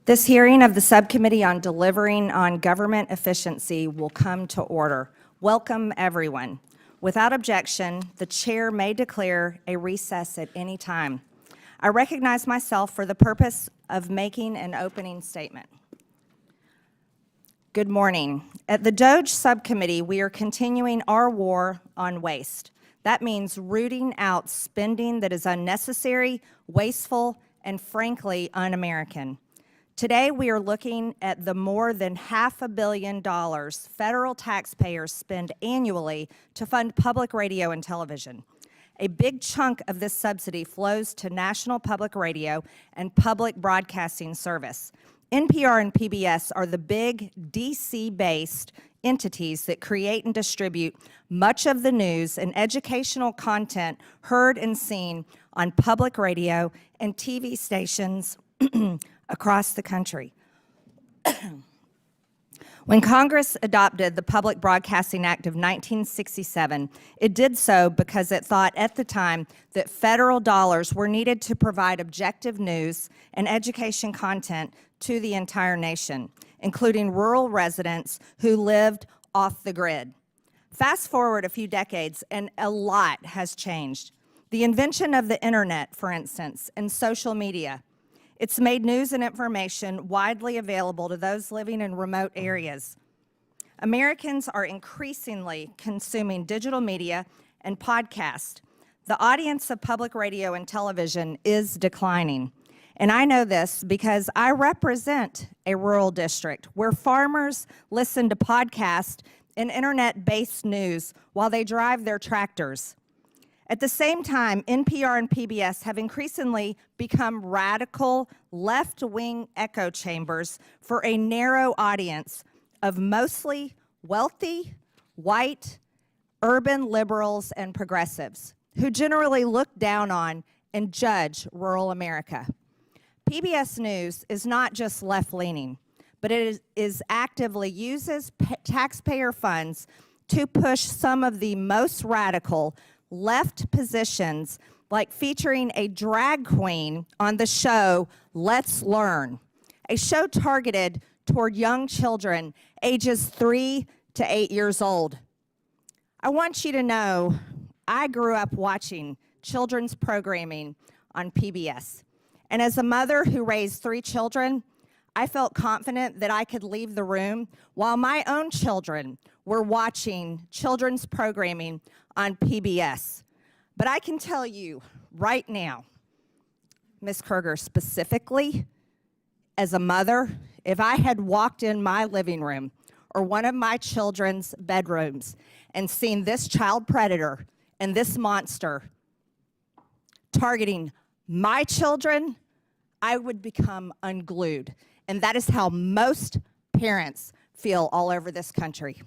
This hearing of the Subcommittee on Delivering on Government Efficiency will come to order. Welcome, everyone. Without objection, the chair may declare a recess at any time. I recognize myself for the purpose of making an opening statement. Good morning. At the DOGE Subcommittee, we are continuing our war on waste. That means rooting out spending that is unnecessary, wasteful, and frankly, un-American. Today, we are looking at the more than $500 million federal taxpayers spend annually to fund public radio and television. A big chunk of this subsidy flows to National Public Radio and Public Broadcasting Service. NPR and PBS are the big DC-based entities that create and distribute much of the news and educational content heard and seen on public radio and TV stations across the country. When Congress adopted the Public Broadcasting Act of 1967, it did so because it thought at the time that federal dollars were needed to provide objective news and education content to the entire nation, including rural residents who lived off the grid. Fast forward a few decades, and a lot has changed. The invention of the internet, for instance, and social media. It's made news and information widely available to those living in remote areas. Americans are increasingly consuming digital media and podcasts. The audience of public radio and television is declining. And I know this because I represent a rural district where farmers listen to podcasts and internet-based news while they drive their tractors. At the same time, NPR and PBS have increasingly become radical left-wing echo chambers for a narrow audience of mostly wealthy, white, urban liberals and progressives who generally look down on and judge rural America. PBS News is not just left-leaning, but it is actively uses taxpayer funds to push some of the most radical left positions, like featuring a drag queen on the show Let's Learn, a show targeted toward young children ages 3 to 8 years old. I want you to know I grew up watching children's programming on PBS. And as a mother who raised 3 children, I felt confident that I could leave the room while my own children were watching children's programming on PBS. But I can tell you right now, Ms. Kerger, specifically, as a mother, if I had walked in my living room or one of my children's bedrooms and seen this child predator and this monster targeting my children, I would become unglued. And that is how most parents feel all over this country.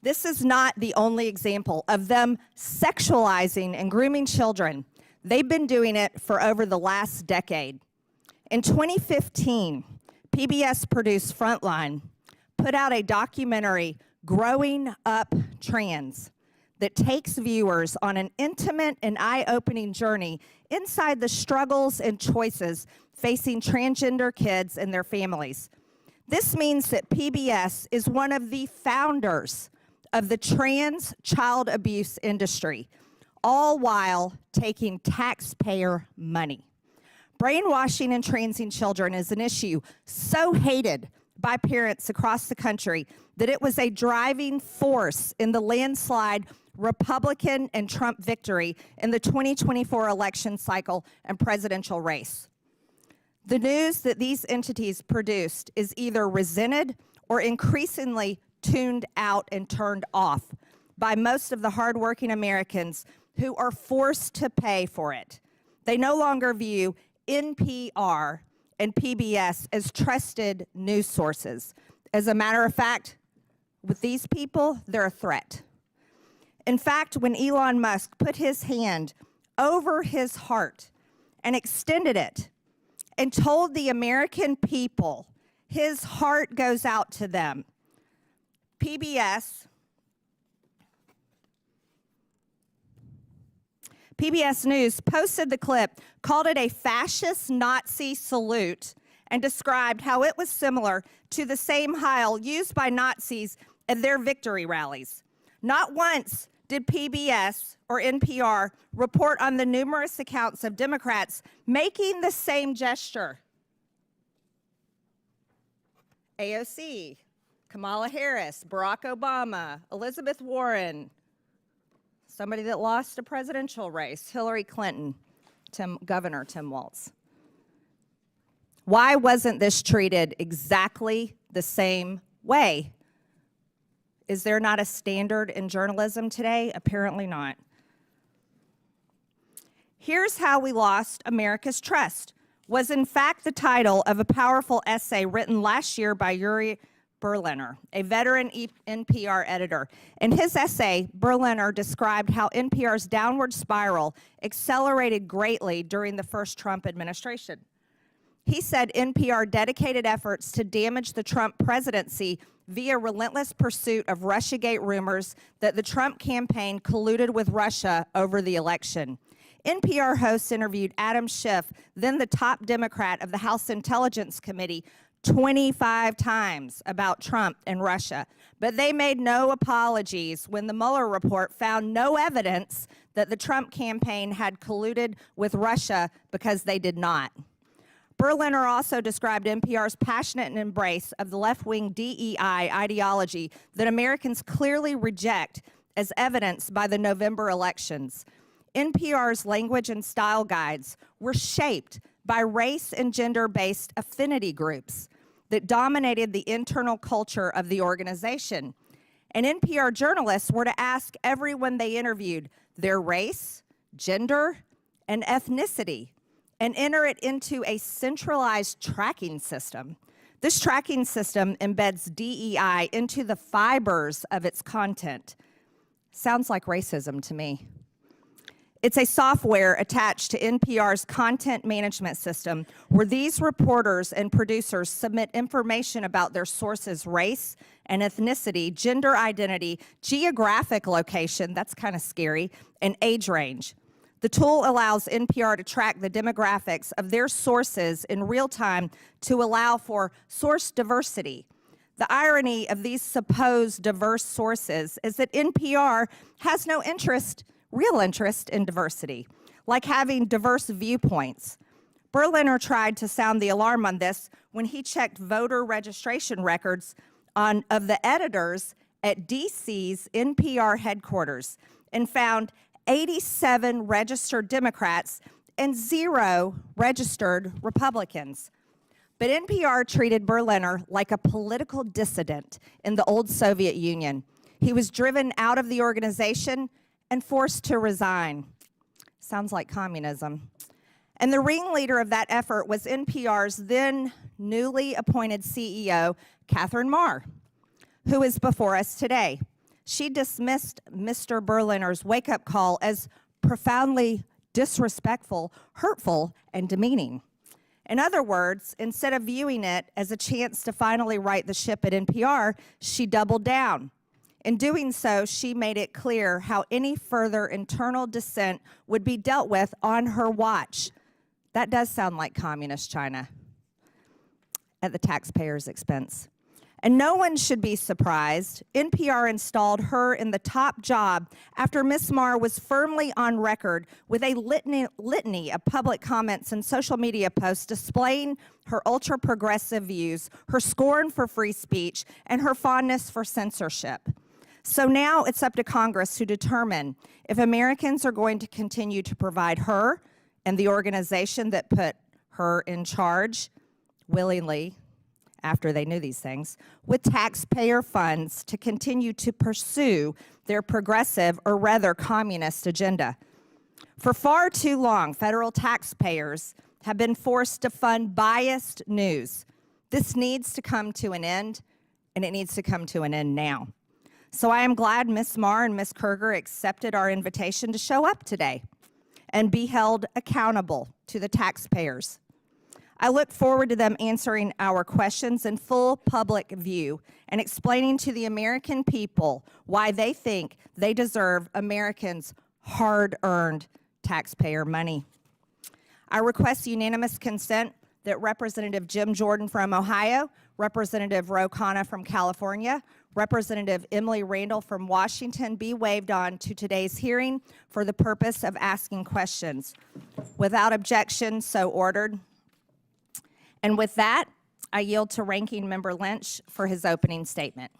This is not the only example of them sexualizing and grooming children. They've been doing it for over the last decade. In 2015, PBS produced Frontline, put out a documentary, Growing Up Trans, that takes viewers on an intimate and eye-opening journey inside the struggles and choices facing transgender kids and their families. This means that PBS is one of the founders of the trans child abuse industry, all while taking taxpayer money. Brainwashing and transing children is an issue so hated by parents across the country that it was a driving force in the landslide Republican and Trump victory in the 2024 election cycle and presidential race. The news that these entities produced is either resented or increasingly tuned out and turned off by most of the hardworking Americans who are forced to pay for it. They no longer view NPR and PBS as trusted news sources. As a matter of fact, with these people, they're a threat. In fact, when Elon Musk put his hand over his heart and extended it and told the American people his heart goes out to them, PBS News posted the clip, called it a fascist Nazi salute, and described how it was similar to the same Heil used by Nazis at their victory rallies. Not once did PBS or NPR report on the numerous accounts of Democrats making the same gesture. AOC, Kamala Harris, Barack Obama, Elizabeth Warren, somebody that lost a presidential race, Hillary Clinton, Governor Tim Walz. Why wasn't this treated exactly the same way? Is there not a standard in journalism today? Apparently not. Here's How We Lost America's Trust was in fact the title of a powerful essay written last year by Yuri Berliner, a veteran NPR editor. In his essay, Berliner described how NPR's downward spiral accelerated greatly during the first Trump administration. He said NPR dedicated efforts to damage the Trump presidency via relentless pursuit of Russiagate rumors that the Trump campaign colluded with Russia over the election. NPR hosts interviewed Adam Schiff, then the top Democrat of the House Intelligence Committee, 25 times about Trump and Russia. But they made no apologies when the Mueller report found no evidence that the Trump campaign had colluded with Russia, because they did not. Berliner also described NPR's passionate embrace of the left-wing DEI ideology that Americans clearly reject, as evidenced by the November elections. NPR's language and style guides were shaped by race and gender-based affinity groups that dominated the internal culture of the organization. And NPR journalists were to ask everyone they interviewed their race, gender, and ethnicity, and enter it into a centralized tracking system. This tracking system embeds DEI into the fibers of its content. Sounds like racism to me. It's a software attached to NPR's content management system where these reporters and producers submit information about their sources' race and ethnicity, gender identity, geographic location, that's kind of scary, and age range. The tool allows NPR to track the demographics of their sources in real time to allow for source diversity. The irony of these supposed diverse sources is that NPR has no real interest in diversity, like having diverse viewpoints. Berliner tried to sound the alarm on this when he checked voter registration records of the editors at DC's NPR headquarters and found 87 registered Democrats and 0 registered Republicans. But NPR treated Berliner like a political dissident in the old Soviet Union. He was driven out of the organization and forced to resign. Sounds like communism. And the ringleader of that effort was NPR's then newly appointed CEO, Katherine Maher, who is before us today. She dismissed Mr. Berliner's wake-up call as profoundly disrespectful, hurtful, and demeaning. In other words, instead of viewing it as a chance to finally right the ship at NPR, she doubled down. In doing so, she made it clear how any further internal dissent would be dealt with on her watch. That does sound like communist China at the taxpayer's expense. And no one should be surprised. NPR installed her in the top job after Ms. Maher was firmly on record with a litany of public comments and social media posts displaying her ultra-progressive views, her scorn for free speech, and her fondness for censorship. So now it's up to Congress to determine if Americans are going to continue to provide her and the organization that put her in charge willingly, after they knew these things, with taxpayer funds to continue to pursue their progressive, or rather communist, agenda. For far too long, federal taxpayers have been forced to fund biased news. This needs to come to an end, and it needs to come to an end now. So I am glad Ms. Maher and Ms. Kerger accepted our invitation to show up today and be held accountable to the taxpayers. I look forward to them answering our questions in full public view and explaining to the American people why they think they deserve Americans' hard-earned taxpayer money. I request unanimous consent that Representative Jim Jordan from Ohio, Representative Ro Khanna from California, Representative Emily Randall from Washington be waived on to today's hearing for the purpose of asking questions. Without objection, so ordered. And with that, I yield to Ranking Member Lynch for his opening statement.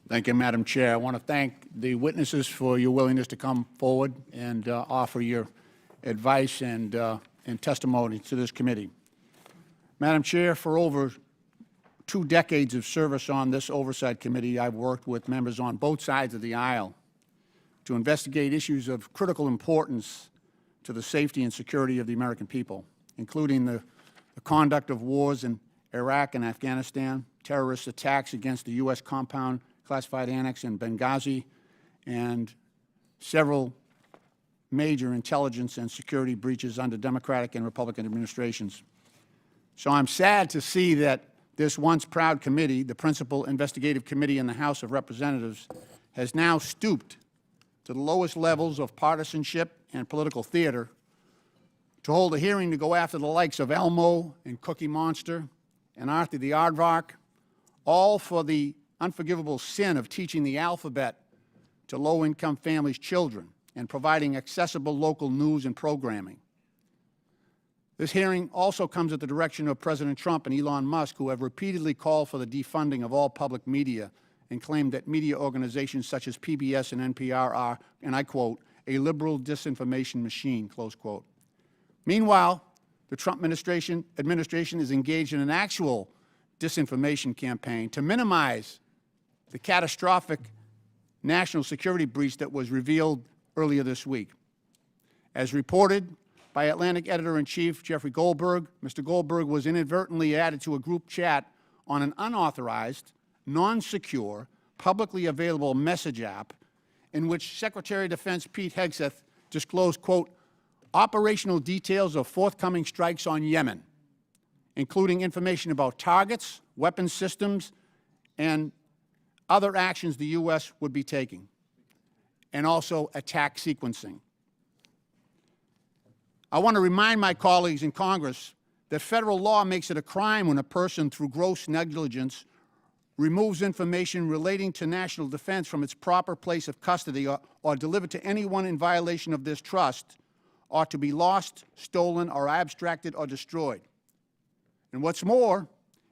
Thank you, Madam Chair. I want to thank the witnesses for your willingness to come forward and offer your advice and testimony to this committee. Madam Chair, for over 2 decades of service on this Oversight Committee, I've worked with members on both sides of the aisle to investigate issues of critical importance to the safety and security of the American people, including the conduct of wars in Iraq and Afghanistan, terrorist attacks against the U.S. compound classified annex in Benghazi, and several major intelligence and security breaches under Democratic and Republican administrations. So I'm sad to see that this once proud committee, the principal investigative committee in the House of Representatives, has now stooped to the lowest levels of partisanship and political theater to hold a hearing to go after the likes of Elmo and Cookie Monster and Arthur the Aardvark, all for the unforgivable sin of teaching the alphabet to low-income families' children and providing accessible local news and programming. This hearing also comes at the direction of President Trump and Elon Musk, who have repeatedly called for the defunding of all public media and claimed that media organizations such as PBS and NPR are, and I quote, a liberal disinformation machine, close quote. Meanwhile, the Trump administration is engaged in an actual disinformation campaign to minimize the catastrophic national security breach that was revealed earlier this week. As reported by Atlantic Editor-in-Chief Jeffrey Goldberg, Mr. Goldberg was inadvertently added to a group chat on an unauthorized, non-secure, publicly available message app in which Secretary of Defense Pete Hegseth disclosed, quote, operational details of forthcoming strikes on Yemen, including information about targets, weapons systems, and other actions the U.S. would be taking, and also attack sequencing. I want to remind my colleagues in Congress that federal law makes it a crime when a person, through gross negligence, removes information relating to national defense from its proper place of custody or delivered to anyone in violation of this trust, or to be lost, stolen, or abstracted or destroyed. And what's more,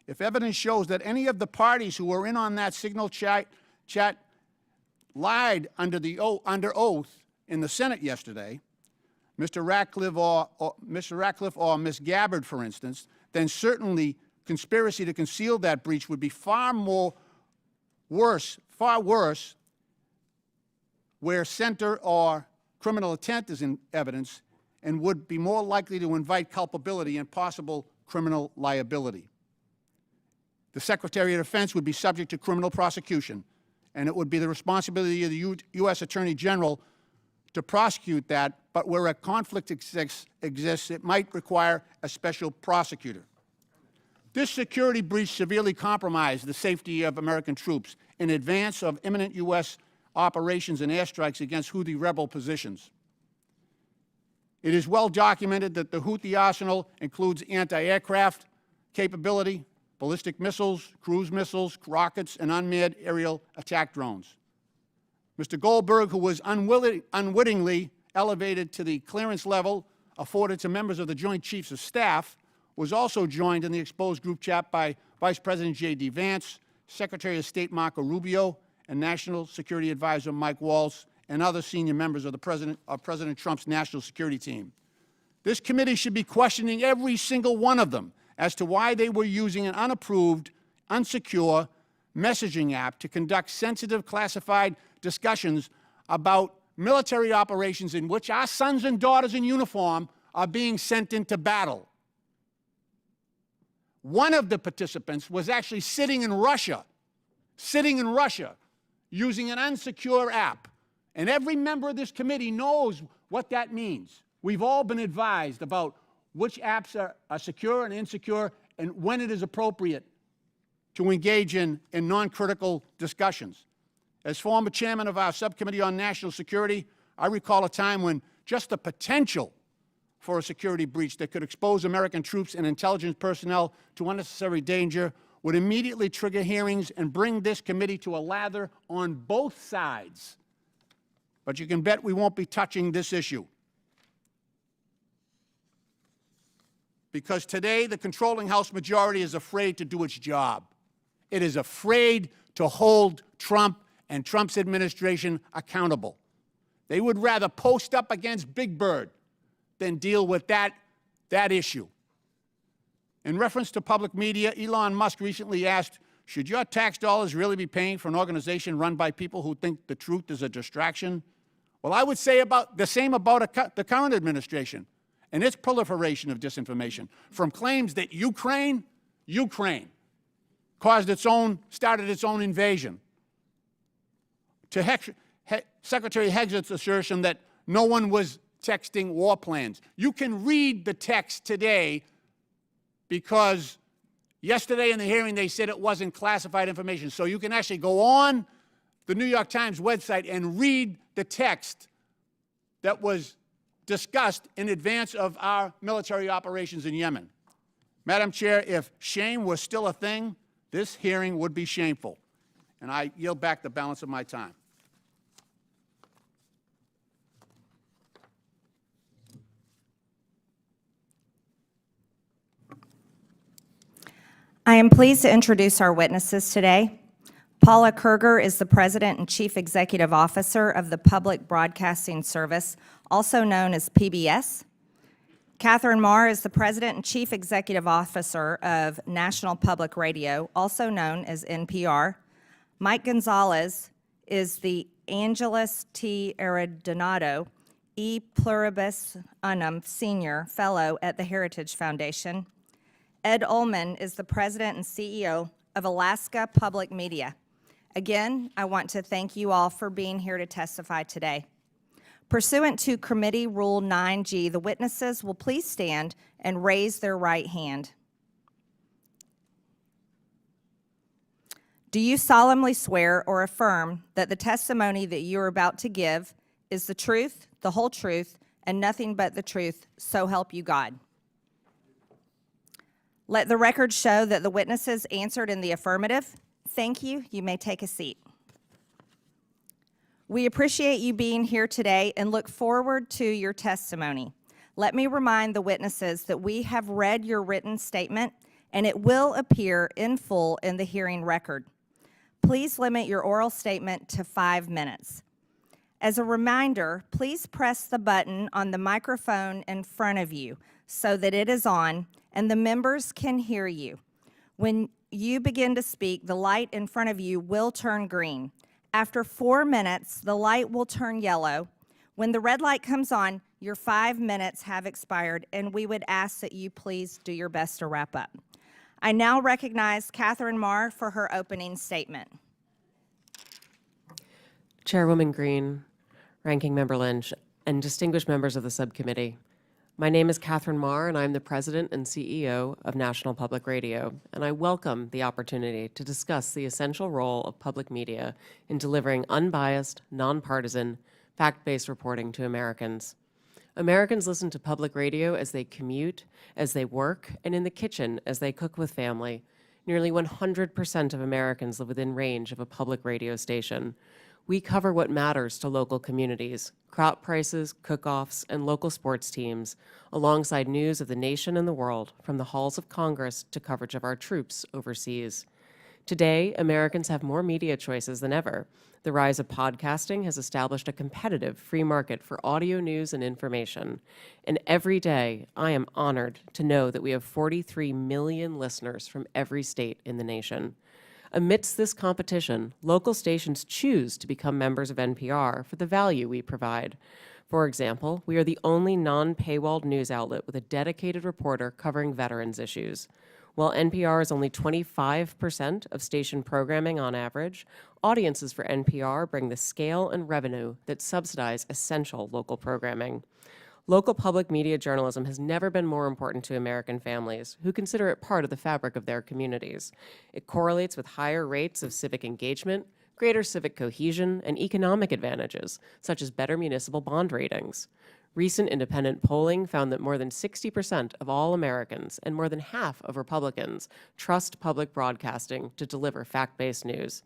if evidence shows that any of the parties who were in on that signal chat lied under oath in the Senate yesterday, Mr. Ratcliffe or Ms. Gabbard, for instance, then certainly conspiracy to conceal that breach would be far worse, where center or criminal intent is in evidence, and would be more likely to invite culpability and possible criminal liability. The Secretary of Defense would be subject to criminal prosecution, and it would be the responsibility of the U.S. Attorney General to prosecute that, but where a conflict exists, it might require a special prosecutor. This security breach severely compromised the safety of American troops in advance of imminent U.S. operations and airstrikes against Houthi rebel positions. It is well documented that the Houthi arsenal includes anti-aircraft capability, ballistic missiles, cruise missiles, rockets, and unmanned aerial attack drones. Mr. Goldberg, who was unwittingly elevated to the clearance level afforded to members of the Joint Chiefs of Staff, was also joined in the exposed group chat by Vice President J.D. Vance, Secretary of State Marco Rubio, and National Security Advisor Mike Waltz, and other senior members of President Trump's national security team. This committee should be questioning every single one of them as to why they were using an unapproved, unsecure messaging app to conduct sensitive, classified discussions about military operations in which our sons and daughters in uniform are being sent into battle. One of the participants was actually sitting in Russia, using an unsecure app. And every member of this committee knows what that means. We've all been advised about which apps are secure and insecure and when it is appropriate to engage in non-critical discussions. As former chairman of our Subcommittee on National Security, I recall a time when just the potential for a security breach that could expose American troops and intelligence personnel to unnecessary danger would immediately trigger hearings and bring this committee to a lather on both sides. But you can bet we won't be touching this issue. Because today the controlling House majority is afraid to do its job. It is afraid to hold Trump and Trump's administration accountable. They would rather post up against Big Bird than deal with that issue. In reference to public media, Elon Musk recently asked, should your tax dollars really be paying for an organization run by people who think the truth is a distraction? Well, I would say the same about the current administration and its proliferation of disinformation, from claims that Ukraine started its own invasion, to Secretary Hegzet's assertion that no one was texting war plans. You can read the text today because yesterday in the hearing they said it wasn't classified information. So you can actually go on the New York Times website and read the text that was discussed in advance of our military operations in Yemen. Madam Chair, if shame was still a thing, this hearing would be shameful. And I yield back the balance of my time. I am pleased to introduce our witnesses today. Paula Kerger is the President and Chief Executive Officer of the Public Broadcasting Service, also known as PBS. Katherine Maher is the President and Chief Executive Officer of National Public Radio, also known as NPR. Mike Gonzalez is the Angelus T. Arredondo, E. Pluribus Unum Senior Fellow at the Heritage Foundation. Ed Ulman is the President and CEO of Alaska Public Media. Again, I want to thank you all for being here to testify today. Pursuant to Committee Rule 9G, the witnesses will please stand and raise their right hand. Do you solemnly swear or affirm that the testimony that you are about to give is the truth, the whole truth, and nothing but the truth, so help you God? Let the record show that the witnesses answered in the affirmative. Thank you. You may take a seat. We appreciate you being here today and look forward to your testimony. Let me remind the witnesses that we have read your written statement and it will appear in full in the hearing record. Please limit your oral statement to 5 minutes. As a reminder, please press the button on the microphone in front of you so that it is on and the members can hear you. When you begin to speak, the light in front of you will turn green. After 4 minutes, the light will turn yellow. When the red light comes on, your 5 minutes have expired, and we would ask that you please do your best to wrap up. I now recognize Katherine Maher for her opening statement. Chairwoman Green, Ranking Member Lynch, and distinguished members of the subcommittee. My name is Katherine Maher, and I'm the President and CEO of National Public Radio, and I welcome the opportunity to discuss the essential role of public media in delivering unbiased, nonpartisan, fact-based reporting to Americans. Americans listen to public radio as they commute, as they work, and in the kitchen as they cook with family. Nearly 100% of Americans live within range of a public radio station. We cover what matters to local communities, crop prices, cook-offs, and local sports teams, alongside news of the nation and the world, from the halls of Congress to coverage of our troops overseas. Today, Americans have more media choices than ever. The rise of podcasting has established a competitive free market for audio news and information. And every day, I am honored to know that we have 43 million listeners from every state in the nation. Amidst this competition, local stations choose to become members of NPR for the value we provide. For example, we are the only non-paywalled news outlet with a dedicated reporter covering veterans issues. While NPR is only 25% of station programming on average, audiences for NPR bring the scale and revenue that subsidize essential local programming. Local public media journalism has never been more important to American families, who consider it part of the fabric of their communities. It correlates with higher rates of civic engagement, greater civic cohesion, and economic advantages, such as better municipal bond ratings. Recent independent polling found that more than 60% of all Americans and more than half of Republicans trust public broadcasting to deliver fact-based news.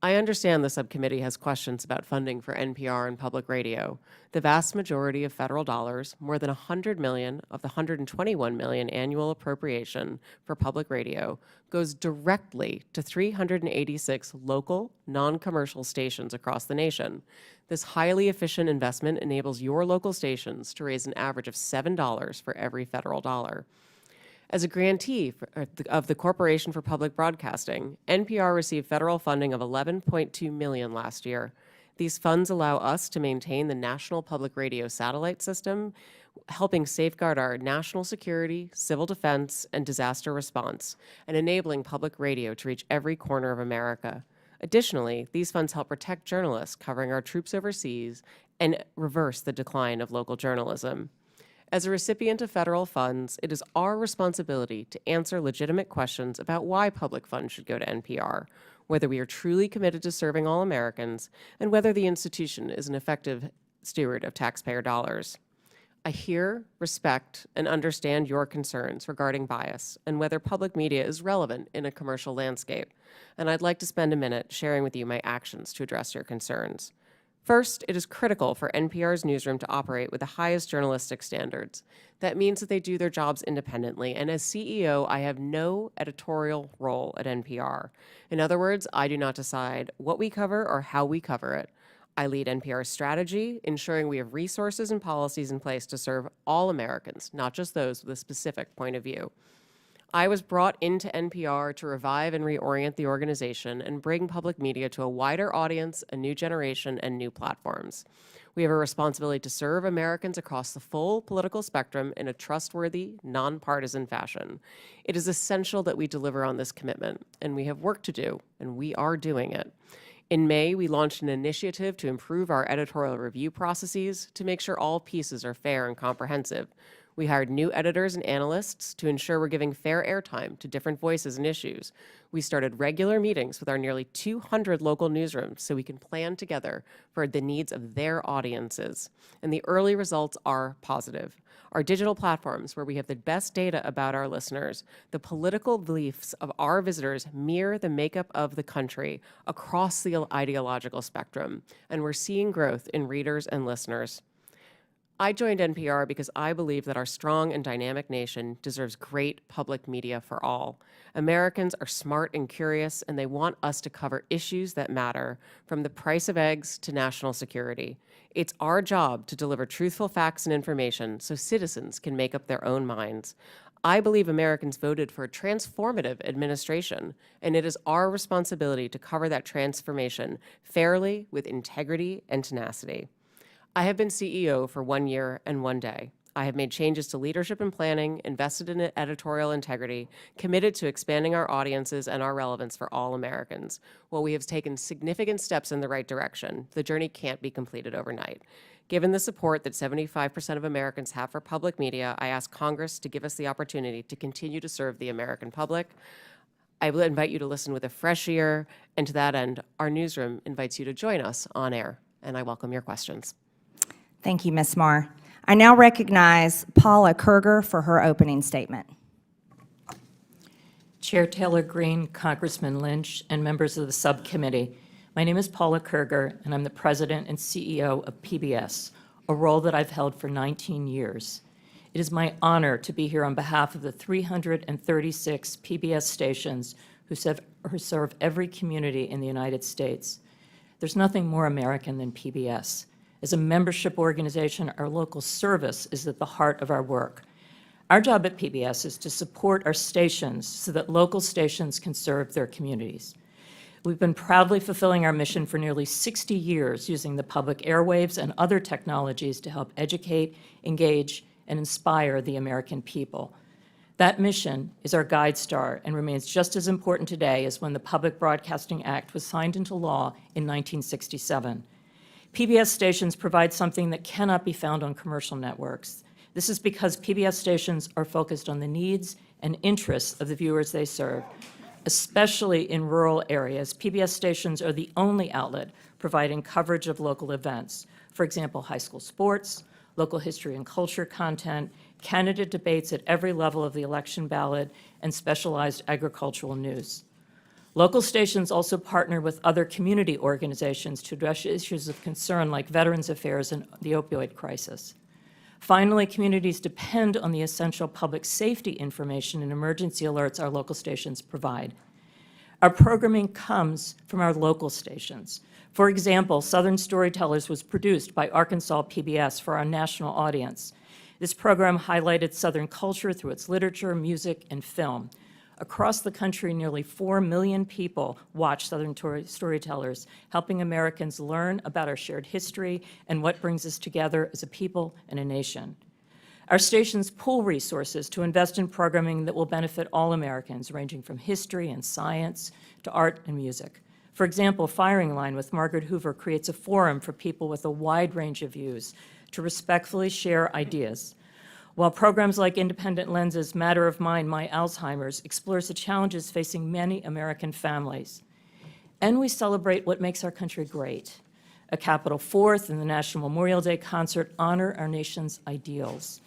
I understand the subcommittee has questions about funding for NPR and public radio. The vast majority of federal dollars, more than $100 million of the $121 million annual appropriation for public radio, goes directly to 386 local, non-commercial stations across the nation. This highly efficient investment enables your local stations to raise an average of $7 for every federal dollar. As a grantee of the Corporation for Public Broadcasting, NPR received federal funding of $11.2 million last year. These funds allow us to maintain the national public radio satellite system, helping safeguard our national security, civil defense, and disaster response, and enabling public radio to reach every corner of America. Additionally, these funds help protect journalists covering our troops overseas and reverse the decline of local journalism. As a recipient of federal funds, it is our responsibility to answer legitimate questions about why public funds should go to NPR, whether we are truly committed to serving all Americans, and whether the institution is an effective steward of taxpayer dollars. I hear, respect, and understand your concerns regarding bias and whether public media is relevant in a commercial landscape, and I'd like to spend a minute sharing with you my actions to address your concerns. First, it is critical for NPR's newsroom to operate with the highest journalistic standards. That means that they do their jobs independently, and as CEO, I have no editorial role at NPR. In other words, I do not decide what we cover or how we cover it. I lead NPR's strategy, ensuring we have resources and policies in place to serve all Americans, not just those with a specific point of view. I was brought into NPR to revive and reorient the organization and bring public media to a wider audience, a new generation, and new platforms. We have a responsibility to serve Americans across the full political spectrum in a trustworthy, nonpartisan fashion. It is essential that we deliver on this commitment, and we have work to do, and we are doing it. In May, we launched an initiative to improve our editorial review processes to make sure all pieces are fair and comprehensive. We hired new editors and analysts to ensure we're giving fair airtime to different voices and issues. We started regular meetings with our nearly 200 local newsrooms so we can plan together for the needs of their audiences. And the early results are positive. Our digital platforms, where we have the best data about our listeners, the political beliefs of our visitors mirror the makeup of the country across the ideological spectrum, and we're seeing growth in readers and listeners. I joined NPR because I believe that our strong and dynamic nation deserves great public media for all. Americans are smart and curious, and they want us to cover issues that matter, from the price of eggs to national security. It's our job to deliver truthful facts and information so citizens can make up their own minds. I believe Americans voted for a transformative administration, and it is our responsibility to cover that transformation fairly, with integrity and tenacity. I have been CEO for 1 year and 1 day. I have made changes to leadership and planning, invested in editorial integrity, committed to expanding our audiences and our relevance for all Americans. While we have taken significant steps in the right direction, the journey can't be completed overnight. Given the support that 75% of Americans have for public media, I ask Congress to give us the opportunity to continue to serve the American public. I will invite you to listen with a fresh ear, and to that end, our newsroom invites you to join us on air, and I welcome your questions. Thank you, Ms. Maher. I now recognize Paula Kerger for her opening statement. Chair Taylor Greene, Congressman Lynch, and members of the subcommittee, my name is Paula Kerger, and I'm the president and CEO of PBS, a role that I've held for 19 years. It is my honor to be here on behalf of the 336 PBS stations who serve every community in the United States. There's nothing more American than PBS. As a membership organization, our local service is at the heart of our work. Our job at PBS is to support our stations so that local stations can serve their communities. We've been proudly fulfilling our mission for nearly 60 years, using the public airwaves and other technologies to help educate, engage, and inspire the American people. That mission is our guide star and remains just as important today as when the Public Broadcasting Act was signed into law in 1967. PBS stations provide something that cannot be found on commercial networks. This is because PBS stations are focused on the needs and interests of the viewers they serve. Especially in rural areas, PBS stations are the only outlet providing coverage of local events. For example, high school sports, local history and culture content, candidate debates at every level of the election ballot, and specialized agricultural news. Local stations also partner with other community organizations to address issues of concern like Veterans Affairs and the opioid crisis. Finally, communities depend on the essential public safety information and emergency alerts our local stations provide. Our programming comes from our local stations. For example, Southern Storytellers was produced by Arkansas PBS for our national audience. This program highlighted Southern culture through its literature, music, and film. Across the country, nearly 4 million people watch Southern Storytellers, helping Americans learn about our shared history and what brings us together as a people and a nation. Our stations pool resources to invest in programming that will benefit all Americans, ranging from history and science to art and music. For example, Firing Line with Margaret Hoover creates a forum for people with a wide range of views to respectfully share ideas, while programs like Independent Lenses, Matter of Mind, My Alzheimer's explores the challenges facing many American families. And we celebrate what makes our country great. A Capitol Fourth and the National Memorial Day concert honor our nation's ideals,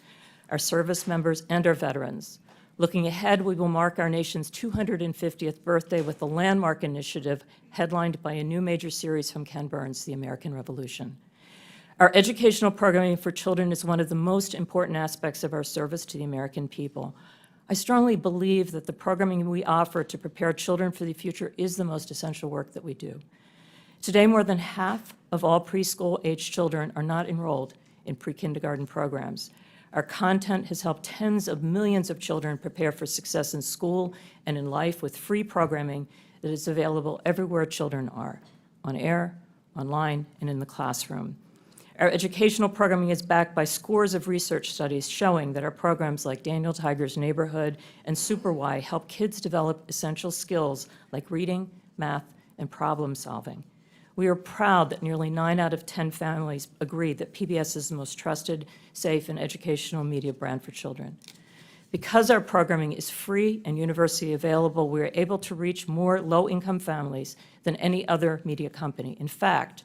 our service members, and our veterans. Looking ahead, we will mark our nation's 250th birthday with the Landmark Initiative, headlined by a new major series from Ken Burns, The American Revolution. Our educational programming for children is one of the most important aspects of our service to the American people. I strongly believe that the programming we offer to prepare children for the future is the most essential work that we do. Today, more than half of all preschool-age children are not enrolled in pre-kindergarten programs. Our content has helped tens of millions of children prepare for success in school and in life with free programming that is available everywhere children are, on air, online, and in the classroom. Our educational programming is backed by scores of research studies showing that our programs like Daniel Tiger's Neighborhood and Super Y help kids develop essential skills like reading, math, and problem solving. We are proud that nearly 9 out of 10 families agree that PBS is the most trusted, safe, and educational media brand for children. Because our programming is free and universally available, we are able to reach more low-income families than any other media company. In fact,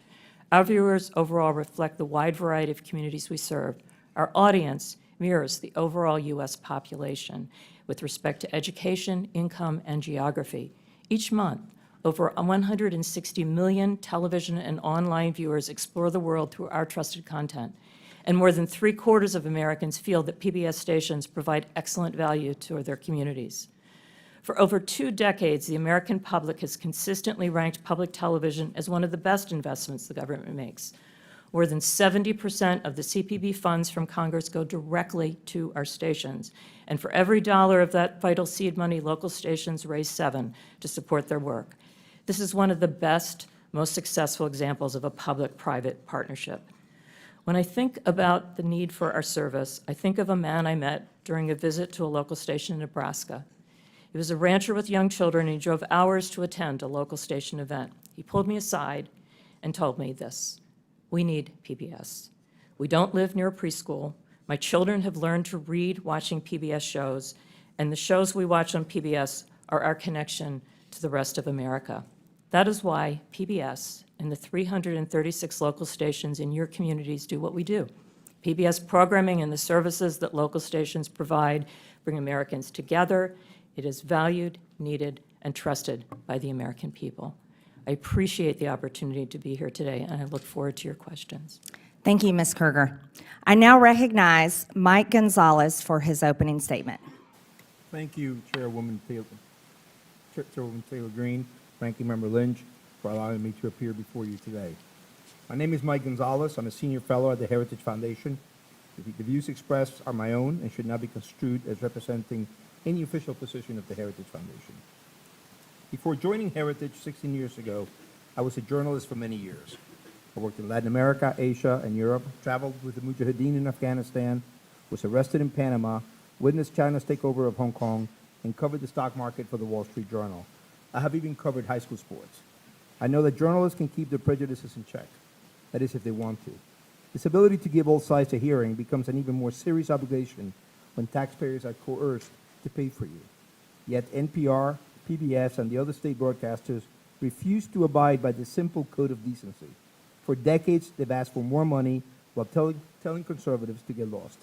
our viewers overall reflect the wide variety of communities we serve. Our audience mirrors the overall U.S. population with respect to education, income, and geography. Each month, over 160 million television and online viewers explore the world through our trusted content. And more than 3/4 of Americans feel that PBS stations provide excellent value to their communities. For over 2 decades, the American public has consistently ranked public television as one of the best investments the government makes. More than 70% of the CPB funds from Congress go directly to our stations. And for every dollar of that vital seed money, local stations raise 7 to support their work. This is one of the best, most successful examples of a public-private partnership. When I think about the need for our service, I think of a man I met during a visit to a local station in Nebraska. He was a rancher with young children, and he drove hours to attend a local station event. He pulled me aside and told me this: we need PBS. We don't live near a preschool. My children have learned to read watching PBS shows, and the shows we watch on PBS are our connection to the rest of America. That is why PBS and the 336 local stations in your communities do what we do. PBS programming and the services that local stations provide bring Americans together. It is valued, needed, and trusted by the American people. I appreciate the opportunity to be here today, and I look forward to your questions. Thank you, Ms. Kerger. I now recognize Mike Gonzalez for his opening statement. Thank you, Chairwoman Taylor Greene, Ranking Member Lynch, for allowing me to appear before you today. My name is Mike Gonzalez. I'm a senior fellow at the Heritage Foundation. The views expressed are my own and should not be construed as representing any official position of the Heritage Foundation. Before joining Heritage 16 years ago, I was a journalist for many years. I worked in Latin America, Asia, and Europe, traveled with the Mujahideen in Afghanistan, was arrested in Panama, witnessed China's takeover of Hong Kong, and covered the stock market for the Wall Street Journal. I have even covered high school sports. I know that journalists can keep their prejudices in check. That is, if they want to. This ability to give all sides a hearing becomes an even more serious obligation when taxpayers are coerced to pay for you. Yet NPR, PBS, and the other state broadcasters refuse to abide by the simple code of decency. For decades, they've asked for more money, while telling conservatives to get lost.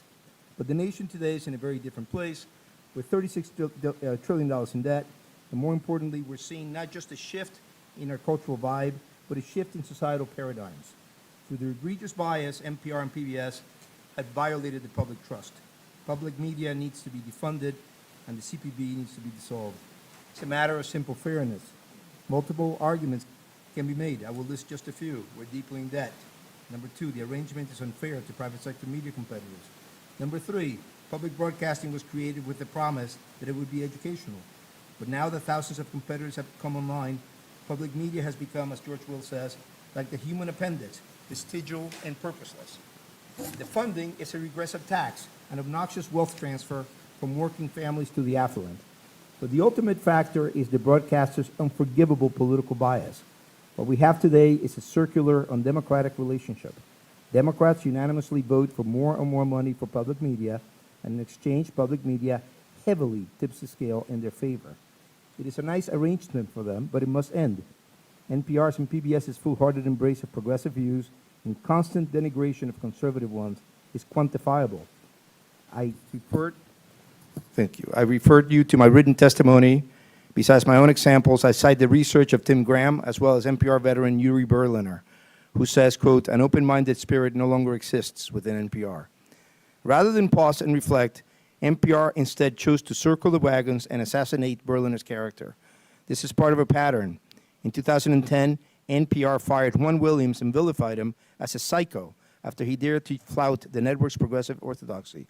But the nation today is in a very different place, with $36 trillion in debt, and more importantly, we're seeing not just a shift in our cultural vibe, but a shift in societal paradigms. Through their egregious bias, NPR and PBS have violated the public trust. Public media needs to be defunded, and the CPB needs to be dissolved. It's a matter of simple fairness. Multiple arguments can be made. I will list just a few. We're deeply in debt. Number two, the arrangement is unfair to private sector media competitors. Number three, public broadcasting was created with the promise that it would be educational. But now that thousands of competitors have come online, public media has become, as George Will says, like the human appendix, vestigial and purposeless. The funding is a regressive tax, an obnoxious wealth transfer from working families to the affluent. But the ultimate factor is the broadcaster's unforgivable political bias. What we have today is a circular, undemocratic relationship. Democrats unanimously vote for more and more money for public media, and in exchange, public media heavily tips the scale in their favor. It is a nice arrangement for them, but it must end. NPR's and PBS's full-hearted embrace of progressive views and constant denigration of conservative ones is quantifiable. Thank you. I referred you to my written testimony. Besides my own examples, I cite the research of Tim Graham, as well as NPR veteran Yuri Berliner, who says, quote, an open-minded spirit no longer exists within NPR. Rather than pause and reflect, NPR instead chose to circle the wagons and assassinate Berliner's character. This is part of a pattern. In 2010, NPR fired Juan Williams and vilified him as a psycho after he dared to flout the network's progressive orthodoxy.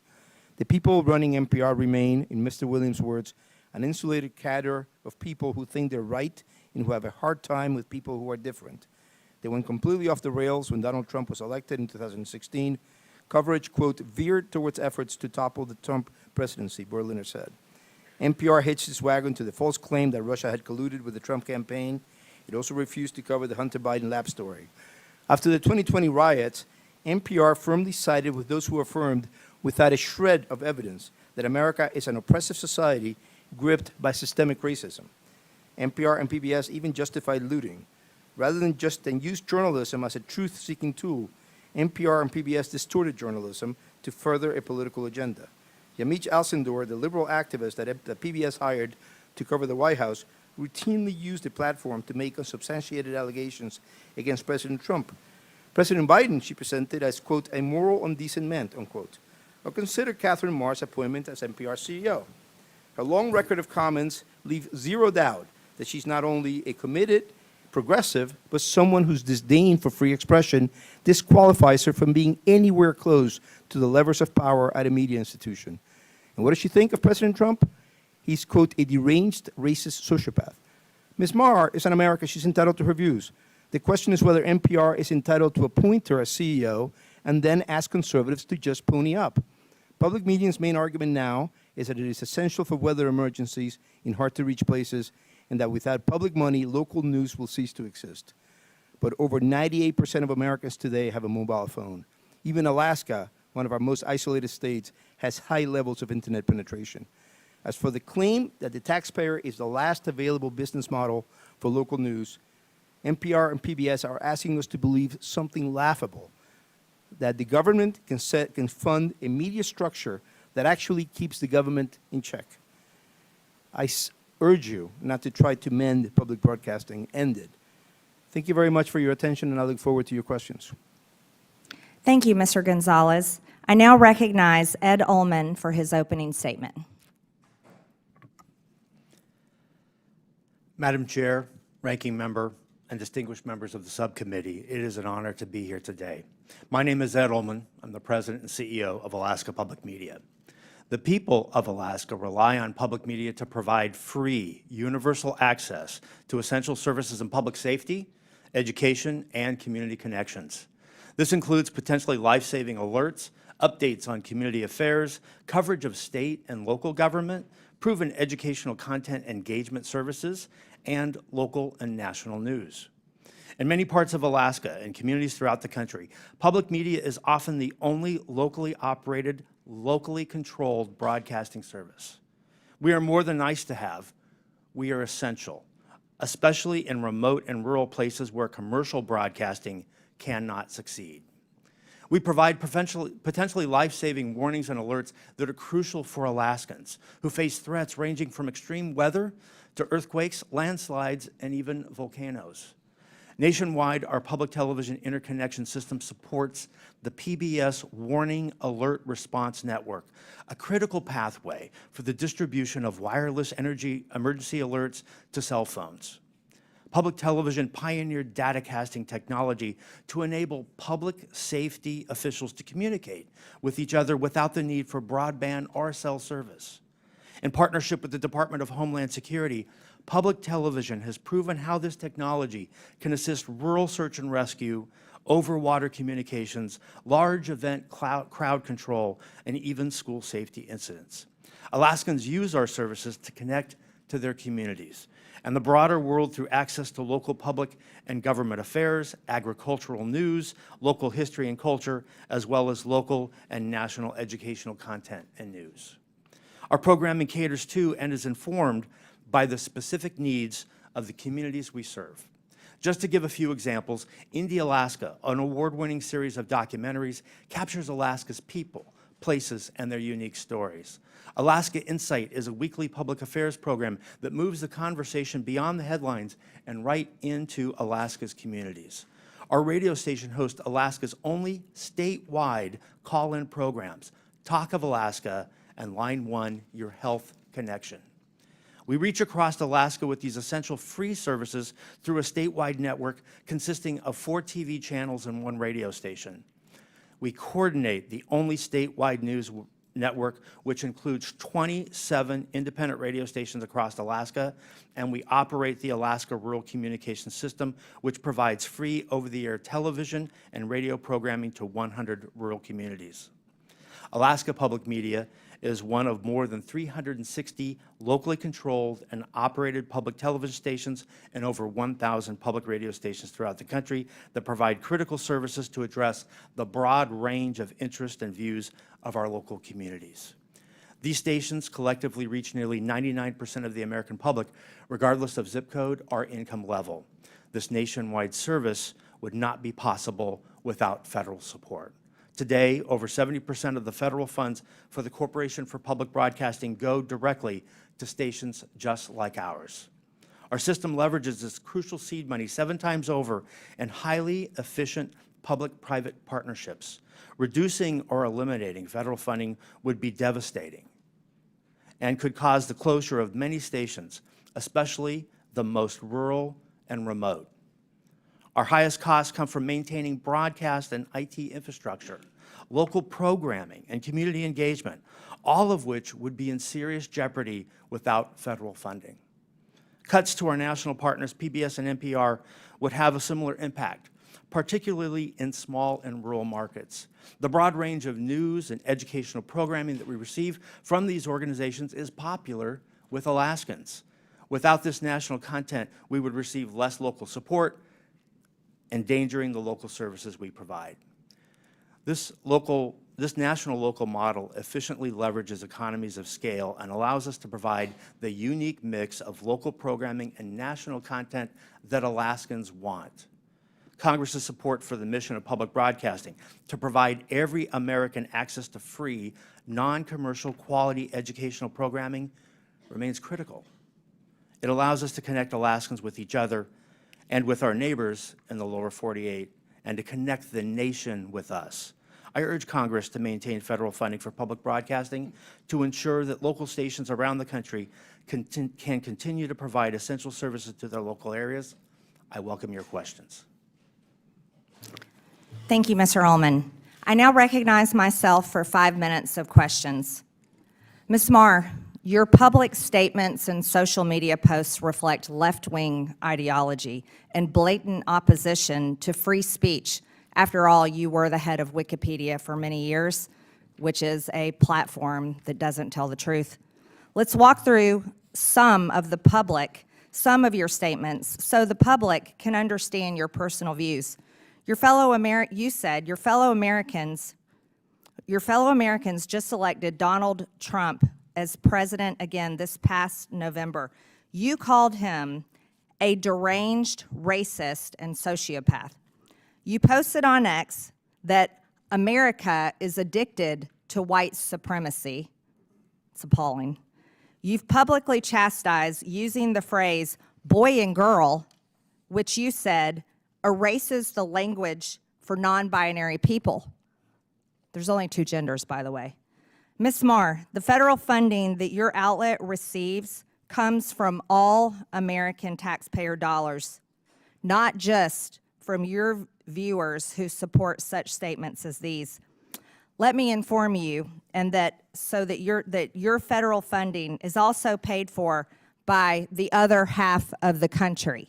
The people running NPR remain, in Mr. Williams' words, an insulated cadre of people who think they're right and who have a hard time with people who are different. They went completely off the rails when Donald Trump was elected in 2016. Coverage, quote, veered towards efforts to topple the Trump presidency, Berliner said. NPR hitched its wagon to the false claim that Russia had colluded with the Trump campaign. It also refused to cover the Hunter Biden lab story. After the 2020 riots, NPR firmly sided with those who affirmed, without a shred of evidence, that America is an oppressive society gripped by systemic racism. NPR and PBS even justified looting. Rather than use journalism as a truth-seeking tool, NPR and PBS distorted journalism to further a political agenda. Yamich Alcindor, the liberal activist that PBS hired to cover the White House, routinely used the platform to make unsubstantiated allegations against President Trump. President Biden, she presented as, quote, a moral and decent man, unquote. Or consider Katherine Maher's appointment as NPR CEO. Her long record of comments leave zero doubt that she's not only a committed progressive, but someone whose disdain for free expression disqualifies her from being anywhere close to the levers of power at a media institution. And what does she think of President Trump? He's, quote, a deranged, racist sociopath. Ms. Maher is an American. She's entitled to her views. The question is whether NPR is entitled to appoint her as CEO and then ask conservatives to just pony up. Public media's main argument now is that it is essential for weather emergencies in hard-to-reach places, and that without public money, local news will cease to exist. But over 98% of Americans today have a mobile phone. Even Alaska, one of our most isolated states, has high levels of internet penetration. As for the claim that the taxpayer is the last available business model for local news, NPR and PBS are asking us to believe something laughable, that the government can fund a media structure that actually keeps the government in check. I urge you not to try to mend public broadcasting. End it. Thank you very much for your attention, and I look forward to your questions. Thank you, Mr. Gonzalez. I now recognize Ed Ulman for his opening statement. Madam Chair, Ranking Member, and distinguished members of the subcommittee, it is an honor to be here today. My name is Ed Ulman. I'm the President and CEO of Alaska Public Media. The people of Alaska rely on public media to provide free, universal access to essential services in public safety, education, and community connections. This includes potentially life-saving alerts, updates on community affairs, coverage of state and local government, proven educational content engagement services, and local and national news. In many parts of Alaska and communities throughout the country, public media is often the only locally operated, locally controlled broadcasting service. We are more than nice to have. We are essential, especially in remote and rural places where commercial broadcasting cannot succeed. We provide potentially life-saving warnings and alerts that are crucial for Alaskans who face threats ranging from extreme weather to earthquakes, landslides, and even volcanoes. Nationwide, our public television interconnection system supports the PBS Warning Alert Response Network, a critical pathway for the distribution of wireless energy emergency alerts to cell phones. Public television pioneered datacasting technology to enable public safety officials to communicate with each other without the need for broadband or cell service. In partnership with the Department of Homeland Security, public television has proven how this technology can assist rural search and rescue, over-water communications, large event crowd control, and even school safety incidents. Alaskans use our services to connect to their communities and the broader world through access to local public and government affairs, agricultural news, local history and culture, as well as local and national educational content and news. Our programming caters to and is informed by the specific needs of the communities we serve. Just to give a few examples, Indie Alaska, an award-winning series of documentaries, captures Alaska's people, places, and their unique stories. Alaska Insight is a weekly public affairs program that moves the conversation beyond the headlines and right into Alaska's communities. Our radio station hosts Alaska's only statewide call-in programs, Talk of Alaska and Line 1, Your Health Connection. We reach across Alaska with these essential free services through a statewide network consisting of 4 TV channels and 1 radio station. We coordinate the only statewide news network, which includes 27 independent radio stations across Alaska, and we operate the Alaska Rural Communications System, which provides free over-the-air television and radio programming to 100 rural communities. Alaska Public Media is one of more than 360 locally controlled and operated public television stations and over 1,000 public radio stations throughout the country that provide critical services to address the broad range of interest and views of our local communities. These stations collectively reach nearly 99% of the American public, regardless of zip code or income level. This nationwide service would not be possible without federal support. Today, over 70% of the federal funds for the Corporation for Public Broadcasting go directly to stations just like ours. Our system leverages this crucial seed money 7 times over in highly efficient public-private partnerships. Reducing or eliminating federal funding would be devastating and could cause the closure of many stations, especially the most rural and remote. Our highest costs come from maintaining broadcast and IT infrastructure, local programming, and community engagement, all of which would be in serious jeopardy without federal funding. Cuts to our national partners, PBS and NPR, would have a similar impact, particularly in small and rural markets. The broad range of news and educational programming that we receive from these organizations is popular with Alaskans. Without this national content, we would receive less local support, endangering the local services we provide. This national local model efficiently leverages economies of scale and allows us to provide the unique mix of local programming and national content that Alaskans want. Congress's support for the mission of public broadcasting to provide every American access to free, non-commercial quality educational programming remains critical. It allows us to connect Alaskans with each other and with our neighbors in the lower 48, and to connect the nation with us. I urge Congress to maintain federal funding for public broadcasting to ensure that local stations around the country can continue to provide essential services to their local areas. I welcome your questions. Thank you, Mr. Ulman. I now recognize myself for 5 minutes of questions. Ms. Maher, your public statements and social media posts reflect left-wing ideology and blatant opposition to free speech. After all, you were the head of Wikipedia for many years, which is a platform that doesn't tell the truth. Let's walk through some of your statements so the public can understand your personal views. You said your fellow Americans just elected Donald Trump as president again this past November. You called him a deranged racist and sociopath. You posted on X that America is addicted to white supremacy. It's appalling. You've publicly chastised using the phrase boy and girl, which you said erases the language for non-binary people. There's only two genders, by the way. Ms. Maher, the federal funding that your outlet receives comes from all American taxpayer dollars, not just from your viewers who support such statements as these. Let me inform you, and that your federal funding is also paid for by the other half of the country,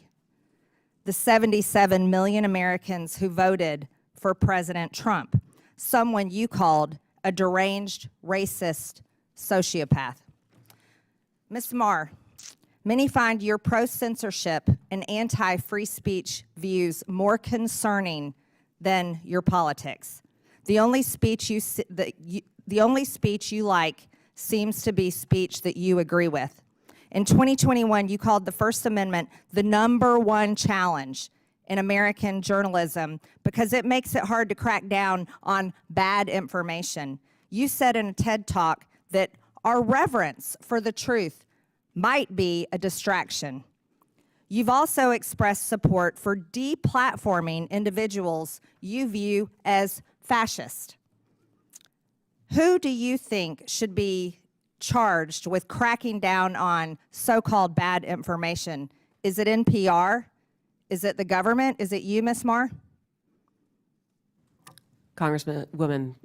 the 77 million Americans who voted for President Trump, someone you called a deranged, racist sociopath. Ms. Maher, many find your pro-censorship and anti-free speech views more concerning than your politics. The only speech you like seems to be speech that you agree with. In 2021, you called the First Amendment the #1 challenge in American journalism because it makes it hard to crack down on bad information. You said in a TED Talk that our reverence for the truth might be a distraction. You've also expressed support for deplatforming individuals you view as fascist. Who do you think should be charged with cracking down on so-called bad information? Is it NPR? Is it the government? Is it you, Ms. Maher? Congresswoman,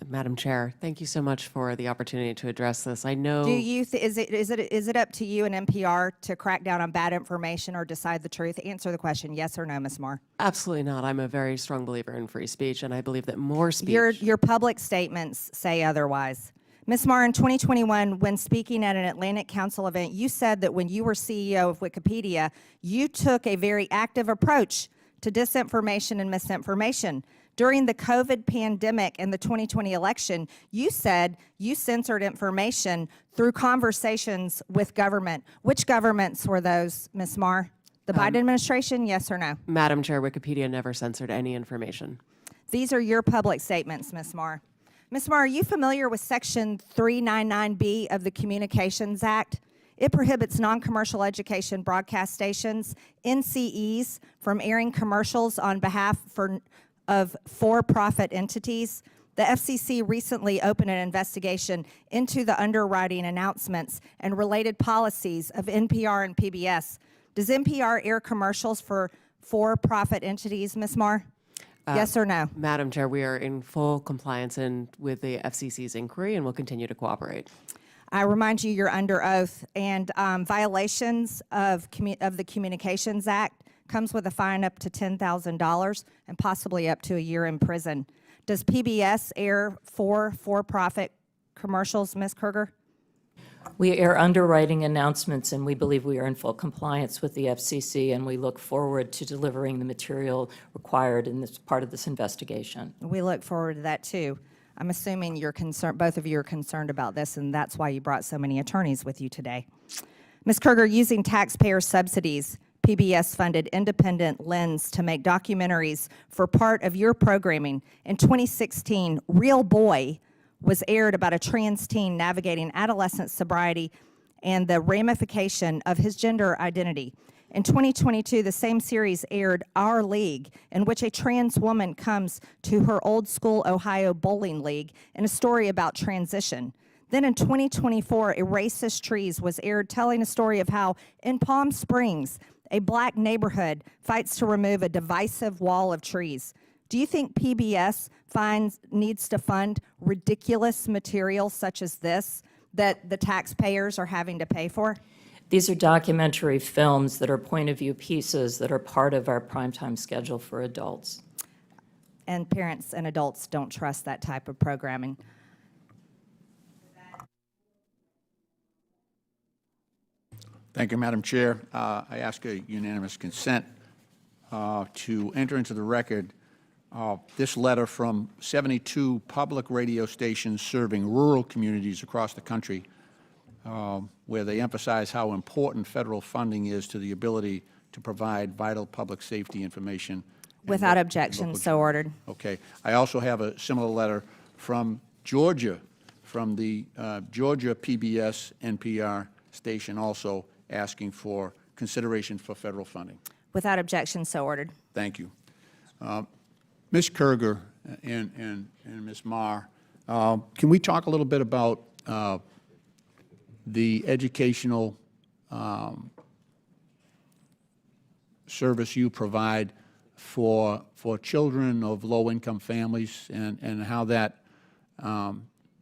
Madam Chair, thank you so much for the opportunity to address this. I know. Do you is it up to you and NPR to crack down on bad information or decide the truth? Answer the question, yes or no, Ms. Maher. Absolutely not. I'm a very strong believer in free speech, and I believe that more speech. Your public statements say otherwise. Ms. Maher, in 2021, when speaking at an Atlantic Council event, you said that when you were CEO of Wikipedia, you took a very active approach to disinformation and misinformation. During the COVID pandemic and the 2020 election, you said you censored information through conversations with government. Which governments were those, Ms. Maher? The Biden administration, yes or no? Madam Chair, Wikipedia never censored any information. These are your public statements, Ms. Maher. Ms. Maher, are you familiar with Section 399B of the Communications Act? It prohibits non-commercial education broadcast stations, NCEs, from airing commercials on behalf of for-profit entities. The FCC recently opened an investigation into the underwriting announcements and related policies of NPR and PBS. Does NPR air commercials for for-profit entities, Ms. Maher? Yes or no? Madam Chair, we are in full compliance with the FCC's inquiry and will continue to cooperate. I remind you, you're under oath, and violations of the Communications Act comes with a fine up to $10,000 and possibly up to a year in prison. Does PBS air for-profit commercials, Ms. Kerger? We air underwriting announcements, and we believe we are in full compliance with the FCC, and we look forward to delivering the material required in this part of this investigation. We look forward to that, too. I'm assuming you're concerned, both of you are concerned about this, and that's why you brought so many attorneys with you today. Ms. Kerger, using taxpayer subsidies, PBS funded Independent Lens to make documentaries for part of your programming. In 2016, Real Boy was aired about a trans teen navigating adolescent sobriety and the ramification of his gender identity. In 2022, the same series aired Our League, in which a trans woman comes to her old school Ohio bowling league in a story about transition. Then in 2024, Erase Trees was aired telling a story of how in Palm Springs, a black neighborhood fights to remove a divisive wall of trees. Do you think PBS needs to fund ridiculous material such as this that the taxpayers are having to pay for? These are documentary films that are point-of-view pieces that are part of our primetime schedule for adults. And parents and adults don't trust that type of programming. Thank you, Madam Chair. I ask a unanimous consent to enter into the record this letter from 72 public radio stations serving rural communities across the country, where they emphasize how important federal funding is to the ability to provide vital public safety information Without objection, so ordered. Okay. I also have a similar letter from Georgia, from the Georgia PBS NPR station, also asking for consideration for federal funding. Without objection, so ordered. Thank you. Ms. Kerger and Ms. Maher, can we talk a little bit about the educational service you provide for children of low-income families, and how that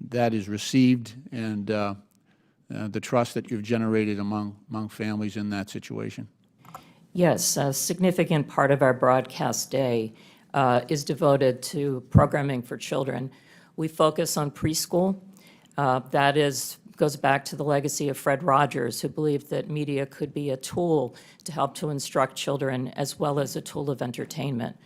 that is received, and the trust that you've generated among families in that situation? Yes, a significant part of our broadcast day is devoted to programming for children. We focus on preschool. That goes back to the legacy of Fred Rogers, who believed that media could be a tool to help to instruct children as well as a tool of entertainment.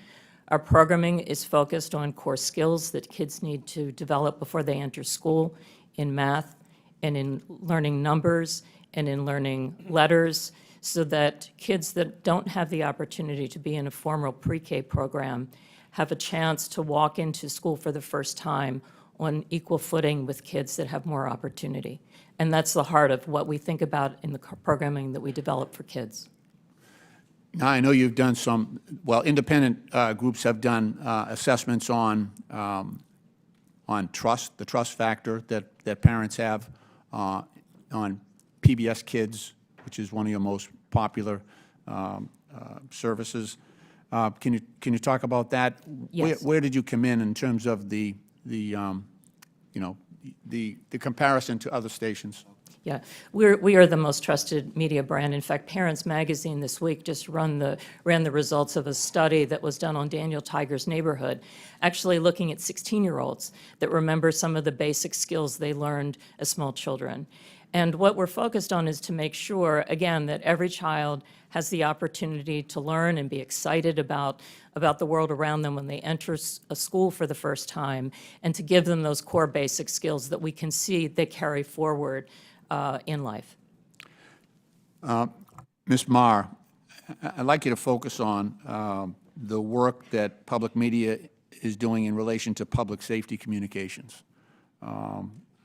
Our programming is focused on core skills that kids need to develop before they enter school, in math and in learning numbers and in learning letters, so that kids that don't have the opportunity to be in a formal pre-K program have a chance to walk into school for the first time on equal footing with kids that have more opportunity. And that's the heart of what we think about in the programming that we develop for kids. Now, I know you've done some, well, independent groups have done assessments on trust, the trust factor that parents have on PBS Kids, which is one of your most popular services. Can you talk about that? Yes. Where did you come in terms of the comparison to other stations? Yeah, we are the most trusted media brand. In fact, Parents Magazine this week just ran the results of a study that was done on Daniel Tiger's neighborhood, actually looking at 16-year-olds that remember some of the basic skills they learned as small children. And what we're focused on is to make sure, again, that every child has the opportunity to learn and be excited about the world around them when they enter a school for the first time, and to give them those core basic skills that we can see they carry forward in life. Ms. Maher, I'd like you to focus on the work that public media is doing in relation to public safety communications.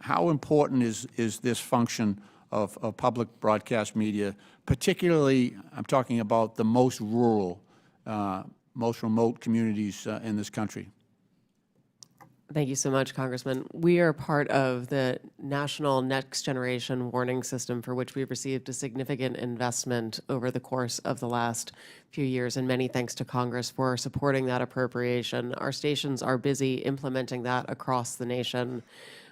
How important is this function of public broadcast media, particularly, I'm talking about the most rural, most remote communities in this country? Thank you so much, Congressman. We are part of the National Next Generation Warning System, for which we've received a significant investment over the course of the last few years, and many thanks to Congress for supporting that appropriation. Our stations are busy implementing that across the nation.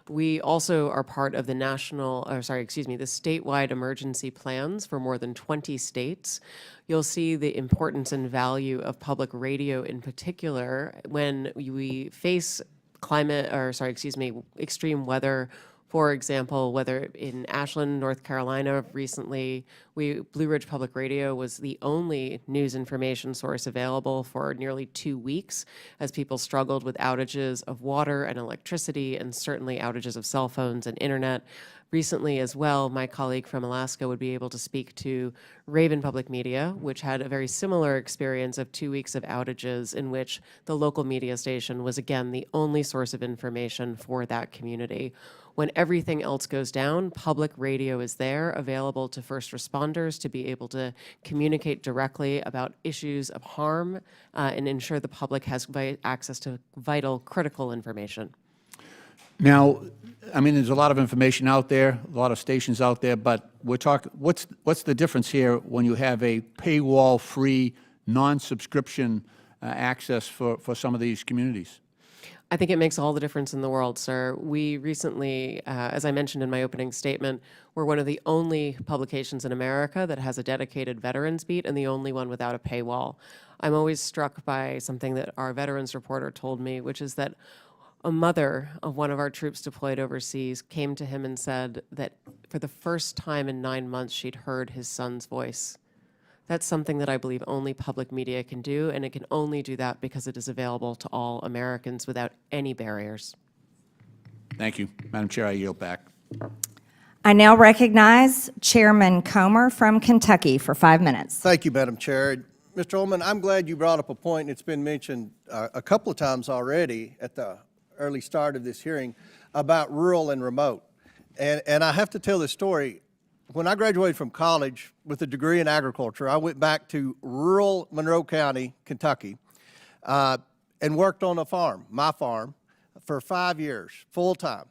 We also are part of the the statewide emergency plans for more than 20 states. You'll see the importance and value of public radio in particular when we face extreme weather. For example, whether in Ashland, North Carolina, recently, Blue Ridge Public Radio was the only news information source available for nearly 2 weeks as people struggled with outages of water and electricity, and certainly outages of cell phones and internet. Recently as well, my colleague from Alaska would be able to speak to Raven Public Media, which had a very similar experience of 2 weeks of outages in which the local media station was, again, the only source of information for that community. When everything else goes down, public radio is there, available to first responders to be able to communicate directly about issues of harm and ensure the public has access to vital, critical information. Now, I mean, there's a lot of information out there, a lot of stations out there, but we're talking, what's the difference here when you have a paywall-free, non-subscription access for some of these communities? I think it makes all the difference in the world, sir. We recently, as I mentioned in my opening statement, we're one of the only publications in America that has a dedicated veterans beat and the only one without a paywall. I'm always struck by something that our veterans reporter told me, which is that a mother of one of our troops deployed overseas came to him and said that for the first time in 9 months, she'd heard his son's voice. That's something that I believe only public media can do, and it can only do that because it is available to all Americans without any barriers. Thank you. Madam Chair, I yield back. I now recognize Chairman Comer from Kentucky for 5 minutes. Thank you, Madam Chair. Mr. Ulman, I'm glad you brought up a point, and it's been mentioned a couple of times already at the early start of this hearing, about rural and remote. And I have to tell this story. When I graduated from college with a degree in agriculture, I went back to rural Monroe County, Kentucky, and worked on a farm, my farm, for 5 years, full-time.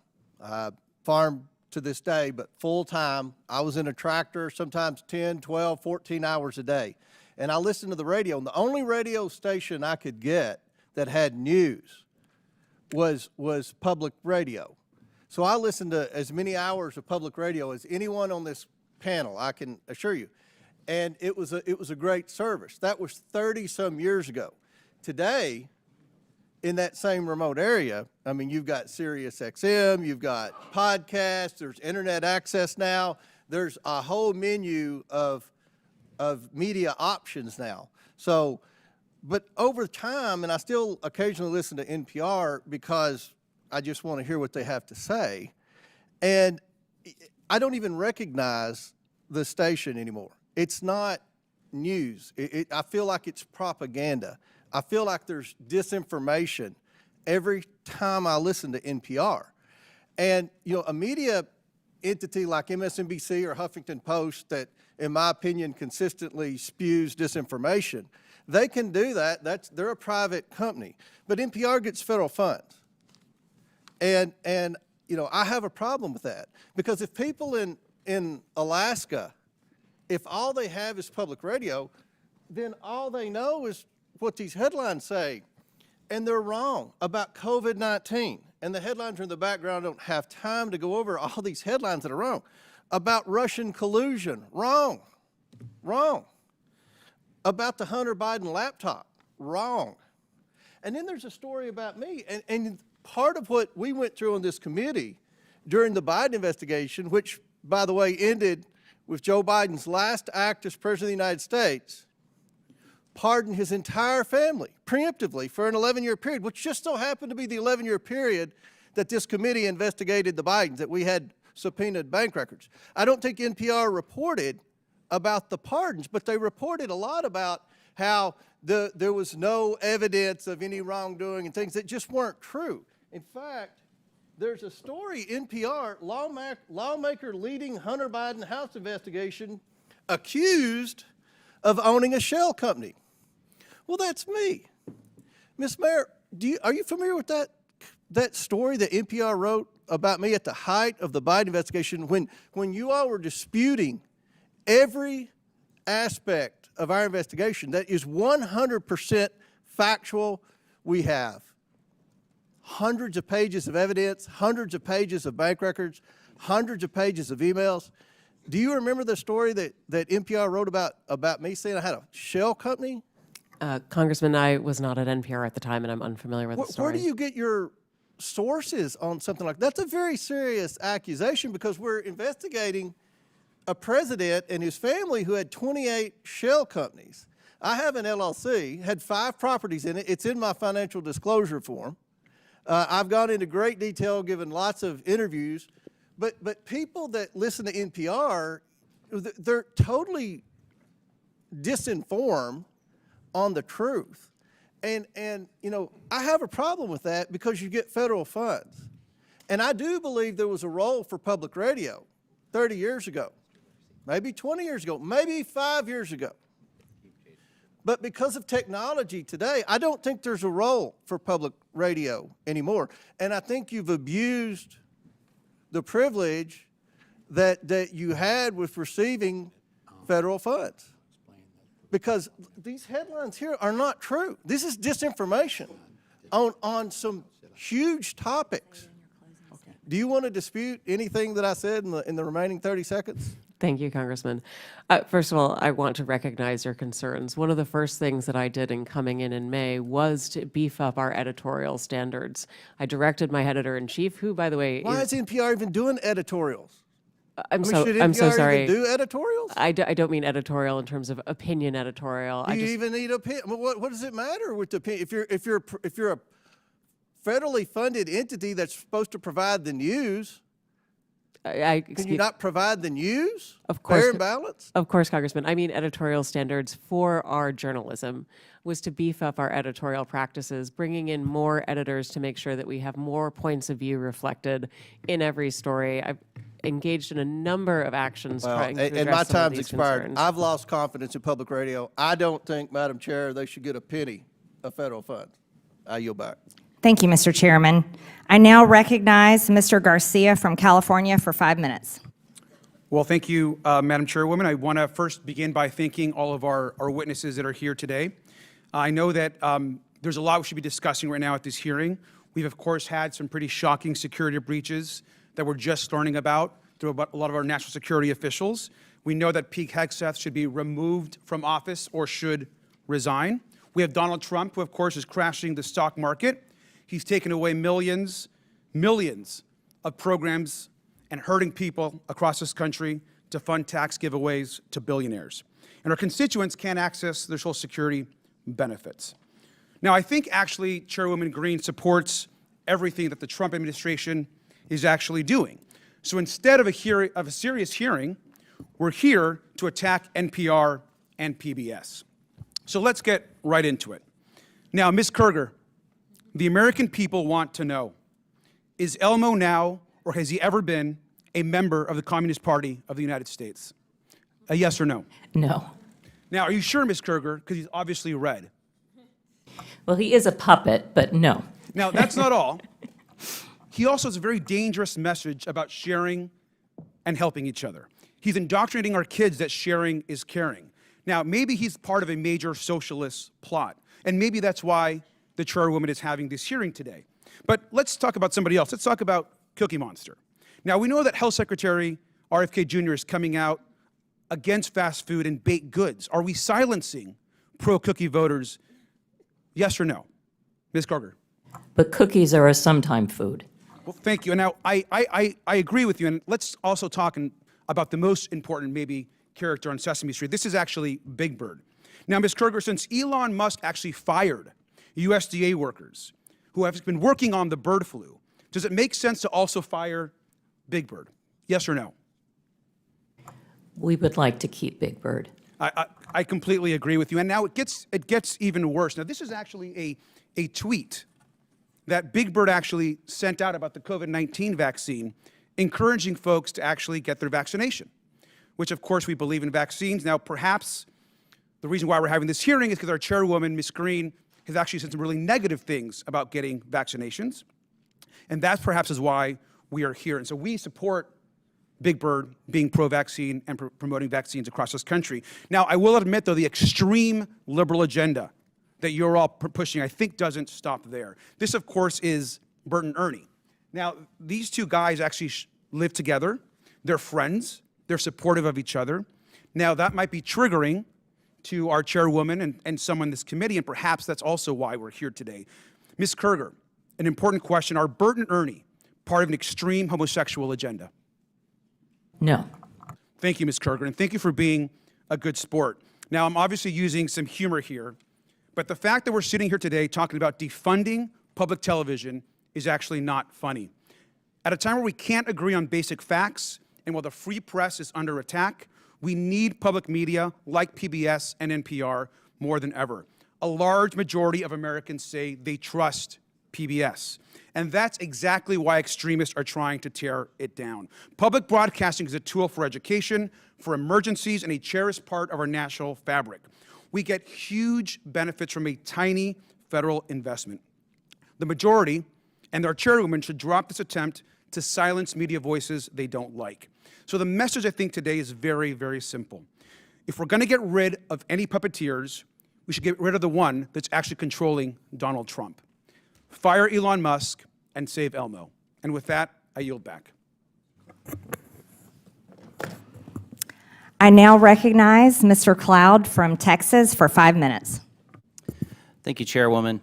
Farm to this day, but full-time. I was in a tractor, sometimes 10, 12, 14 hours a day. And I listened to the radio, and the only radio station I could get that had news was public radio. So I listened to as many hours of public radio as anyone on this panel, I can assure you. And it was a great service. That was 30-some years ago. Today, in that same remote area, I mean, you've got Sirius XM, you've got podcasts, there's internet access now, there's a whole menu of media options now. So, but over time, and I still occasionally listen to NPR because I just want to hear what they have to say, and I don't even recognize the station anymore. It's not news. I feel like it's propaganda. I feel like there's disinformation every time I listen to NPR. And, you know, a media entity like MSNBC or Huffington Post that, in my opinion, consistently spews disinformation, they can do that. They're a private company. But NPR gets federal funds. And you know, I have a problem with that. Because if people in Alaska, if all they have is public radio, then all they know is what these headlines say. And they're wrong about COVID-19. And the headlines are in the background. I don't have time to go over all these headlines that are wrong. About Russian collusion, wrong, wrong. About the Hunter Biden laptop, wrong. And then there's a story about me. And part of what we went through on this committee during the Biden investigation, which, by the way, ended with Joe Biden's last act as President of the United States, pardoned his entire family preemptively for an 11-year period, which just so happened to be the 11-year period that this committee investigated the Bidens, that we had subpoenaed bank records. I don't think NPR reported about the pardons, but they reported a lot about how there was no evidence of any wrongdoing and things that just weren't true. In fact, there's a story, NPR, lawmaker leading Hunter Biden House investigation, accused of owning a shell company. Well, that's me. Ms. Maher, are you familiar with that story that NPR wrote about me at the height of the Biden investigation when you all were disputing every aspect of our investigation that is 100% factual? We have hundreds of pages of evidence, hundreds of pages of bank records, hundreds of pages of emails. Do you remember the story that NPR wrote about me saying I had a shell company? Congressman, I was not at NPR at the time, and I'm unfamiliar with the story. Where do you get your sources on something like that? That's a very serious accusation because we're investigating a president and his family who had 28 shell companies. I have an LLC, had 5 properties in it. It's in my financial disclosure form. I've gone into great detail, given lots of interviews, but people that listen to NPR, they're totally disinformed on the truth. And you know, I have a problem with that because you get federal funds. And I do believe there was a role for public radio 30 years ago, maybe 20 years ago, maybe 5 years ago. But because of technology today, I don't think there's a role for public radio anymore. And I think you've abused the privilege that you had with receiving federal funds. Because these headlines here are not true. This is disinformation on some huge topics. Do you want to dispute anything that I said in the remaining 30 seconds? Thank you, Congressman. First of all, I want to recognize your concerns. One of the first things that I did in coming in May was to beef up our editorial standards. I directed my editor-in-chief, who, by the way, Why is NPR even doing editorials? I'm should so NPR sorry. even do editorials? I don't mean editorial in terms of opinion editorial. Do you even need opinion? What does it matter with the opinion? If you're a federally funded entity that's supposed to provide the news, Can you not provide the news? Of course. Fair and balanced? Of course, Congressman. I mean, editorial standards for our journalism was to beef up our editorial practices, bringing in more editors to make sure that we have more points of view reflected in every story. I've engaged in a number of actions trying to address And my some of time's these expired. concerns. I've lost confidence in public radio. I don't think, Madam Chair, they should get a penny of federal funds. I yield back. Thank you, Mr. Chairman. I now recognize Mr. Garcia from California for 5 minutes. Well, thank you, Madam Chairwoman. I want to first begin by thanking all of our witnesses that are here today. I know that there's a lot we should be discussing right now at this hearing. We've, of course, had some pretty shocking security breaches that we're just learning about through a lot of our national security officials. We know that Pete Hegseth should be removed from office or should resign. We have Donald Trump, who, of course, is crashing the stock market. He's taken away millions of programs and hurting people across this country to fund tax giveaways to billionaires. And our constituents can't access their Social Security benefits. Now, I think actually Chairwoman Green supports everything that the Trump administration is actually doing. So instead of a serious hearing, we're here to attack NPR and PBS. So let's get right into it. Now, Ms. Kerger, the American people want to know, is Elmo now, or has he ever been, a member of the Communist Party of the United States? A yes or no? No. Now, are you sure, Ms. Kerger, because he's obviously red? Well, he is a puppet, but no. Now, that's not all. He also has a very dangerous message about sharing and helping each other. He's indoctrinating our kids that sharing is caring. Now, maybe he's part of a major socialist plot, and maybe that's why the Chairwoman is having this hearing today. But let's talk about somebody else. Let's talk about Cookie Monster. Now, we know that Health Secretary RFK Jr. is coming out against fast food and baked goods. Are we silencing pro-cookie voters? Yes or no? Ms. Kerger? But cookies are a sometime food. Well, thank you. And now, I agree with you. And let's also talk about the most important, maybe, character on Sesame Street. This is actually Big Bird. Now, Ms. Kerger, since Elon Musk actually fired USDA workers who have been working on the bird flu, does it make sense to also fire Big Bird? Yes or no? We would like to keep Big Bird. I completely agree with you. And now it gets even worse. Now, this is actually a tweet that Big Bird actually sent out about the COVID-19 vaccine, encouraging folks to actually get their vaccination, which, of course, we believe in vaccines. Now, perhaps the reason why we're having this hearing is because our chairwoman, Ms. Green, has actually said some really negative things about getting vaccinations. And that perhaps is why we are here. And so we support Big Bird being pro-vaccine and promoting vaccines across this country. Now, I will admit, though, the extreme liberal agenda that you're all pushing, I think, doesn't stop there. This, of course, is Bert and Ernie. Now, these two guys actually live together. They're friends. They're supportive of each other. Now, that might be triggering to our chairwoman and some on this committee, and perhaps that's also why we're here today. Ms. Kerger, an important question. Are Bert and Ernie part of an extreme homosexual agenda? No. Thank you, Ms. Kerger, and thank you for being a good sport. Now, I'm obviously using some humor here, but the fact that we're sitting here today talking about defunding public television is actually not funny. At a time where we can't agree on basic facts, and while the free press is under attack, we need public media like PBS and NPR more than ever. A large majority of Americans say they trust PBS. And that's exactly why extremists are trying to tear it down. Public broadcasting is a tool for education, for emergencies, and a cherished part of our national fabric. We get huge benefits from a tiny federal investment. The majority and our chairwoman should drop this attempt to silence media voices they don't like. So the message, I think, today is very, very simple. If we're going to get rid of any puppeteers, we should get rid of the one that's actually controlling Donald Trump. Fire Elon Musk and save Elmo. And with that, I yield back. I now recognize Mr. Cloud from Texas for 5 minutes. Thank you, Chairwoman.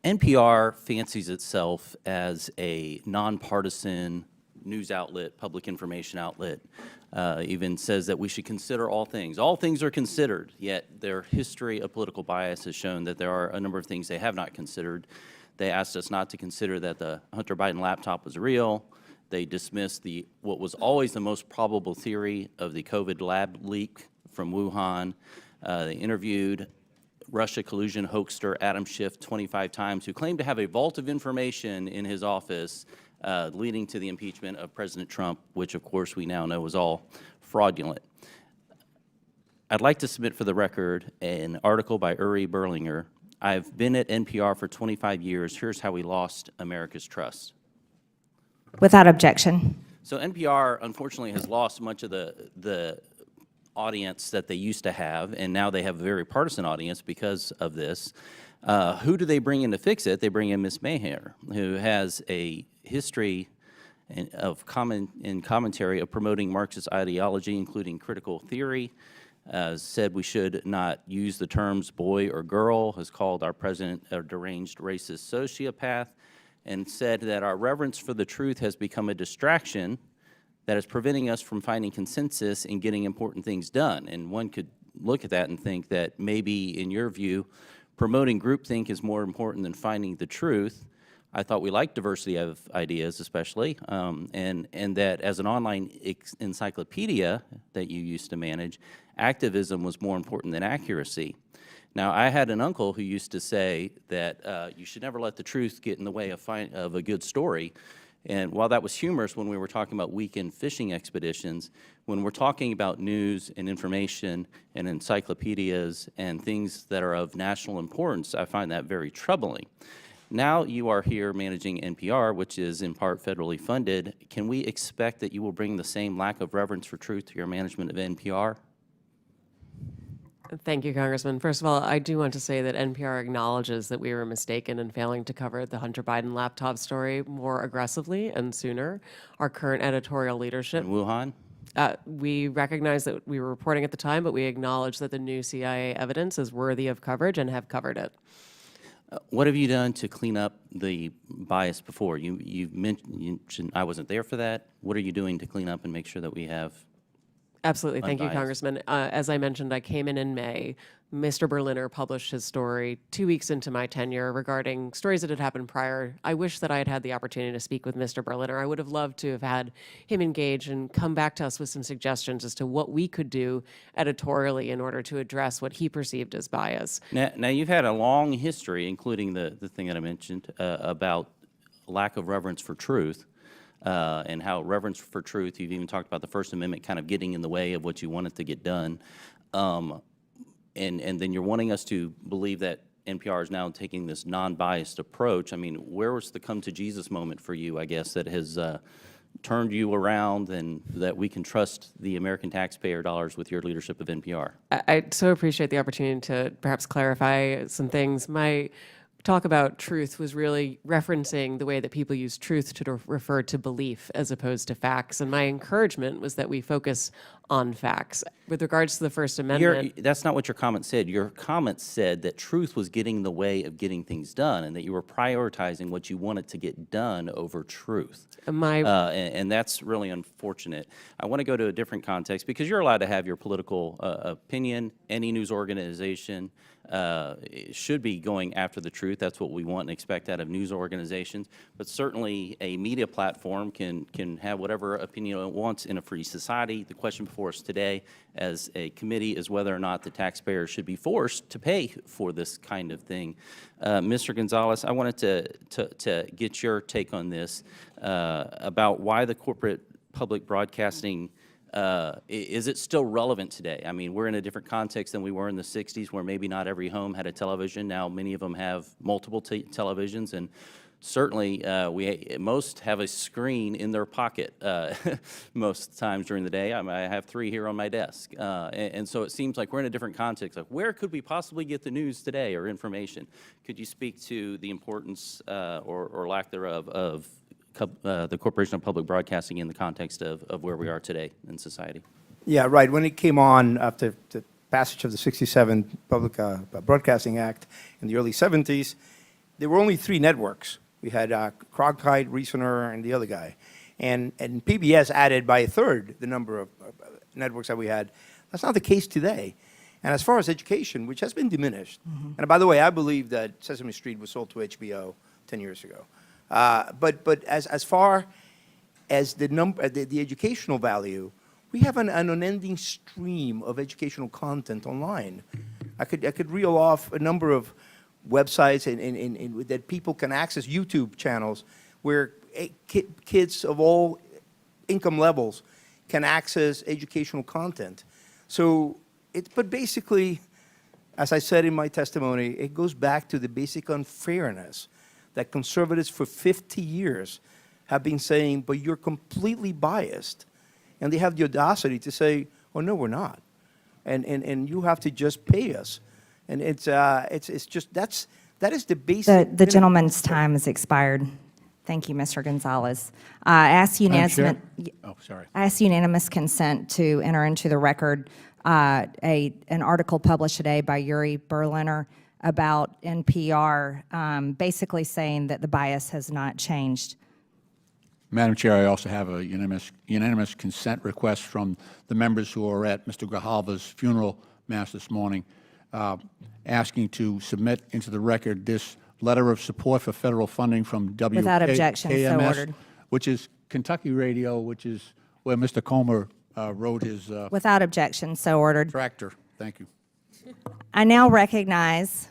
NPR fancies itself as a nonpartisan news outlet, public information outlet, even says that we should consider all things. All things are considered, yet their history of political bias has shown that there are a number of things they have not considered. They asked us not to consider that the Hunter Biden laptop was real. They dismissed what was always the most probable theory of the COVID lab leak from Wuhan. They interviewed Russia collusion hoaxer Adam Schiff 25 times, who claimed to have a vault of information in his office leading to the impeachment of President Trump, which of course we now know was all fraudulent. I'd like to submit for the record an article by Uri Berlinger. I've been at NPR for 25 years. Here's how we lost America's trust. Without objection. So NPR, unfortunately, has lost much of the audience that they used to have, and now they have a very partisan audience because of this. Who do they bring in to fix it? They bring in Ms. Maher, who has a history of commentary of promoting Marxist ideology, including critical theory. Said we should not use the terms boy or girl, has called our president a deranged racist sociopath, and said that our reverence for the truth has become a distraction that is preventing us from finding consensus and getting important things done. And one could look at that and think that maybe, in your view, promoting groupthink is more important than finding the truth. I thought we liked diversity of ideas, especially, and that as an online encyclopedia that you used to manage, activism was more important than accuracy. Now, I had an uncle who used to say that you should never let the truth get in the way of a good story. And while that was humorous when we were talking about weekend fishing expeditions, when we're talking about news and information and encyclopedias and things that are of national importance, I find that very troubling. Now you are here managing NPR, which is in part federally funded. Can we expect that you will bring the same lack of reverence for truth to your management of NPR? Thank you, Congressman. First of all, I do want to say that NPR acknowledges that we were mistaken in failing to cover the Hunter Biden laptop story more aggressively and sooner. Our current editorial leadership. In Wuhan? We recognize that we were reporting at the time, but we acknowledge that the new CIA evidence is worthy of coverage and have covered it. What have you done to clean up the bias before? You mentioned I wasn't there for that. What are you doing to clean up and make sure that we have Absolutely. Thank you, unbiased? Congressman. As I mentioned, I came in May. Mr. Berliner published his story 2 weeks into my tenure regarding stories that had happened prior. I wish that I had had the opportunity to speak with Mr. Berliner. I would have loved to have had him engage and come back to us with some suggestions as to what we could do editorially in order to address what he perceived as bias. Now you've had a long history, including the thing that I mentioned about lack of reverence for truth. And how reverence for truth, you've even talked about the First Amendment kind of getting in the way of what you wanted to get done. And then you're wanting us to believe that NPR is now taking this non-biased approach. I mean, where was the come to Jesus moment for you, I guess, that has turned you around and that we can trust the American taxpayer dollars with your leadership of NPR? I so appreciate the opportunity to perhaps clarify some things. My talk about truth was really referencing the way that people use truth to refer to belief as opposed to facts. And my encouragement was that we focus on facts. With regards to the First Amendment. That's not what your comment said. Your comment said that truth was getting in the way of getting things done and that you were prioritizing what you wanted to get done over truth. And that's really unfortunate. I want to go to a different context because you're allowed to have your political opinion. Any news organization should be going after the truth. That's what we want and expect out of news organizations. But certainly a media platform can have whatever opinion it wants in a free society. The question before us today as a committee is whether or not the taxpayers should be forced to pay for this kind of thing. Mr. Gonzalez, I wanted to get your take on this about why the corporate public broadcasting is it still relevant today? I mean, we're in a different context than we were in the 60s where maybe not every home had a television. Now many of them have multiple televisions, and certainly most have a screen in their pocket most times during the day. I have 3 here on my desk. And so it seems like we're in a different context. Like, where could we possibly get the news today or information? Could you speak to the importance or lack thereof of the Corporation of Public Broadcasting in the context of where we are today in society? Yeah, right. When it came on after the passage of the 67 Public Broadcasting Act in the early 70s, there were only 3 networks. We had Cronkite, Reasoner, and the other guy. And PBS added by a third the number of networks that we had. That's not the case today. And as far as education, which has been diminished, and by the way, I believe that Sesame Street was sold to HBO 10 years ago. But as far as the educational value, we have an unending stream of educational content online. I could reel off a number of websites that people can access, YouTube channels, where kids of all income levels can access educational content. So, but basically, as I said in my testimony, it goes back to the basic unfairness that conservatives for 50 years have been saying, but you're completely biased. And they have the audacity to say, oh, no, we're not. And you have to just pay us. And it's just, that is the basic. The gentleman's time has expired. Thank you, Mr. Gonzalez. I ask Madam Chair? Oh, sorry. I ask unanimous consent to enter into the record an article published today by Yuri Berliner about NPR, basically saying that the bias has not changed. Madam Chair, I also have a unanimous consent request from the members who are at Mr. Grijalva's funeral mass this morning, asking to submit into the record this letter of support for federal funding from WKMS, Without objection, so ordered. which is Kentucky Radio, which is where Mr. Comer wrote his Without objection, so ordered. tractor. Thank you. I now recognize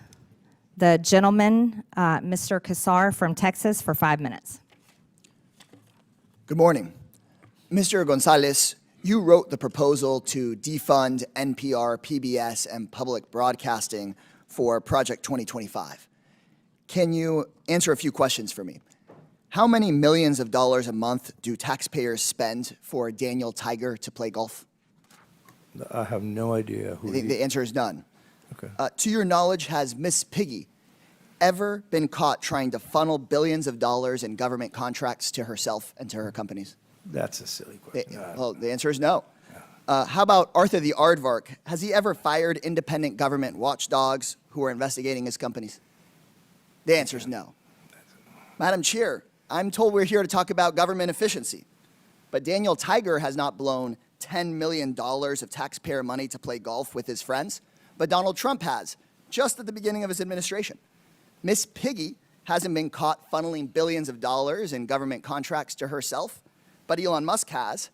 the gentleman, Mr. Kassar from Texas, for 5 minutes. Good morning. Mr. Gonzalez, you wrote the proposal to defund NPR, PBS, and public broadcasting for Project 2025. Can you answer a few questions for me? How many millions of dollars a month do taxpayers spend for Daniel Tiger to play golf? I have no idea who he is. The answer is none. Okay. To your knowledge, has Miss Piggy ever been caught trying to funnel billions of dollars in government contracts to herself and to her companies? That's a silly question. Well, the answer is no. How about Arthur the Aardvark? Has he ever fired independent government watchdogs who are investigating his companies? The answer is no. Madam Chair, I'm told we're here to talk about government efficiency, but Daniel Tiger has not blown $10 million of taxpayer money to play golf with his friends, but Donald Trump has, just at the beginning of his administration. Miss Piggy hasn't been caught funneling billions of dollars in government contracts to herself, but Elon Musk has.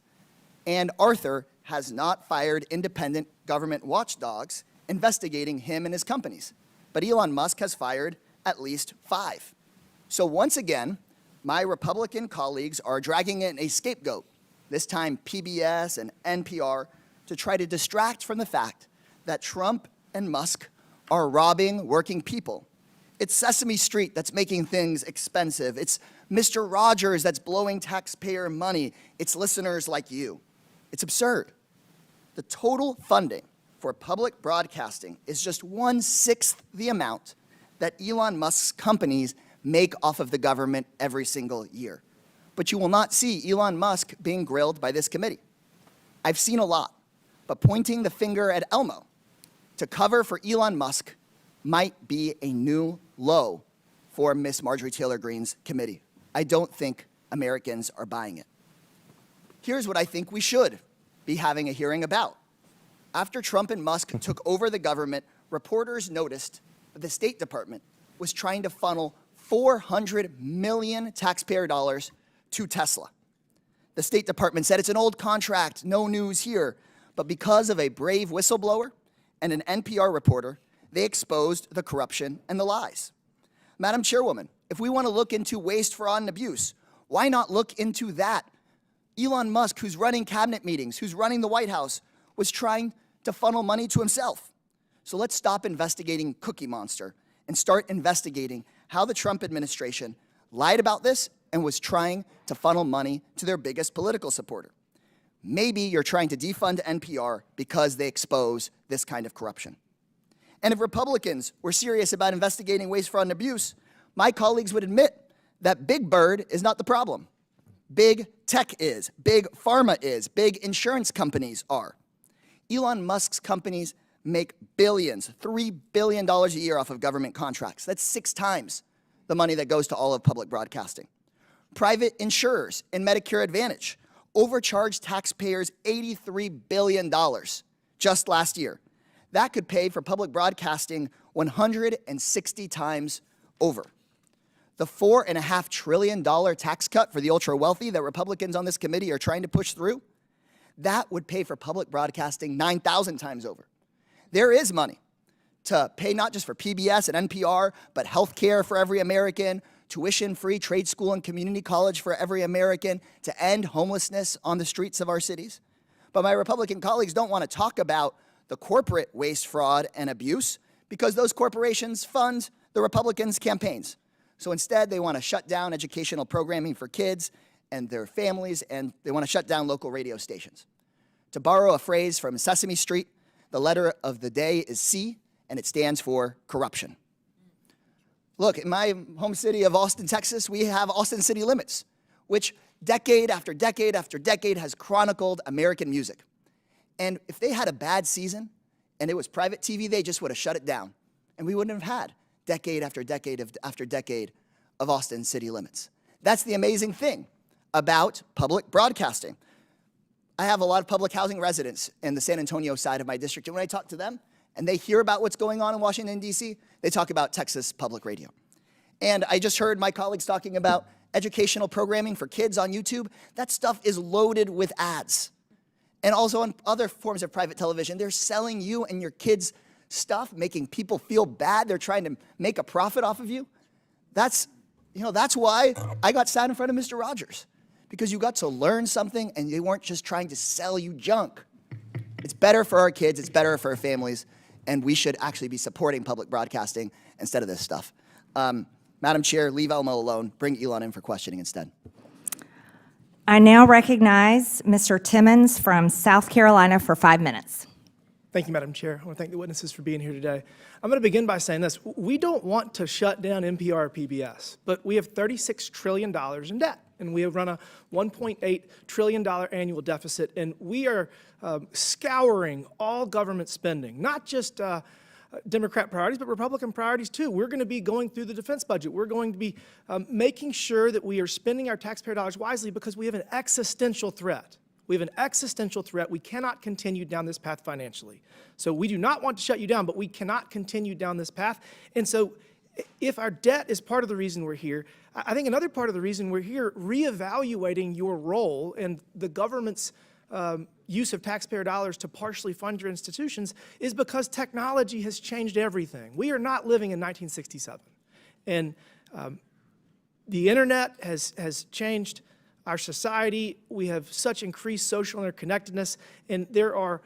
And Arthur has not fired independent government watchdogs investigating him and his companies, but Elon Musk has fired at least 5. So once again, my Republican colleagues are dragging in a scapegoat, this time PBS and NPR, to try to distract from the fact that Trump and Musk are robbing working people. It's Sesame Street that's making things expensive. It's Mr. Rogers that's blowing taxpayer money. It's listeners like you. It's absurd. The total funding for public broadcasting is just 1/6 the amount that Elon Musk's companies make off of the government every single year. But you will not see Elon Musk being grilled by this committee. I've seen a lot, but pointing the finger at Elmo to cover for Elon Musk might be a new low for Miss Marjorie Taylor Greene's committee. I don't think Americans are buying it. Here's what I think we should be having a hearing about. After Trump and Musk took over the government, reporters noticed that the State Department was trying to funnel 400 million taxpayer dollars to Tesla. The State Department said it's an old contract, no news here, but because of a brave whistleblower and an NPR reporter, they exposed the corruption and the lies. Madam Chairwoman, if we want to look into waste, fraud, and abuse, why not look into that? Elon Musk, who's running cabinet meetings, who's running the White House, was trying to funnel money to himself. So let's stop investigating Cookie Monster and start investigating how the Trump administration lied about this and was trying to funnel money to their biggest political supporter. Maybe you're trying to defund NPR because they expose this kind of corruption. And if Republicans were serious about investigating waste, fraud, and abuse, my colleagues would admit that Big Bird is not the problem. Big tech is, big pharma is, big insurance companies are. Elon Musk's companies make billions, $3 billion a year off of government contracts. That's 6 times the money that goes to all of public broadcasting. Private insurers in Medicare Advantage overcharged taxpayers $83 billion just last year. That could pay for public broadcasting 160 times over. The $4.5 trillion tax cut for the ultra wealthy that Republicans on this committee are trying to push through, that would pay for public broadcasting 9,000 times over. There is money to pay not just for PBS and NPR, but health care for every American, tuition-free trade school and community college for every American, to end homelessness on the streets of our cities. But my Republican colleagues don't want to talk about the corporate waste, fraud, and abuse because those corporations fund the Republicans' campaigns. So instead, they want to shut down educational programming for kids and their families, and they want to shut down local radio stations. To borrow a phrase from Sesame Street, the letter of the day is C, and it stands for corruption. Look, in my home city of Austin, Texas, we have Austin City Limits, which decade after decade after decade has chronicled American music. And if they had a bad season and it was private TV, they just would have shut it down. And we wouldn't have had decade after decade after decade of Austin City Limits. That's the amazing thing about public broadcasting. I have a lot of public housing residents in the San Antonio side of my district, and when I talk to them and they hear about what's going on in Washington, D.C., they talk about Texas Public Radio. And I just heard my colleagues talking about educational programming for kids on YouTube. That stuff is loaded with ads. And also on other forms of private television, they're selling you and your kids stuff, making people feel bad. They're trying to make a profit off of you. That's why I got sat in front of Mr. Rogers, because you got to learn something and they weren't just trying to sell you junk. It's better for our kids, it's better for our families, and we should actually be supporting public broadcasting instead of this stuff. Madam Chair, leave Elmo alone. Bring Elon in for questioning instead. I now recognize Mr. Timmons from South Carolina for 5 minutes. Thank you, Madam Chair. I want to thank the witnesses for being here today. I'm going to begin by saying this. We don't want to shut down NPR or PBS, but we have $36 trillion in debt, and we have run a $1.8 trillion annual deficit, and we are scouring all government spending, not just Democrat priorities, but Republican priorities too. We're going to be going through the defense budget. We're going to be making sure that we are spending our taxpayer dollars wisely because we have an existential threat. We have an existential threat. We cannot continue down this path financially. So we do not want to shut you down, but we cannot continue down this path. And so if our debt is part of the reason we're here, I think another part of the reason we're here, reevaluating your role and the government's use of taxpayer dollars to partially fund your institutions is because technology has changed everything. We are not living in 1967. And the internet has changed our society. We have such increased social interconnectedness, and there are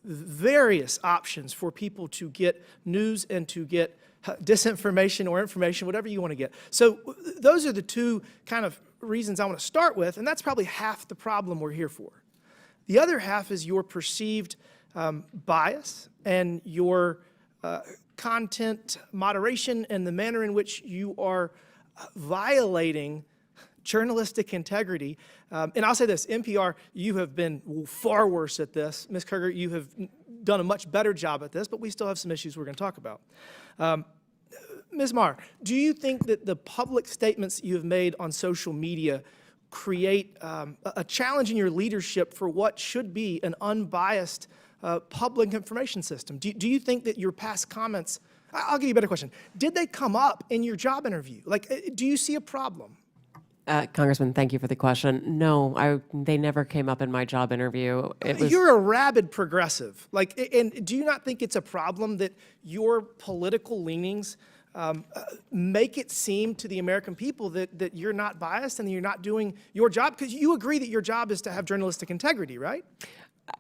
various options for people to get news and to get disinformation or information, whatever you want to get. So those are the two kind of reasons I want to start with, and that's probably half the problem we're here for. The other half is your perceived bias and your content moderation and the manner in which you are violating journalistic integrity. And I'll say this, NPR, you have been far worse at this. Ms. Kerger, you have done a much better job at this, but we still have some issues we're going to talk about. Ms. Maher, do you think that the public statements you have made on social media create a challenge in your leadership for what should be an unbiased public information system? Do you think that your past comments, I'll give you a better question, did they come up in your job interview? Like, do you see a problem? Congressman, thank you for the question. No, they never came up in my job interview. You're a rabid progressive. And do you not think it's a problem that your political leanings make it seem to the American people that you're not biased and that you're not doing your job? Because you agree that your job is to have journalistic integrity, right?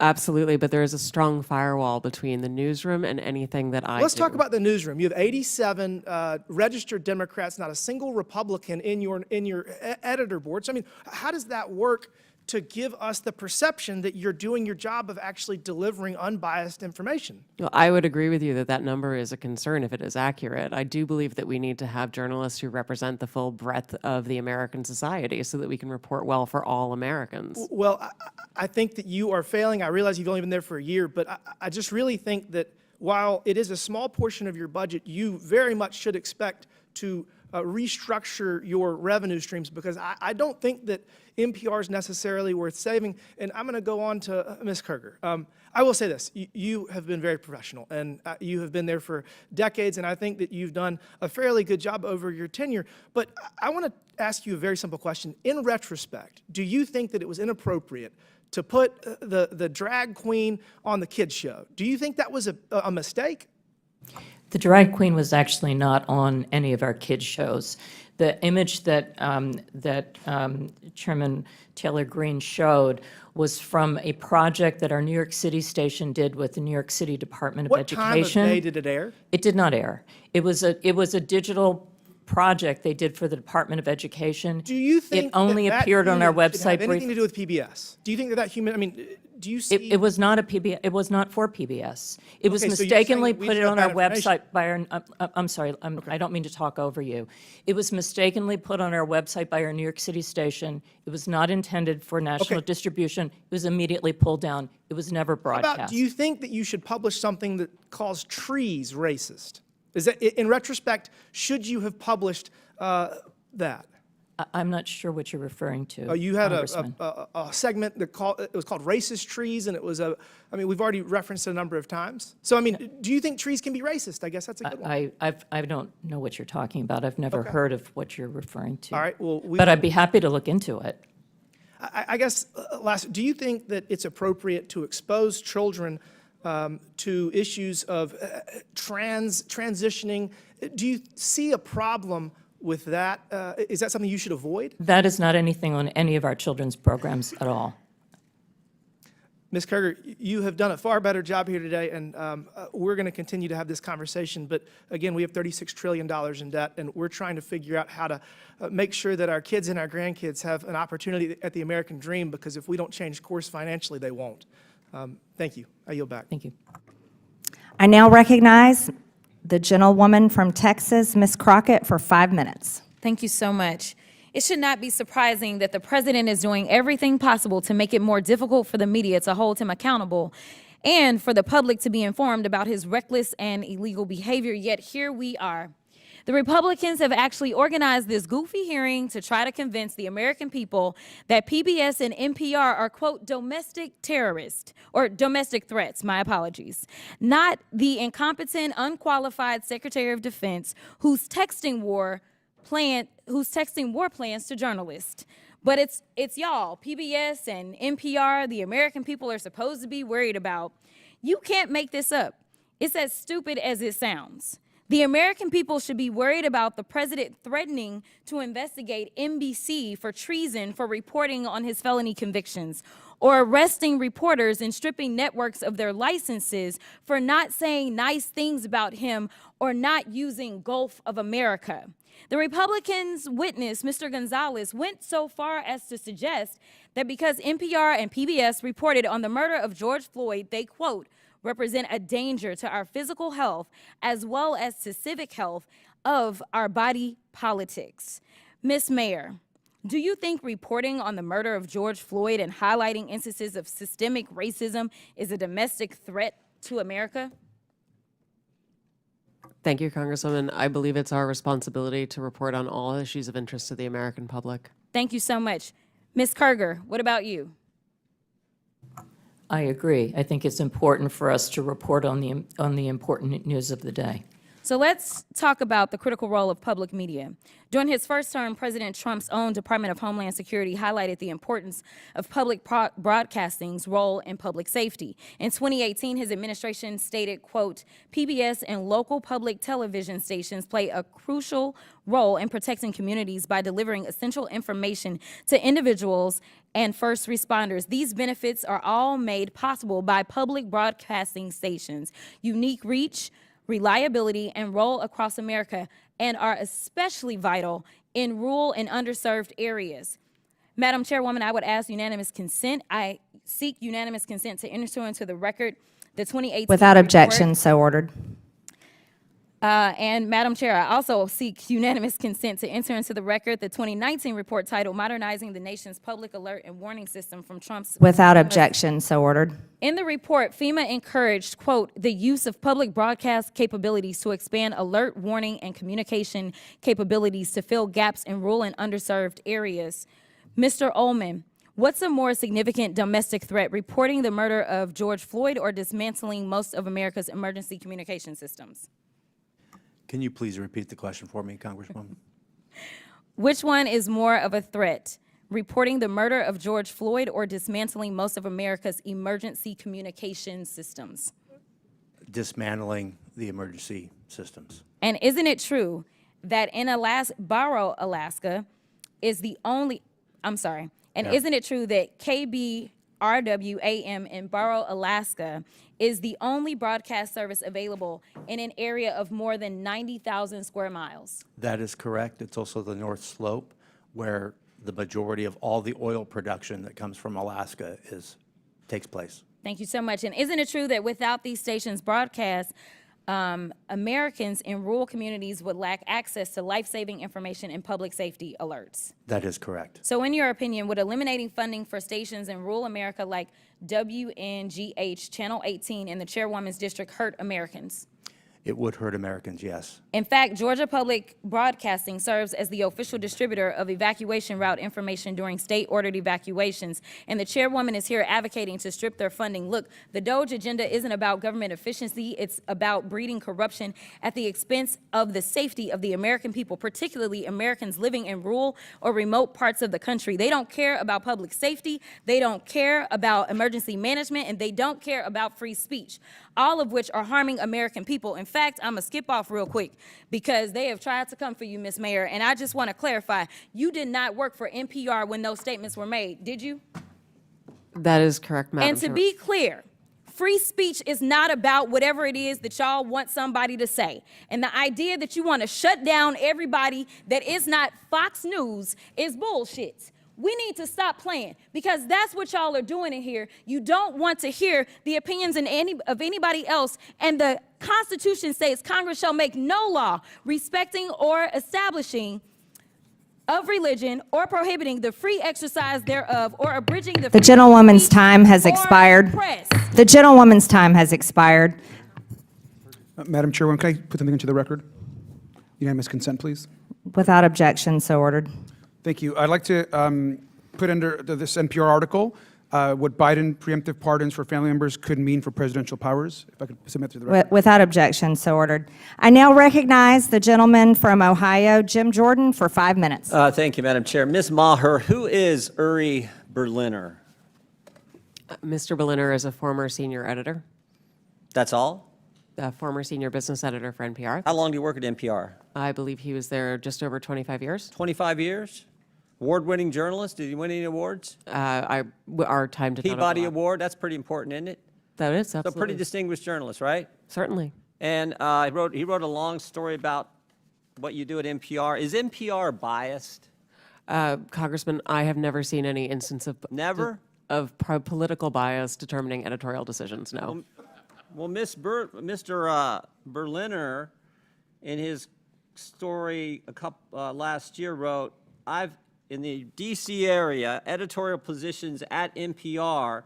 Absolutely, but there is a strong firewall between the newsroom and anything that I do. Let's talk about the newsroom. You have 87 registered Democrats, not a single Republican in your editor board. So, I mean, how does that work to give us the perception that you're doing your job of actually delivering unbiased information? Well, I would agree with you that that number is a concern if it is accurate. I do believe that we need to have journalists who represent the full breadth of the American society so that we can report well for all Americans. Well, I think that you are failing. I realize you've only been there for a year, but I just really think that while it is a small portion of your budget, you very much should expect to restructure your revenue streams, because I don't think that NPR is necessarily worth saving. And I'm going to go on to Ms. Kerger. I will say this. You have been very professional, and you have been there for decades, and I think that you've done a fairly good job over your tenure. But I want to ask you a very simple question. In retrospect, do you think that it was inappropriate to put the drag queen on the kids show? Do you think that was a mistake? The drag queen was actually not on any of our kids' shows. The image that Chairman Taylor Greene showed was from a project that our New York City station did with the New York City Department of Education. What time of day did it air? It did not air. It was a digital project they did for the Department of Education. Do you think it only that appeared on our human should website have anything to do with PBS? Do you think that human? I mean, do you see? It was not a PBS. It was not for PBS. It was Okay, so you're saying mistakenly that we put should it have on our that information. website by our. I'm sorry. I don't mean to talk over you. It was mistakenly put on our website by our New York City station. It was not intended for national Okay. distribution. It was immediately pulled down. It was never How broadcast. about, do you think that you should publish something that calls trees racist? Is that, in retrospect, should you have published that? I'm not sure what you're referring to. You had Congressman. a segment that it was called Racist Trees, and it was I mean, we've already referenced it a number of times. So, I mean, do you think trees can be racist? I guess that's a good one. I don't know what you're talking about. I've never heard of what you're referring to. All right, well, But I'd be happy to look into it. I guess, last, do you think that it's appropriate to expose children to issues of transitioning? Do you see a problem with that? Is that something you should avoid? That is not anything on any of our children's programs at all. Ms. Kerger, you have done a far better job here today, and we're going to continue to have this conversation. But again, we have $36 trillion in debt, and we're trying to figure out how to make sure that our kids and our grandkids have an opportunity at the American dream, because if we don't change course financially, they won't. Thank you. I yield back. Thank you. I now recognize the gentlewoman from Texas, Ms. Crockett, for 5 minutes. Thank you so much. It should not be surprising that the president is doing everything possible to make it more difficult for the media to hold him accountable and for the public to be informed about his reckless and illegal behavior, yet here we are. The Republicans have actually organized this goofy hearing to try to convince the American people that PBS and NPR are, quote, domestic terrorists, or domestic threats, my apologies, not the incompetent, unqualified Secretary of Defense who's texting war plans to journalists. But it's y'all, PBS and NPR, the American people are supposed to be worried about. You can't make this up. It's as stupid as it sounds. The American people should be worried about the president threatening to investigate NBC for treason for reporting on his felony convictions, or arresting reporters and stripping networks of their licenses for not saying nice things about him or not using Gulf of America. The Republicans' witness, Mr. Gonzalez, went so far as to suggest that because NPR and PBS reported on the murder of George Floyd, they, quote, represent a danger to our physical health as well as to civic health of our body politics. Ms. Maher, do you think reporting on the murder of George Floyd and highlighting instances of systemic racism is a domestic threat to America? Thank you, Congresswoman. I believe it's our responsibility to report on all issues of interest to the American public. Thank you so much. Ms. Kerger, what about you? I agree. I think it's important for us to report on the important news of the day. So let's talk about the critical role of public media. During his first term, President Trump's own Department of Homeland Security highlighted the importance of public broadcasting's role in public safety. In 2018, his administration stated, quote, PBS and local public television stations play a crucial role in protecting communities by delivering essential information to individuals and first responders. These benefits are all made possible by public broadcasting stations' unique reach, reliability, and role across America, and are especially vital in rural and underserved areas. Madam Chairwoman, I would ask unanimous consent. I seek unanimous consent to enter into the record the 2018 Without report. objection, so ordered. And Madam Chair, I also seek unanimous consent to enter into the record the 2019 report titled Modernizing the Nation's Public Alert and Warning System from Trump's. Without objection, so ordered. In the report, FEMA encouraged, quote, the use of public broadcast capabilities to expand alert, warning, and communication capabilities to fill gaps in rural and underserved areas. Mr. Ulman, what's a more significant domestic threat, reporting the murder of George Floyd or dismantling most of America's emergency communication systems? Can you please repeat the question for me, Congresswoman? Which one is more of a threat, reporting the murder of George Floyd or dismantling most of America's emergency communication systems? Dismantling the emergency systems. And isn't it true that in Barrow, Alaska is the only, isn't it true that KBRW-AM in Barrow, Alaska is the only broadcast service available in an area of more than 90,000 square miles? That is correct. It's also the North Slope, where the majority of all the oil production that comes from Alaska takes place. Thank you so much. And isn't it true that without these stations' broadcast, Americans in rural communities would lack access to life-saving information and public safety alerts? That is correct. So in your opinion, would eliminating funding for stations in rural America like WNGH, Channel 18, and the Chairwoman's District hurt Americans? It would hurt Americans, yes. In fact, Georgia Public Broadcasting serves as the official distributor of evacuation route information during state-ordered evacuations, and the chairwoman is here advocating to strip their funding. Look, the DOGE agenda isn't about government efficiency. It's about breeding corruption at the expense of the safety of the American people, particularly Americans living in rural or remote parts of the country. They don't care about public safety, they don't care about emergency management, and they don't care about free speech, all of which are harming American people. In fact, I'm gonna skip off real quick because they have tried to come for you, Ms. Maher, and I just wanna clarify, you did not work for NPR when those statements were made, did you? That is correct, Madam And to Chair. be clear, free speech is not about whatever it is that y'all want somebody to say. And the idea that you wanna shut down everybody that is not Fox News is bullshit. We need to stop playing because that's what y'all are doing in here. You don't want to hear the opinions of anybody else, and the Constitution states Congress shall make no law respecting or establishing of religion or prohibiting the free exercise thereof or abridging the The gentlewoman's time has expired. Press. The gentlewoman's time has expired. Madam Chairwoman, can I put something into the record? Unanimous consent, please. Without objection, so ordered. Thank you. I'd like to put under this NPR article what Biden preemptive pardons for family members could mean for presidential powers. If I could submit to the record. Without objection, so ordered. I now recognize the gentleman from Ohio, Jim Jordan, for 5 minutes. Thank you, Madam Chair. Ms. Maher, who is Uri Berliner? Mr. Berliner is a former senior editor, That's all? a former senior business editor for NPR. How long do you work at NPR? I believe he was there just over 25 years. 25 years? Award-winning journalist? Did he win any awards? Our time did not Peabody overlap. Award? That's pretty important, isn't it? That is, So absolutely. pretty distinguished journalist, right? Certainly. And he wrote a long story about what you do at NPR. Is NPR biased? Congressman, I have never seen any instance of Never? political bias determining editorial decisions, no. Well, Mr. Berliner, in his story last year, wrote, in the D.C. area, editorial positions at NPR,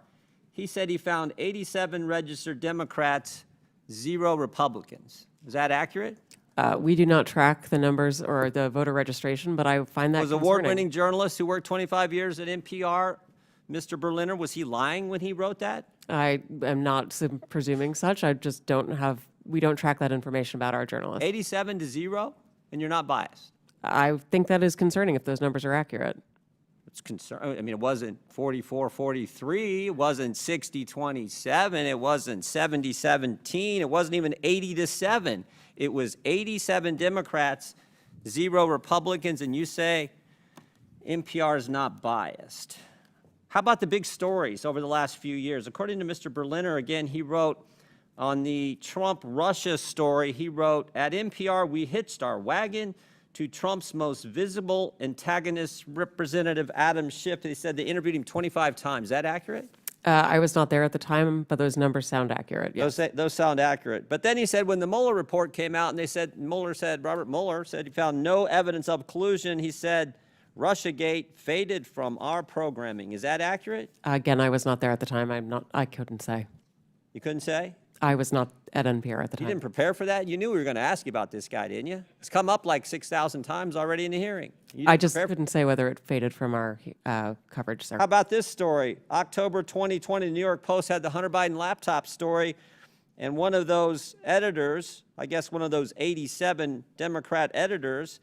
he said he found 87 registered Democrats, 0 Republicans. Is that accurate? We do not track the numbers or the voter registration, but I find that Was concerning. award-winning journalist who worked 25 years at NPR, Mr. Berliner, was he lying when he wrote that? I am not presuming such. I just we don't track that information about our journalists. 87 to 0, and you're not biased? I think that is concerning if those numbers are accurate. It's concern. I mean, it wasn't 44-43. It wasn't 60-27. It wasn't 70-17. It wasn't even 80-7. It was 87 Democrats, 0 Republicans, and you say NPR is not biased. How about the big stories over the last few years? According to Mr. Berliner, again, he wrote on the Trump-Russia story, he wrote, at NPR, we hitched our wagon to Trump's most visible antagonist, Representative Adam Schiff. They said they interviewed him 25 times. Is that accurate? I was not there at the time, but those numbers sound accurate, yes. Those sound accurate. But then he said when the Mueller report came out and Robert Mueller said he found no evidence of collusion, he said Russiagate faded from our programming. Is that accurate? Again, I was not there at the time. I couldn't say. You couldn't say? I was not at NPR at the You time. didn't prepare for that? You knew we were going to ask you about this guy, didn't you? It's come up like 6,000 times already in the hearing. You I didn't just prepare for- couldn't say whether it faded from our coverage, sir. How about this story? October 2020, the New York Post had the Hunter Biden laptop story, and one of those editors, I guess one of those 87 Democrat editors,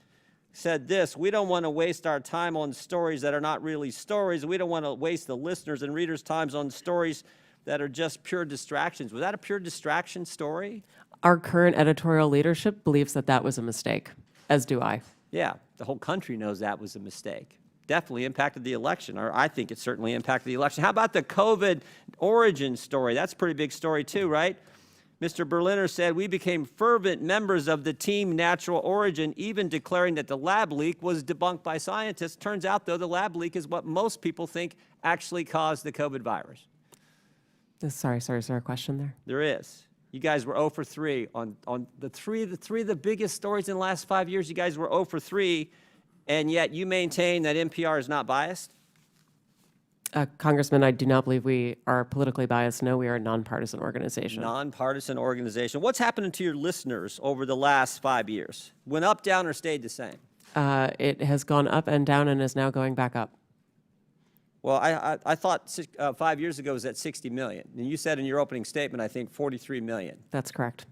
said this: we don't want to waste our time on stories that are not really stories. We don't want to waste the listeners' and readers' times on stories that are just pure distractions. Was that a pure distraction story? Our current editorial leadership believes that that was a mistake, as do I. Yeah, the whole country knows that was a mistake. Definitely impacted the election, or I think it certainly impacted the election. How about the COVID origin story? That's a pretty big story too, right? Mr. Berliner said, we became fervent members of the team Natural Origin, even declaring that the lab leak was debunked by scientists. Turns out, though, the lab leak is what most people think actually caused the COVID virus. Sorry, is there a question there? There is. You guys were 0 for 3 on the three of the biggest stories in the last 5 years. You guys were 0 for 3, and yet you maintain that NPR is not biased? Congressman, I do not believe we are politically biased. No, we are a nonpartisan organization. Nonpartisan organization. What's happening to your listeners over the last 5 years? Went up, down, or stayed the same? It has gone up and down and is now going back up. Well, I thought 5 years ago it was at 60 million. And you said in your opening statement, I think 43 million. That's correct.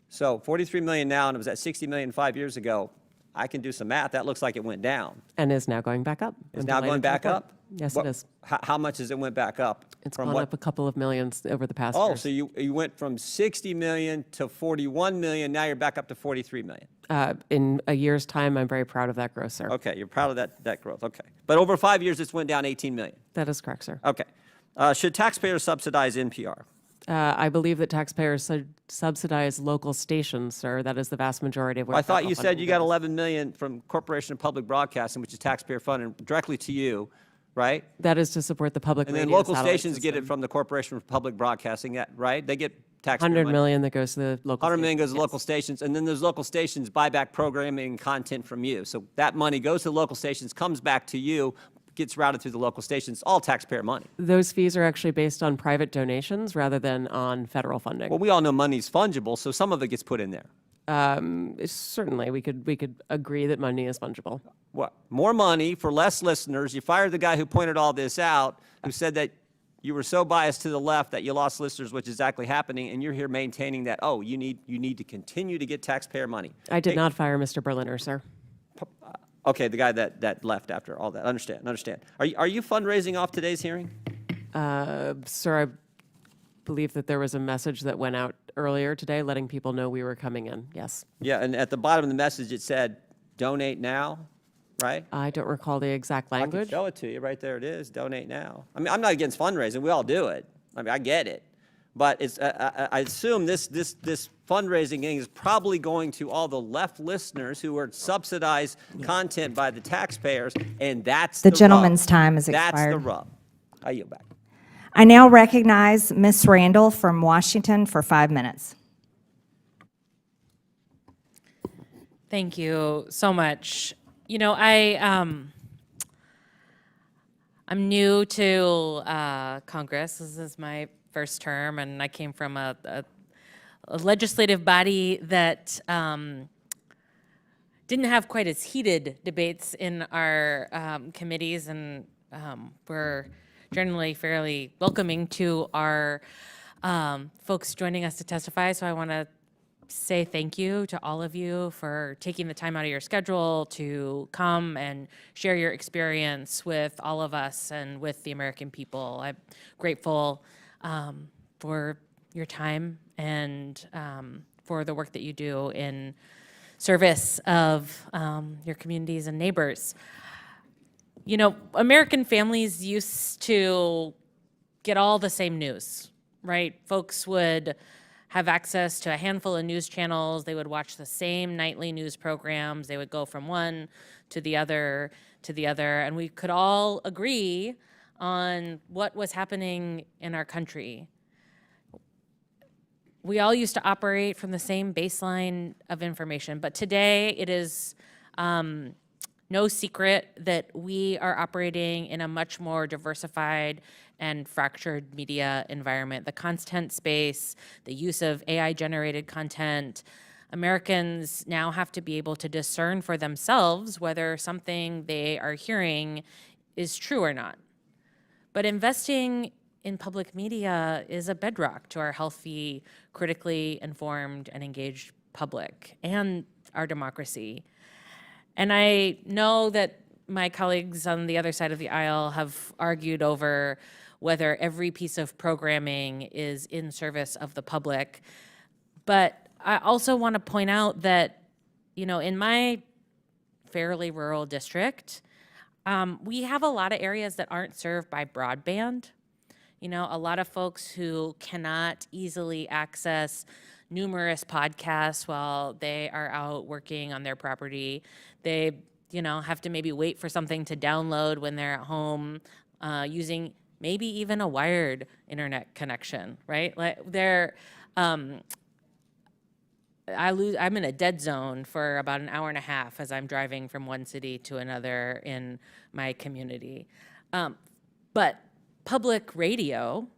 So 43 million now, and it was at 60 million 5 years ago. I can do some math. That looks like it went down. And is now going back up. It's I'm now going delighted to back report. up? Yes, What- it is. How much has it went back up? It's From gone what? up a couple of millions over the past Oh, years. so you went from 60 million to 41 million. Now you're back up to 43 million. In a year's time, I'm very proud of that growth, sir. Okay, you're proud of that growth. Okay. But over 5 years, it's went down 18 million. That is correct, sir. Okay. Should taxpayers subsidize NPR? I believe that taxpayers subsidize local stations, sir. That is the vast majority of where I thought federal you said funding you got goes. 11 million from Corporation of Public Broadcasting, which is taxpayer funded directly to you, right? That is to support the public And radio then local satellite stations get it system. from the Corporation for Public Broadcasting, right? They get taxpayer 100 money. million that goes to the local 100 million goes to stations, local stations, and then those local stations buy back programming and content from you. So that money goes to the local stations, comes back to you, gets routed through the local stations, all taxpayer money. yes. Those fees are actually based on private donations rather than on federal funding. Well, we all know money's fungible, so some of it gets put in there. Certainly, we could agree that money is fungible. What? More money for less listeners. You fired the guy who pointed all this out, who said that you were so biased to the left that you lost listeners, which is exactly happening, and you're here maintaining that, oh, you need to continue to get taxpayer money. I did Hey, not fire Mr. Berliner, sir. Okay, the guy that left after all that. Understand. Are you fundraising off today's hearing? Sir, I believe that there was a message that went out earlier today letting people know we were coming in. Yes. Yeah, and at the bottom of the message it said, donate now, right? I don't recall the exact I language. can show it to you. Right there it is. Donate now. I mean, I'm not against fundraising. We all do it. I mean, I get it. But it's, I assume this fundraising thing is probably going to all the left listeners who are subsidized content by the taxpayers, and that's The the gentleman's rub. time has That's the expired. rub. I yield back. I now recognize Ms. Randall from Washington for 5 minutes. Thank you so much. You know, I'm new to Congress. This is my first term, and I came from a legislative body that didn't have quite as heated debates in our committees, and we're generally fairly welcoming to our folks joining us to testify. So I want to say thank you to all of you for taking the time out of your schedule to come and share your experience with all of us and with the American people. I'm grateful for your time and for the work that you do in service of your communities and neighbors. You know, American families used to get all the same news, right? Folks would have access to a handful of news channels. They would watch the same nightly news programs. They would go from one to the other, and we could all agree on what was happening in our country. We all used to operate from the same baseline of information, but today it is no secret that we are operating in a much more diversified and fractured media environment. The content space, the use of AI-generated content, Americans now have to be able to discern for themselves whether something they are hearing is true or not. But investing in public media is a bedrock to our healthy, critically informed, and engaged public and our democracy. And I know that my colleagues on the other side of the aisle have argued over whether every piece of programming is in service of the public. But I also want to point out that, you know, in my fairly rural district, we have a lot of areas that aren't served by broadband. You know, a lot of folks who cannot easily access numerous podcasts while they are out working on their property. They, you know, have to maybe wait for something to download when they're at home using maybe even a wired internet connection, right? Like I'm in a dead zone for about an hour and a half as I'm driving from one city to another in my community. But public radio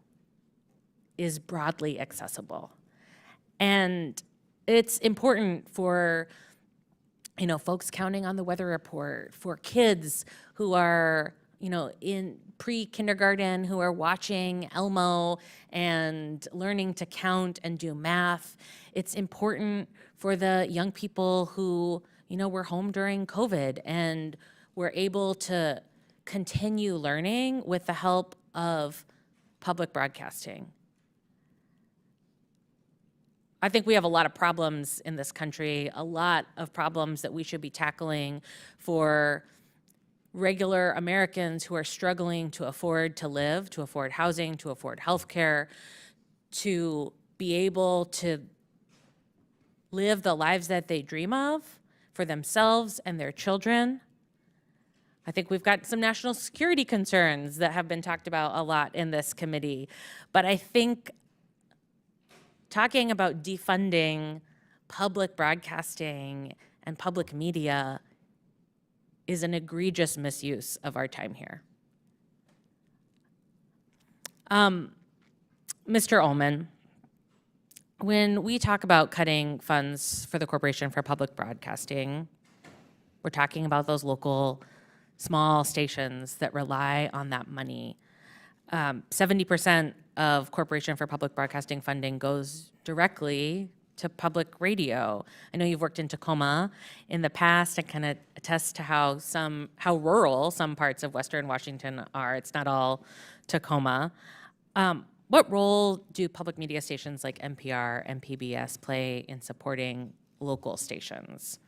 is broadly accessible. And it's important for, you know, folks counting on the weather report, for kids who are, you know, in pre-kindergarten who are watching Elmo and learning to count and do math. It's important for the young people who, you know, were home during COVID and were able to continue learning with the help of public broadcasting. I think we have a lot of problems in this country, a lot of problems that we should be tackling for regular Americans who are struggling to afford to live, to afford housing, to afford health care, to be able to live the lives that they dream of for themselves and their children. I think we've got some national security concerns that have been talked about a lot in this committee. But I think talking about defunding public broadcasting and public media is an egregious misuse of our time here. Mr. Ulman, when we talk about cutting funds for the Corporation for Public Broadcasting, we're talking about those local small stations that rely on that money. 70% of Corporation for Public Broadcasting funding goes directly to public radio. I know you've worked in Tacoma in the past and kind of attest to how rural some parts of Western Washington are. It's not all Tacoma. What role do public media stations like NPR and PBS play in supporting local stations?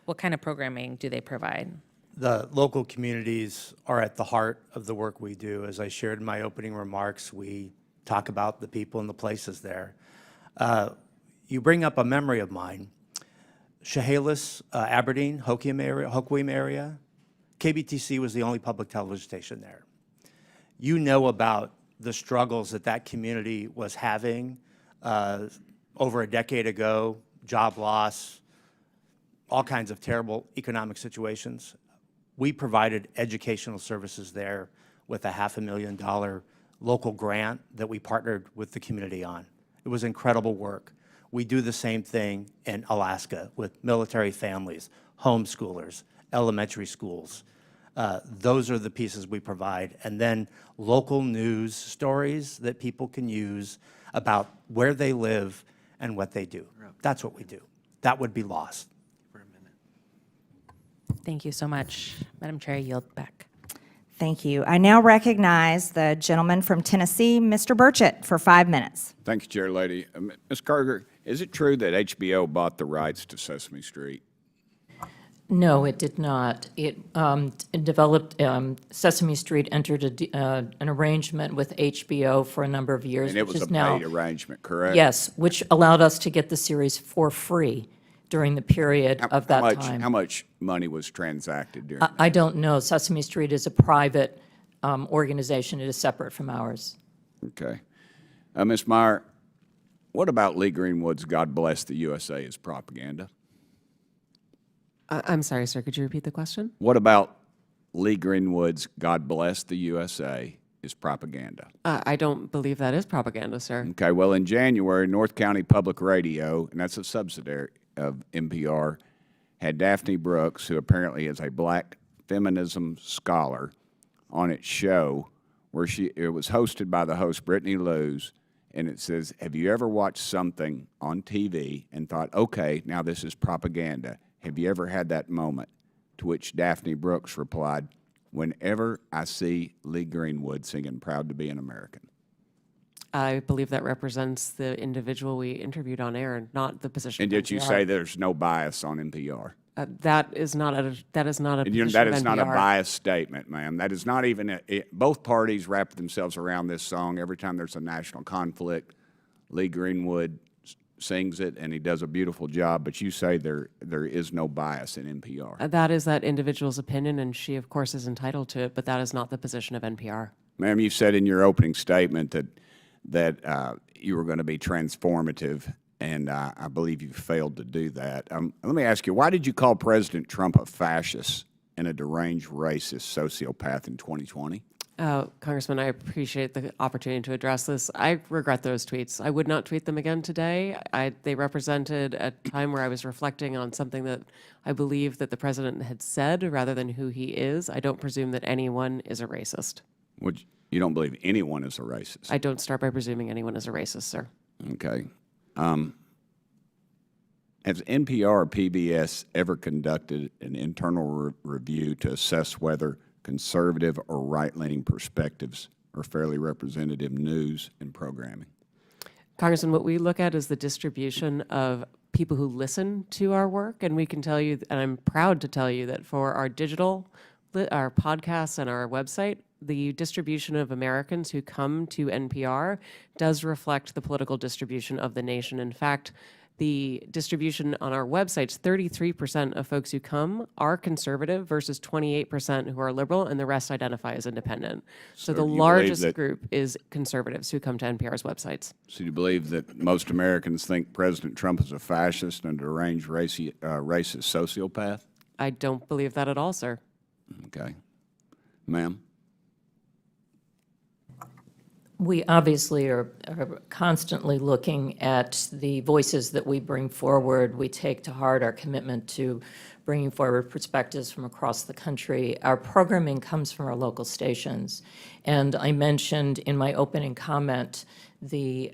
What kind of programming do they provide? The local communities are at the heart of the work we do. As I shared in my opening remarks, we talk about the people and the places there. You bring up a memory of mine. Chehalis, Aberdeen, Hoquiam area, KBTC was the only public television station there. You know about the struggles that that community was having over a decade ago, job loss, all kinds of terrible economic situations. We provided educational services there with a $500,000 local grant that we partnered with the community on. It was incredible work. We do the same thing in Alaska with military families, homeschoolers, elementary schools. Those are the pieces we provide. And then local news stories that people can use about where they live and what they do. That's what we do. That would be lost. Thank you so much. Madam Chair, I yield back. Thank you. I now recognize the gentleman from Tennessee, Mr. Burchett, for 5 minutes. Thank you, Chair Lady. Ms. Kerger, is it true that HBO bought the rights to Sesame Street? No, it did not. It developed, Sesame Street entered an arrangement with HBO for a number of years. And it was a paid arrangement, correct? Yes, which allowed us to get the series for free during the period of that time. How much money was transacted during that? I don't know. Sesame Street is a private organization. It is separate from ours. Okay. Ms. Maher, what about Lee Greenwood's God Bless the USA is propaganda? I'm sorry, sir. Could you repeat the question? What about Lee Greenwood's God Bless the USA is propaganda? I don't believe that is propaganda, sir. Okay, well, in January, North County Public Radio, and that's a subsidiary of NPR, had Daphne Brooks, who apparently is a black feminism scholar, on its show where it was hosted by the host Brittany Lewis, and it says, have you ever watched something on TV and thought, okay, now this is propaganda? Have you ever had that moment? To which Daphne Brooks replied, whenever I see Lee Greenwood singing Proud to be an American. I believe that represents the individual we interviewed on air, not the position. And of yet you NPR. say there's no bias on NPR. That is not a position That of is not a NPR. biased statement, ma'am. That is not even, both parties wrap themselves around this song every time there's a national conflict. Lee Greenwood sings it, and he does a beautiful job, but you say there is no bias in NPR. That is that individual's opinion, and she, of course, is entitled to it, but that is not the position of NPR. Ma'am, you said in your opening statement that you were going to be transformative, and I believe you failed to do that. Let me ask you, why did you call President Trump a fascist and a deranged racist sociopath in 2020? Congressman, I appreciate the opportunity to address this. I regret those tweets. I would not tweet them again today. They represented a time where I was reflecting on something that I believe that the president had said rather than who he is. I don't presume that anyone is a racist. You don't believe anyone is a racist? I don't start by presuming anyone is a racist, sir. Okay. Has NPR or PBS ever conducted an internal review to assess whether conservative or right-leaning perspectives are fairly representative news and programming? Congressman, what we look at is the distribution of people who listen to our work, and we can tell you, and I'm proud to tell you that for our digital, our podcasts and our website, the distribution of Americans who come to NPR does reflect the political distribution of the nation. In fact, the distribution on our websites, 33% of folks who come are conservative versus 28% who are liberal, and the rest identify as independent. So the you believe largest that- group is conservatives who come to NPR's websites. So you believe that most Americans think President Trump is a fascist and a deranged racist sociopath? I don't believe that at all, sir. Okay. Ma'am? We obviously are constantly looking at the voices that we bring forward. We take to heart our commitment to bringing forward perspectives from across the country. Our programming comes from our local stations. And I mentioned in my opening comment the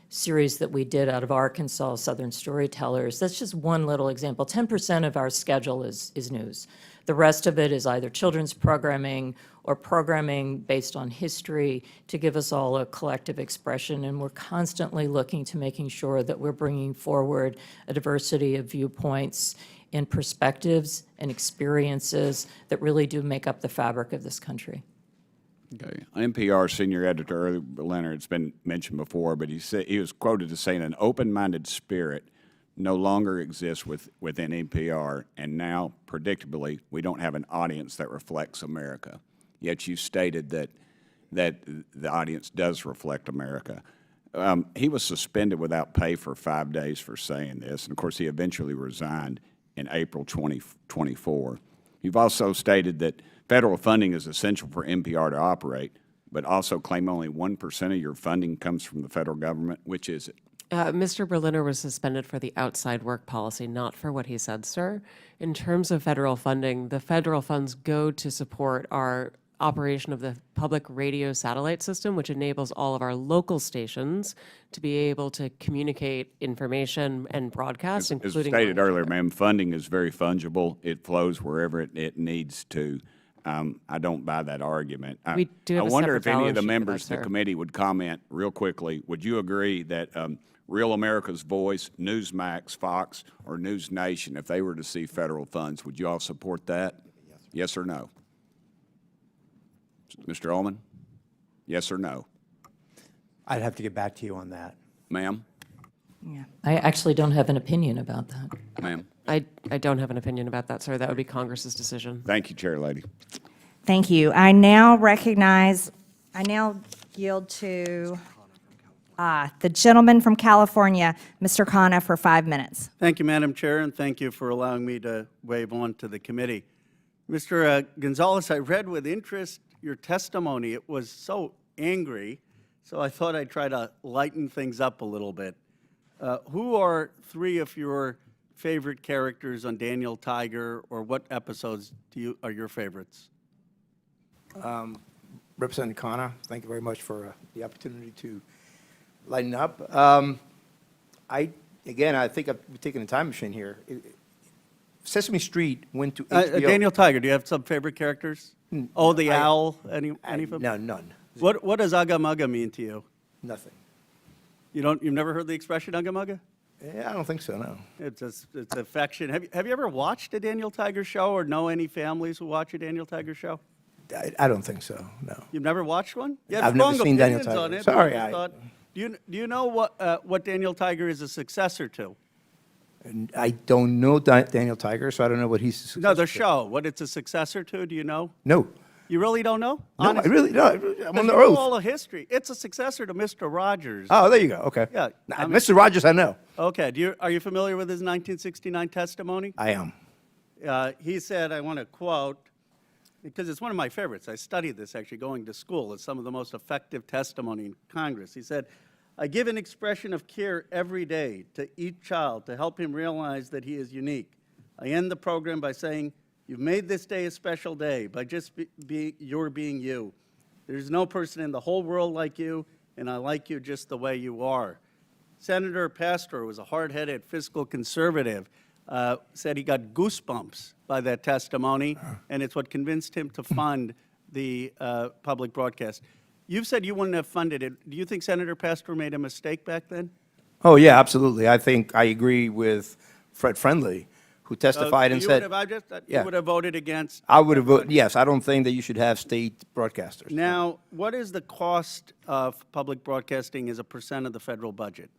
series that we did out of Arkansas, Southern Storytellers. That's just one little example. 10% of our schedule is news. The rest of it is either children's programming or programming based on history to give us all a collective expression. And we're constantly looking to making sure that we're bringing forward a diversity of viewpoints and perspectives and experiences that really do make up the fabric of this country. Okay. NPR senior editor Early Leonard, it's been mentioned before, but he was quoted as saying an open-minded spirit no longer exists within NPR, and now, predictably, we don't have an audience that reflects America. Yet you stated that the audience does reflect America. He was suspended without pay for 5 days for saying this, and of course he eventually resigned in April 2024. You've also stated that federal funding is essential for NPR to operate, but also claim only 1% of your funding comes from the federal government. Which is it? Mr. Berliner was suspended for the outside work policy, not for what he said, sir. In terms of federal funding, the federal funds go to support our operation of the public radio satellite system, which enables all of our local stations to be able to communicate information and broadcast, As including... stated earlier, ma'am, funding is very fungible. It flows wherever it needs to. I don't buy that argument. We do have I a wonder separate if any of balance the sheet for members that, of the sir. committee would comment real quickly. Would you agree that Real America's Voice, Newsmax, Fox, or News Nation, if they were to see federal funds, would you all support that? Yes or no? Mr. Ulman? Yes or no? I'd have to get back to you on that. Ma'am? Yeah. I actually don't have an opinion about that. Ma'am? I don't have an opinion about that, sir. That would be Congress's decision. Thank you, Chair Lady. Thank you. I now yield to the gentleman from California, Mr. Khanna, for 5 minutes. Thank you, Madam Chair, and thank you for allowing me to wave on to the committee. Mr. Gonzalez, I read with interest your testimony. It was so angry, so I thought I'd try to lighten things up a little bit. Who are 3 of your favorite characters on Daniel Tiger, or what episodes are your favorites? Representative Khanna, thank you very much for the opportunity to lighten up. I think I've taken a time machine here. Sesame Street went to HBO. Daniel Tiger, do you have some favorite characters? Oh, the owl, any of them? No, none. What does Ugga Mugga mean to you? Nothing. You've never heard the expression Ugga Mugga? Yeah, I don't think so, no. It's affection. Have you ever watched a Daniel Tiger show or know any families who watch a Daniel Tiger show? I don't think so, no. You've never watched one? You have I've never strong seen Daniel opinions on Tiger. it, Sorry, but I thought- do you know what Daniel Tiger is a successor to? And I don't know Daniel Tiger, so I don't know what he's. No, the show. What it's a successor to? Do you know? No. You really don't know? No, I really don't. I'm on the You know oath. all the history. It's a successor to Mr. Rogers. Oh, there you go. Okay. Yeah. Mr. Rogers, I know. Okay. Are you familiar with his 1969 testimony? I am. He said, I want to quote, because it's one of my favorites. I studied this actually going to school. It's some of the most effective testimony in Congress. He said, I give an expression of care every day to each child to help him realize that he is unique. I end the program by saying, you've made this day a special day by just being you. There's no person in the whole world like you, and I like you just the way you are. Senator Pastor was a hard-headed fiscal conservative, said he got goosebumps by that testimony, and it's what convinced him to fund the public broadcast. You've said you wouldn't have funded it. Do you think Senator Pastor made a mistake back then? Oh, yeah, absolutely. I think I agree with Fred Friendly, who testified and said. You would have voted against? I would have voted, yes. I don't think that you should have state broadcasters. Now, what is the cost of public broadcasting as a percent of the federal budget?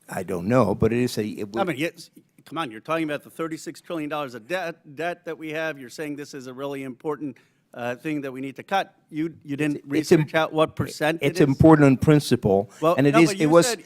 I don't know, but it is I mean, yes, come on, you're talking about the $36 trillion of debt that we have. You're saying this is a really important thing that we need to cut. You didn't research out what percent it is? It's important in principle, Well, and no, it is. but It was.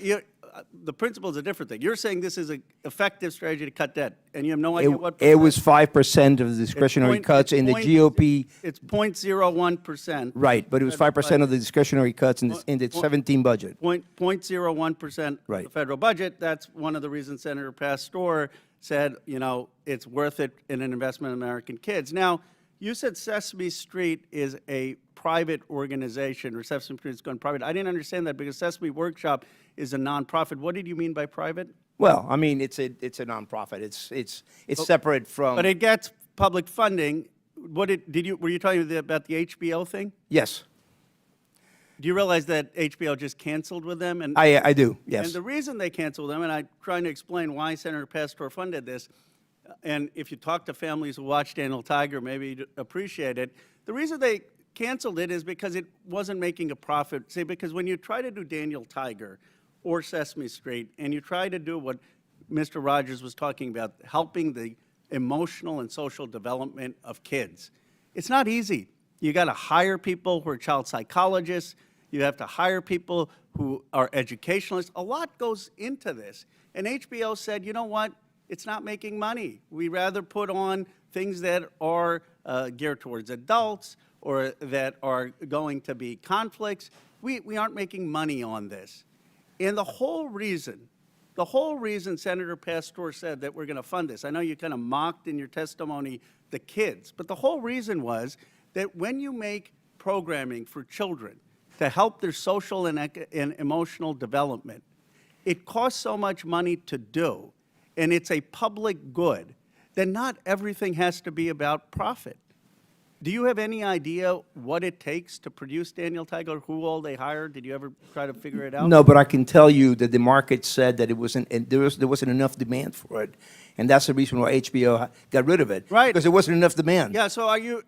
the principle is a different thing. You're saying this is an effective strategy to cut debt, and you have no idea what It percent. was 5% of the discretionary cuts in the GOP. It's 0.01%. Right, but it was 5% of the discretionary cuts in the 17 budget. 0.01% Right. of the federal budget. That's one of the reasons Senator Pastor said, it's worth it in an investment in American kids. Now, you said Sesame Street is a private organization, or Sesame Street is going private. I didn't understand that because Sesame Workshop is a nonprofit. What did you mean by private? Well, I mean, it's a nonprofit. It's separate from. But it gets public funding. Were you talking about the HBO thing? Yes, Do you realize that HBO just canceled with them? And I do. Yes. And the reason they canceled them, and I'm trying to explain why Senator Pastor funded this, and if you talk to families who watch Daniel Tiger, maybe you'd appreciate it. The reason they canceled it is because it wasn't making a profit. See, because when you try to do Daniel Tiger or Sesame Street, and you try to do what Mr. Rogers was talking about, helping the emotional and social development of kids, it's not easy. You got to hire people who are child psychologists. You have to hire people who are educationalists. A lot goes into this. And HBO said, you know what? It's not making money. We rather put on things that are geared towards adults or that are going to be conflicts. We aren't making money on this. And the whole reason Senator Pastor said that we're going to fund this, I know you kind of mocked in your testimony the kids, but the whole reason was that when you make programming for children to help their social and emotional development, it costs so much money to do, and it's a public good, then not everything has to be about profit. Do you have any idea what it takes to produce Daniel Tiger, who all they hired? Did you ever try to figure it out? No, but I can tell you that the market said that there wasn't enough demand for it, and that's the reason why HBO got rid of it. Right. Because there wasn't enough demand. Yeah, so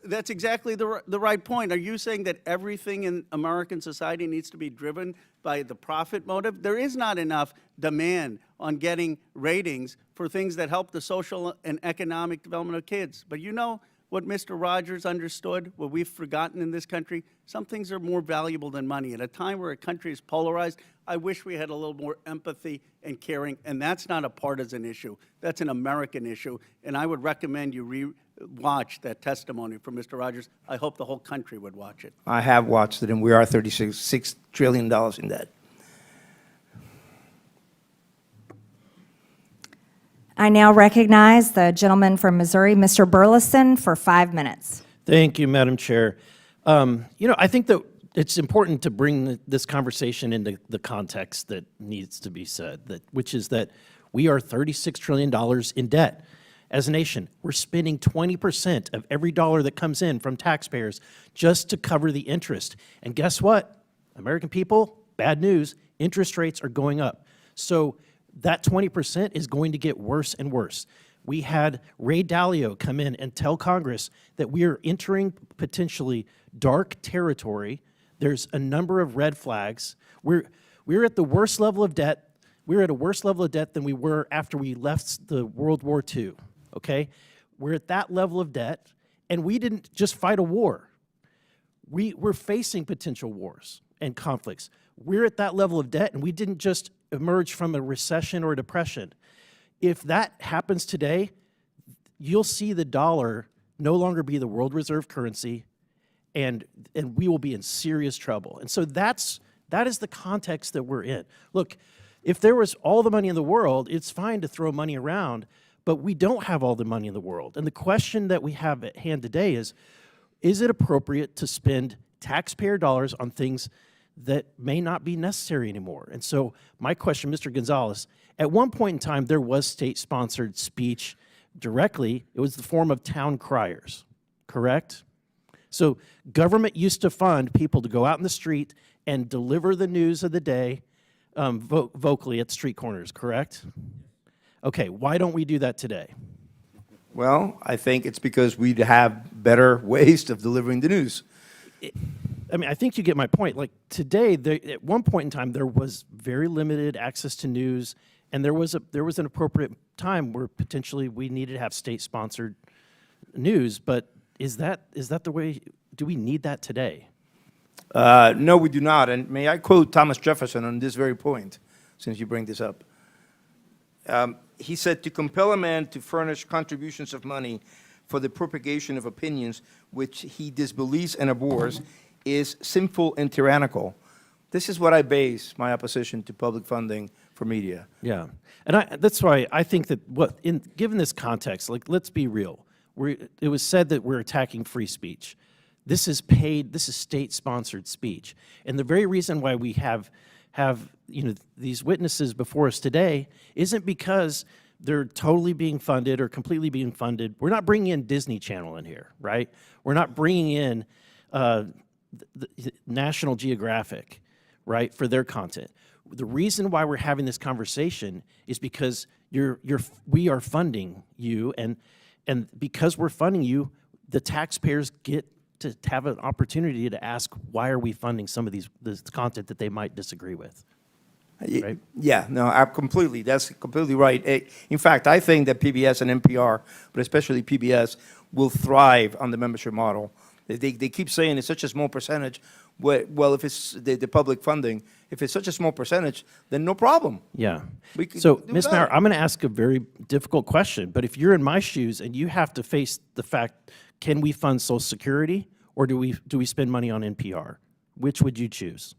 that's exactly the right point. Are you saying that everything in American society needs to be driven by the profit motive? There is not enough demand on getting ratings for things that help the social and economic development of kids. But what Mr. Rogers understood, what we've forgotten in this country? Some things are more valuable than money. At a time where a country is polarized, I wish we had a little more empathy and caring, and that's not a partisan issue. That's an American issue, and I would recommend you watch that testimony from Mr. Rogers. I hope the whole country would watch it. I have watched it, and we are $36 trillion in debt. I now recognize the gentleman from Missouri, Mr. Burleson, for 5 minutes. Thank you, Madam Chair. I think that it's important to bring this conversation into the context that needs to be said, which is that we are $36 trillion in debt. As a nation, we're spending 20% of every dollar that comes in from taxpayers just to cover the interest. And guess what? American people, bad news, interest rates are going up. So that 20% is going to get worse and worse. We had Ray Dalio come in and tell Congress that we are entering potentially dark territory. There's a number of red flags. We're at the worst level of debt. We're at a worse level of debt than we were after we left the World War II, okay? We're at that level of debt, and we didn't just fight a war. We're facing potential wars and conflicts. We're at that level of debt, and we didn't just emerge from a recession or a depression. If that happens today, you'll see the dollar no longer be the world reserve currency, and we will be in serious trouble. And so that is the context that we're in. Look, if there was all the money in the world, it's fine to throw money around, but we don't have all the money in the world. And the question that we have at hand today is it appropriate to spend taxpayer dollars on things that may not be necessary anymore? And so my question, Mr. Gonzalez, at one point in time, there was state-sponsored speech directly. It was the form of town criers, correct? So government used to fund people to go out in the street and deliver the news of the day vocally at street corners, correct? Okay, why don't we do that today? Well, I think it's because we have better ways of delivering the news. I think you get my point. Like today, at one point in time, there was very limited access to news, and there was an appropriate time where potentially we needed to have state-sponsored news. But is that the way? Do we need that today? No, we do not. And may I quote Thomas Jefferson on this very point, since you bring this up? He said, "To compel a man to furnish contributions of money for the propagation of opinions which he disbelieves and abhors is sinful and tyrannical." This is what I base my opposition to public funding for media. Yeah, and that's why I think that given this context, like, let's be real. It was said that we're attacking free speech. This is state-sponsored speech, and the very reason why we have these witnesses before us today isn't because they're totally being funded or completely being funded. We're not bringing in Disney Channel in here, right? We're not bringing in the National Geographic, right, for their content. The reason why we're having this conversation is because we are funding you, and because we're funding you, the taxpayers get to have an opportunity to ask, why are we funding some of this content that they might disagree with? Right? Yeah, no, that's completely right. In fact, I think that PBS and NPR, but especially PBS, will thrive on the membership model. They keep saying it's such a small percentage. Well, if it's the public funding, if it's such a small percentage, then no problem. Yeah. So, Ms. Maher, I'm going to ask a very difficult question, but if you're in my shoes and you have to face the fact, can we fund Social Security or do we spend money on NPR? Which would you choose?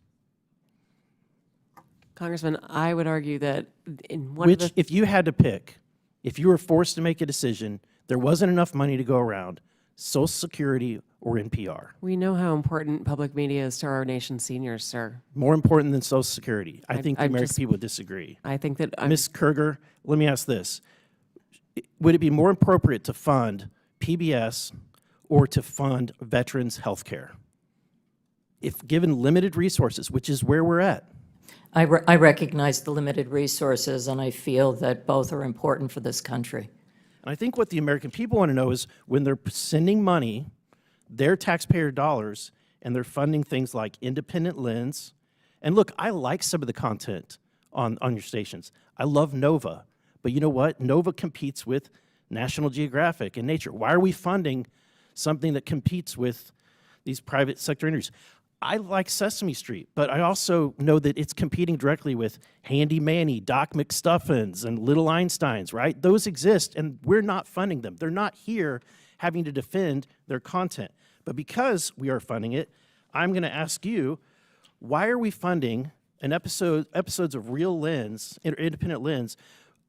Congressman, I would argue that if you had to pick, if you were forced to make a decision, there wasn't enough money to go around, Social Security or NPR? We know how important public media is to our nation's seniors, sir. More important than Social Security. I think the American people would disagree. I think that Ms. Kerger, let me ask this. Would it be more appropriate to fund PBS or to fund veterans' health care? If given limited resources, which is where we're at. I recognize the limited resources, and I feel that both are important for this country. And I think what the American people want to know is when they're sending money, their taxpayer dollars, and they're funding things like Independent Lens. And look, I like some of the content on your stations. I love Nova. But you know what? Nova competes with National Geographic and Nature. Why are we funding something that competes with these private sector interviews. I like Sesame Street, but I also know that it's competing directly with Handy Manny, Doc McStuffins, and Little Einsteins, right? Those exist, and we're not funding them. They're not here having to defend their content. But because we are funding it, I'm going to ask you, why are we funding an episodes of Real Lens, Independent Lens,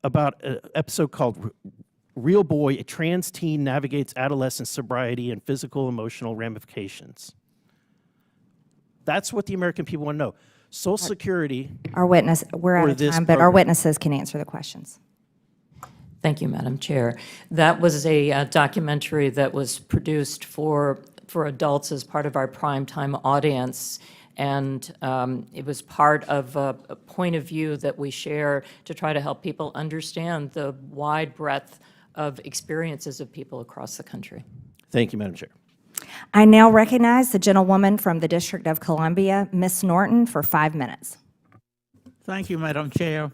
about an episode called Real Boy, a trans teen navigates adolescent sobriety and physical emotional ramifications? That's what the American people want to know. Social Security. We're out of time, but our witnesses can answer the questions. Thank you, Madam Chair. That was a documentary that was produced for adults as part of our primetime audience, and it was part of a point of view that we share to try to help people understand the wide breadth of experiences of people across the country. Thank you, Madam Chair. I now recognize the gentlewoman from the District of Columbia, Ms. Norton, for 5 minutes. Thank you, Madam Chair.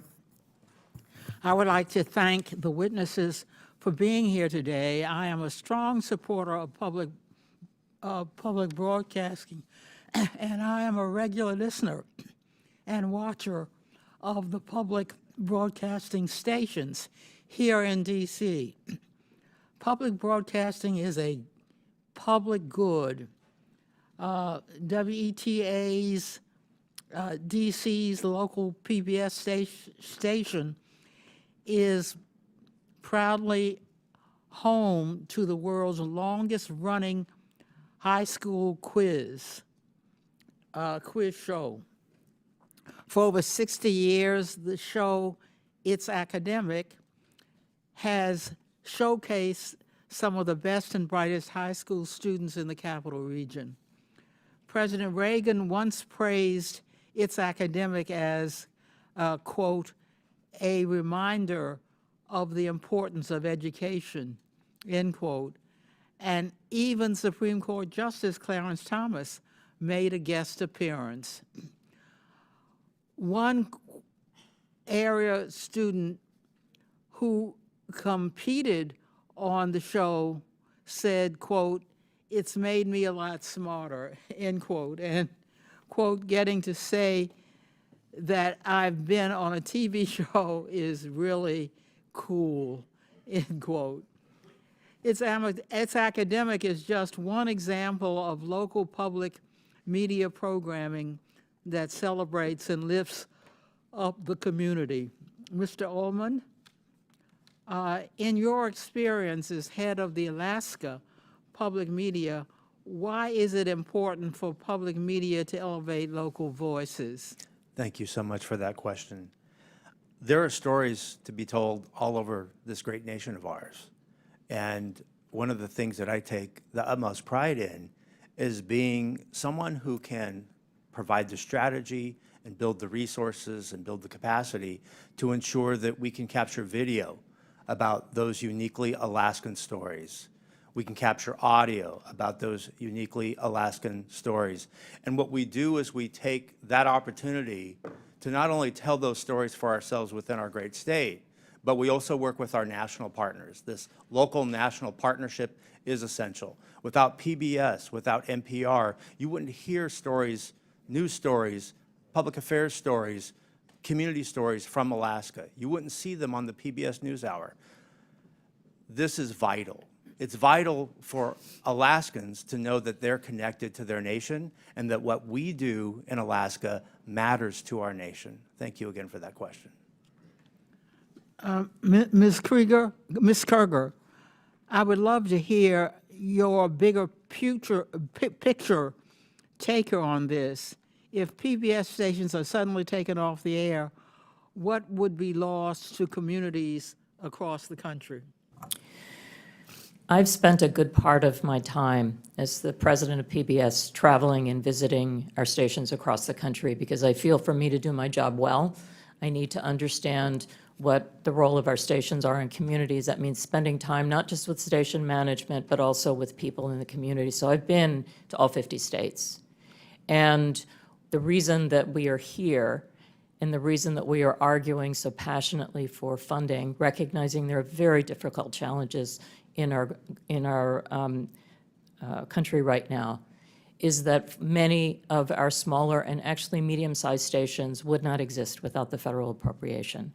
I would like to thank the witnesses for being here today. I am a strong supporter of public broadcasting, and I am a regular listener and watcher of the public broadcasting stations here in D.C. Public broadcasting is a public good. WETA's DC's local PBS station is proudly home to the world's longest running high school quiz show. For over 60 years, the show, It's Academic, has showcased some of the best and brightest high school students in the capital region. President Reagan once praised It's Academic as, quote, a reminder of the importance of education, end quote. And even Supreme Court Justice Clarence Thomas made a guest appearance. One area student who competed on the show said, quote, it's made me a lot smarter, end quote. And, quote, getting to say that I've been on a TV show is really cool, end quote. It's Academic is just one example of local public media programming that celebrates and lifts up the community. Mr. Ulman, in your experience as head of the Alaska Public Media, why is it important for public media to elevate local voices? Thank you so much for that question. There are stories to be told all over this great nation of ours. And one of the things that I take the utmost pride in is being someone who can provide the strategy and build the resources and build the capacity to ensure that we can capture video about those uniquely Alaskan stories. We can capture audio about those uniquely Alaskan stories. And what we do is we take that opportunity to not only tell those stories for ourselves within our great state, but we also work with our national partners. This local national partnership is essential. Without PBS, without NPR, you wouldn't hear stories, news stories, public affairs stories, community stories from Alaska. You wouldn't see them on the PBS NewsHour. This is vital. It's vital for Alaskans to know that they're connected to their nation and that what we do in Alaska matters to our nation. Thank you again for that question. Ms. Kerger, I would love to hear your bigger picture taker on this. If PBS stations are suddenly taken off the air, what would be lost to communities across the country? I've spent a good part of my time as the president of PBS traveling and visiting our stations across the country because I feel for me to do my job well, I need to understand what the role of our stations are in communities. That means spending time not just with station management, but also with people in the community. So I've been to all 50 states. And the reason that we are here and the reason that we are arguing so passionately for funding, recognizing there are very difficult challenges in our country right now is that many of our smaller and actually medium-sized stations would not exist without the federal appropriation.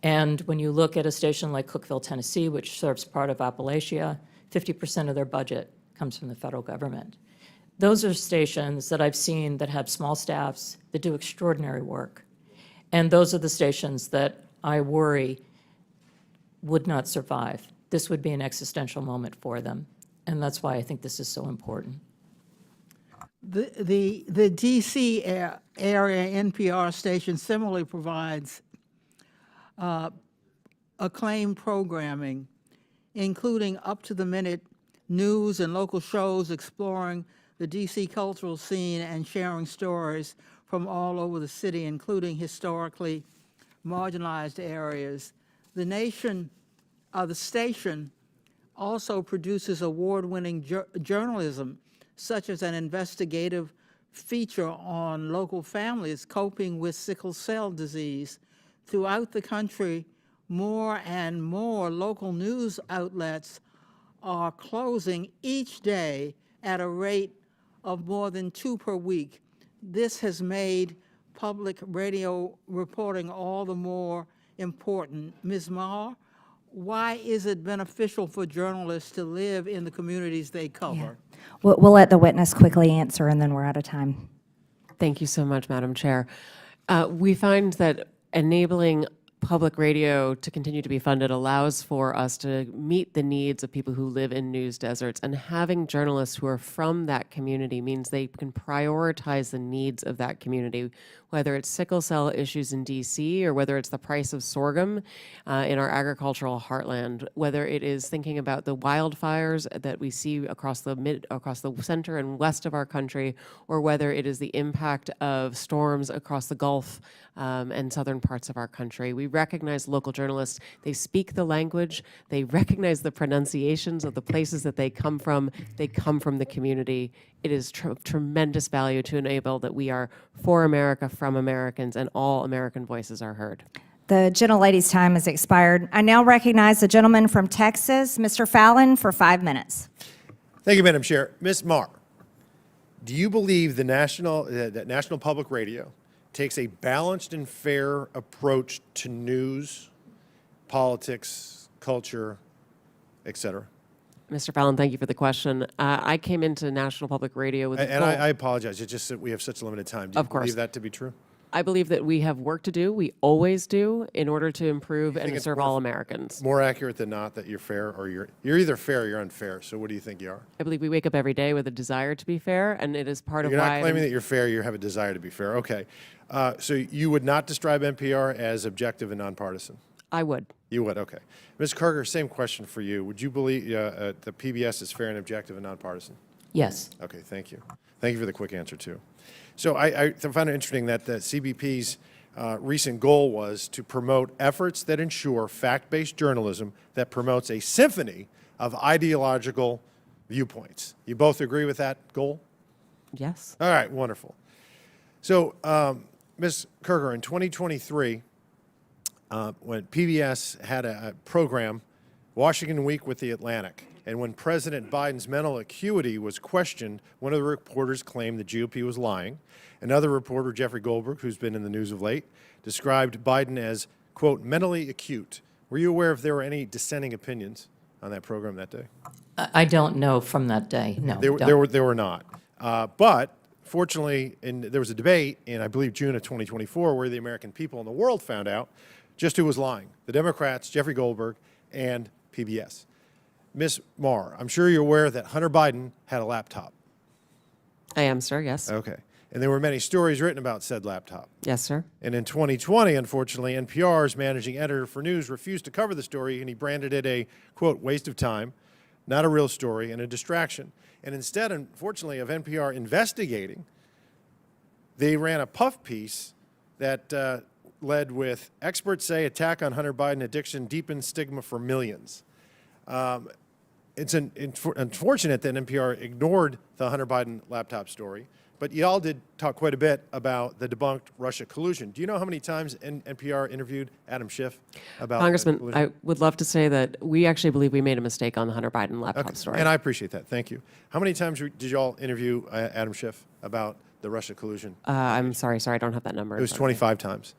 And when you look at a station like Cookeville, Tennessee, which serves part of Appalachia, 50% of their budget comes from the federal government. Those are stations that I've seen that have small staffs that do extraordinary work. And those are the stations that I worry would not survive. This would be an existential moment for them. And that's why I think this is so important. The DC area NPR station similarly provides acclaimed programming, including up-to-the-minute news and local shows exploring the DC cultural scene and sharing stories from all over the city, including historically marginalized areas. The station also produces award-winning journalism, such as an investigative feature on local families coping with sickle cell disease. Throughout the country, more and more local news outlets are closing each day at a rate of more than 2 per week. This has made public radio reporting all the more important. Ms. Maher, why is it beneficial for journalists to live in the communities they cover? We'll let the witness quickly answer, and then we're out of time. Thank you so much, Madam Chair. We find that enabling public radio to continue to be funded allows for us to meet the needs of people who live in news deserts, and having journalists who are from that community means they can prioritize the needs of that community, whether it's sickle cell issues in DC or whether it's the price of sorghum in our agricultural heartland, whether it is thinking about the wildfires that we see across the center and west of our country, or whether it is the impact of storms across the Gulf and southern parts of our country. We recognize local journalists. They speak the language. They recognize the pronunciations of the places that they come from. They come from the community. It is tremendous value to enable that we are for America, from Americans, and all American voices are heard. The gentlelady's time has expired. I now recognize the gentleman from Texas, Mr. Fallon, for 5 minutes. Thank you, Madam Chair. Ms. Maher, do you believe that National Public Radio takes a balanced and fair approach to news, politics, culture, et cetera? Mr. Fallon, thank you for the question. I came into National Public Radio with And I apologize. It's just that we have such a limited time. Do you believe that to be true? I believe that we have work to do. We always do in order to improve and to serve all Americans. More accurate than not that you're fair, or you're either fair or you're unfair. So what do you think you are? I believe we wake up every day with a desire to be fair, and it is part of You're why not claiming that you're fair. You have a desire to be fair. Okay. So you would not describe NPR as objective and nonpartisan? I would. You would, okay. Ms. Kerger, same question for you. Would you believe the PBS is fair and objective and nonpartisan? Yes. Okay, thank you. Thank you for the quick answer, too. So I find it interesting that the CBP's recent goal was to promote efforts that ensure fact-based journalism that promotes a symphony of ideological viewpoints. You both agree with that goal? Yes. All right, wonderful. So, Ms. Kerger, in 2023, when PBS had a program, Washington Week with the Atlantic, and when President Biden's mental acuity was questioned, one of the reporters claimed the GOP was lying. Another reporter, Jeffrey Goldberg, who's been in the news of late, described Biden as, quote, mentally acute. Were you aware if there were any dissenting opinions on that program that day? I don't know from that day, no. There were not. But fortunately, there was a debate in, I believe, June of 2024, where the American people and the world found out just who was lying. The Democrats, Jeffrey Goldberg, and PBS. Ms. Maher, I'm sure you're aware that Hunter Biden had a laptop. I am, sir, yes. Okay. And there were many stories written about said laptop. Yes, sir. And in 2020, unfortunately, NPR's managing editor for news refused to cover the story, and he branded it a, quote, waste of time, not a real story, and a distraction. And instead, unfortunately, of NPR investigating, they ran a puff piece that led with, experts say attack on Hunter Biden addiction deepens stigma for millions. It's unfortunate that NPR ignored the Hunter Biden laptop story, but you all did talk quite a bit about the debunked Russia collusion. Do you know how many times NPR interviewed Adam Schiff about Congressman, collusion? I would love to say that we actually believe we made a mistake on the Hunter Biden laptop Okay, story. and I appreciate that. Thank you. How many times did you all interview Adam Schiff about the Russia collusion? I'm sorry, I don't have that number. It was 25 times.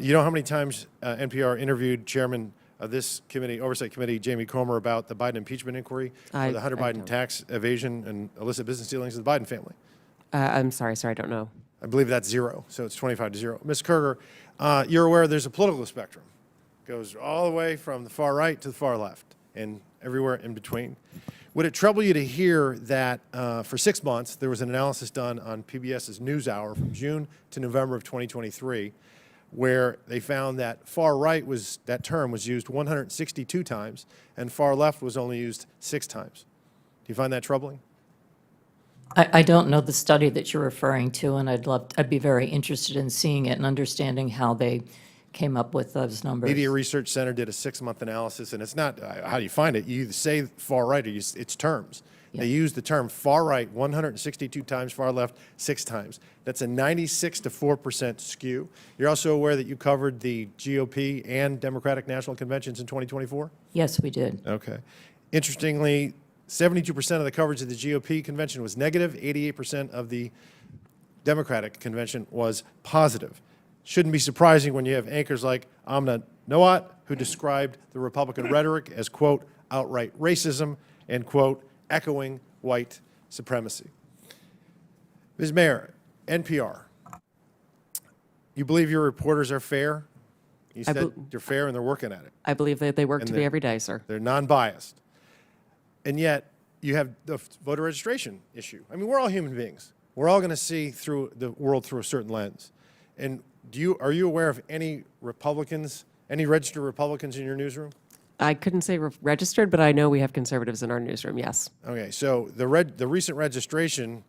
You know how many times NPR interviewed Chairman of this committee, Oversight Committee, Jamie Comer, about the Biden impeachment inquiry for the Hunter Biden tax evasion and illicit business dealings of the Biden family? I'm sorry, I don't know. I believe that's 0, so it's 25-0. Ms. Kerger, you're aware there's a political spectrum. It goes all the way from the far right to the far left and everywhere in between. Would it trouble you to hear that for 6 months there was an analysis done on PBS's NewsHour from June to November of 2023 where they found that far right that term was used 162 times and far left was only used 6 times? Do you find that troubling? I don't know the study that you're referring to, and I'd be very interested in seeing it and understanding how they came up with those numbers. Media Research Center did a 6-month analysis, and it's not how do you find it. You either say far right or it's terms. Yeah. They use the term far right 162 times, far left 6 times. That's a 96-4% skew. You're also aware that you covered the GOP and Democratic national conventions in 2024? Yes, we did. Okay. Interestingly, 72% of the coverage of the GOP convention was negative, 88% of the Democratic convention was positive. Shouldn't be surprising when you have anchors like Amna Noat, who described the Republican rhetoric as, quote, outright racism and, quote, echoing white supremacy. Ms. Maher, NPR, you believe your reporters are fair? You said they're fair and they're working at it. I believe that they work to be every day, sir. They're non-biased. And yet, you have the voter registration issue. I mean, we're all human beings. We're all going to see through the world through a certain lens. And are you aware of any Republicans, any registered Republicans in your newsroom? I couldn't say registered, but I know we have conservatives in our newsroom, yes. Okay, so the recent registration,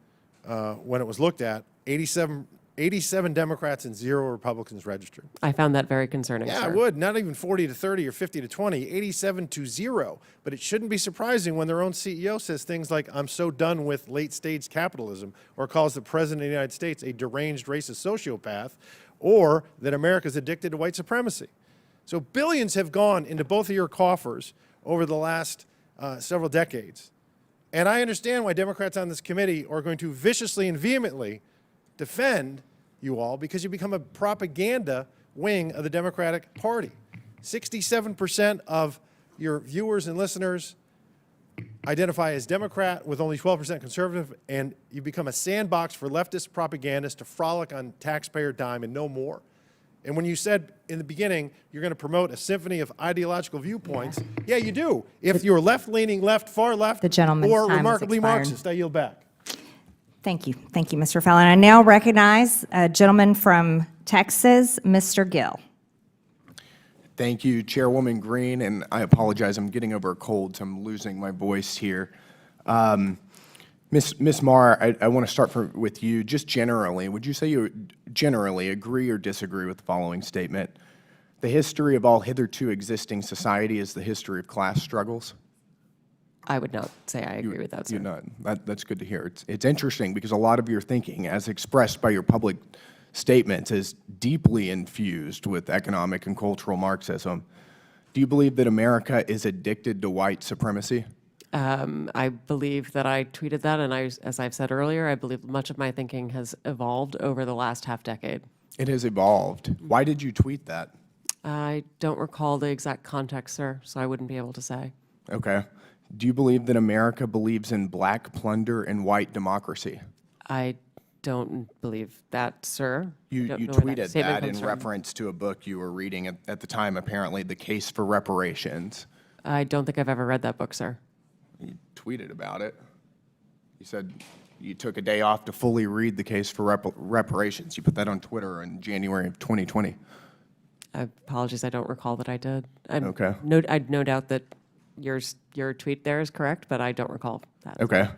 when it was looked at, 87 Democrats and 0 Republicans registered. I found that very concerning, Yeah, sir. I would. Not even 40 to 30 or 50 to 20, 87 to 0. But it shouldn't be surprising when their own CEO says things like, I'm so done with late-stage capitalism, or calls the President of the United States a deranged racist sociopath, or that America's addicted to white supremacy. So billions have gone into both of your coffers over the last several decades. And I understand why Democrats on this committee are going to viciously and vehemently defend you all, because you become a propaganda wing of the Democratic Party. 67% of your viewers and listeners identify as Democrat, with only 12% conservative, and you become a sandbox for leftist propagandists to frolic on taxpayer dime and no more. And when you said in the beginning you're going to promote a symphony of ideological viewpoints, yeah, you do. If you're left-leaning, left, far left, The gentleman's or time has remarkably expired. Marxist, I yield back. Thank you. Thank you, Mr. Fallon. I now recognize a gentleman from Texas, Mr. Gill. Thank you, Chairwoman Green, and I apologize, I'm getting over a cold, so I'm losing my voice here. Ms. Maher, I want to start with you. Just generally, would you say you generally agree or disagree with the following statement? The history of all hitherto existing society is the history of class struggles? I would not say I agree with that, sir. You're not. That's good to hear. It's interesting because a lot of your thinking, as expressed by your public statements, is deeply infused with economic and cultural Marxism. Do you believe that America is addicted to white supremacy? I believe that I tweeted that, and as I've said earlier, I believe much of my thinking has evolved over the last half-decade. It has evolved. Why did you tweet that? I don't recall the exact context, sir, so I wouldn't be able to say. Okay. Do you believe that America believes in black plunder and white democracy? I don't believe that, sir. You tweeted that in reference to a book you were reading at the time, apparently, The Case for Reparations. I don't think I've ever read that book, sir. You tweeted about it. You said you took a day off to fully read The Case for Reparations. You put that on Twitter in January of 2020. Apologies, I don't recall that I did. Okay. I'd no doubt that your tweet there is correct, but I don't recall that. Okay.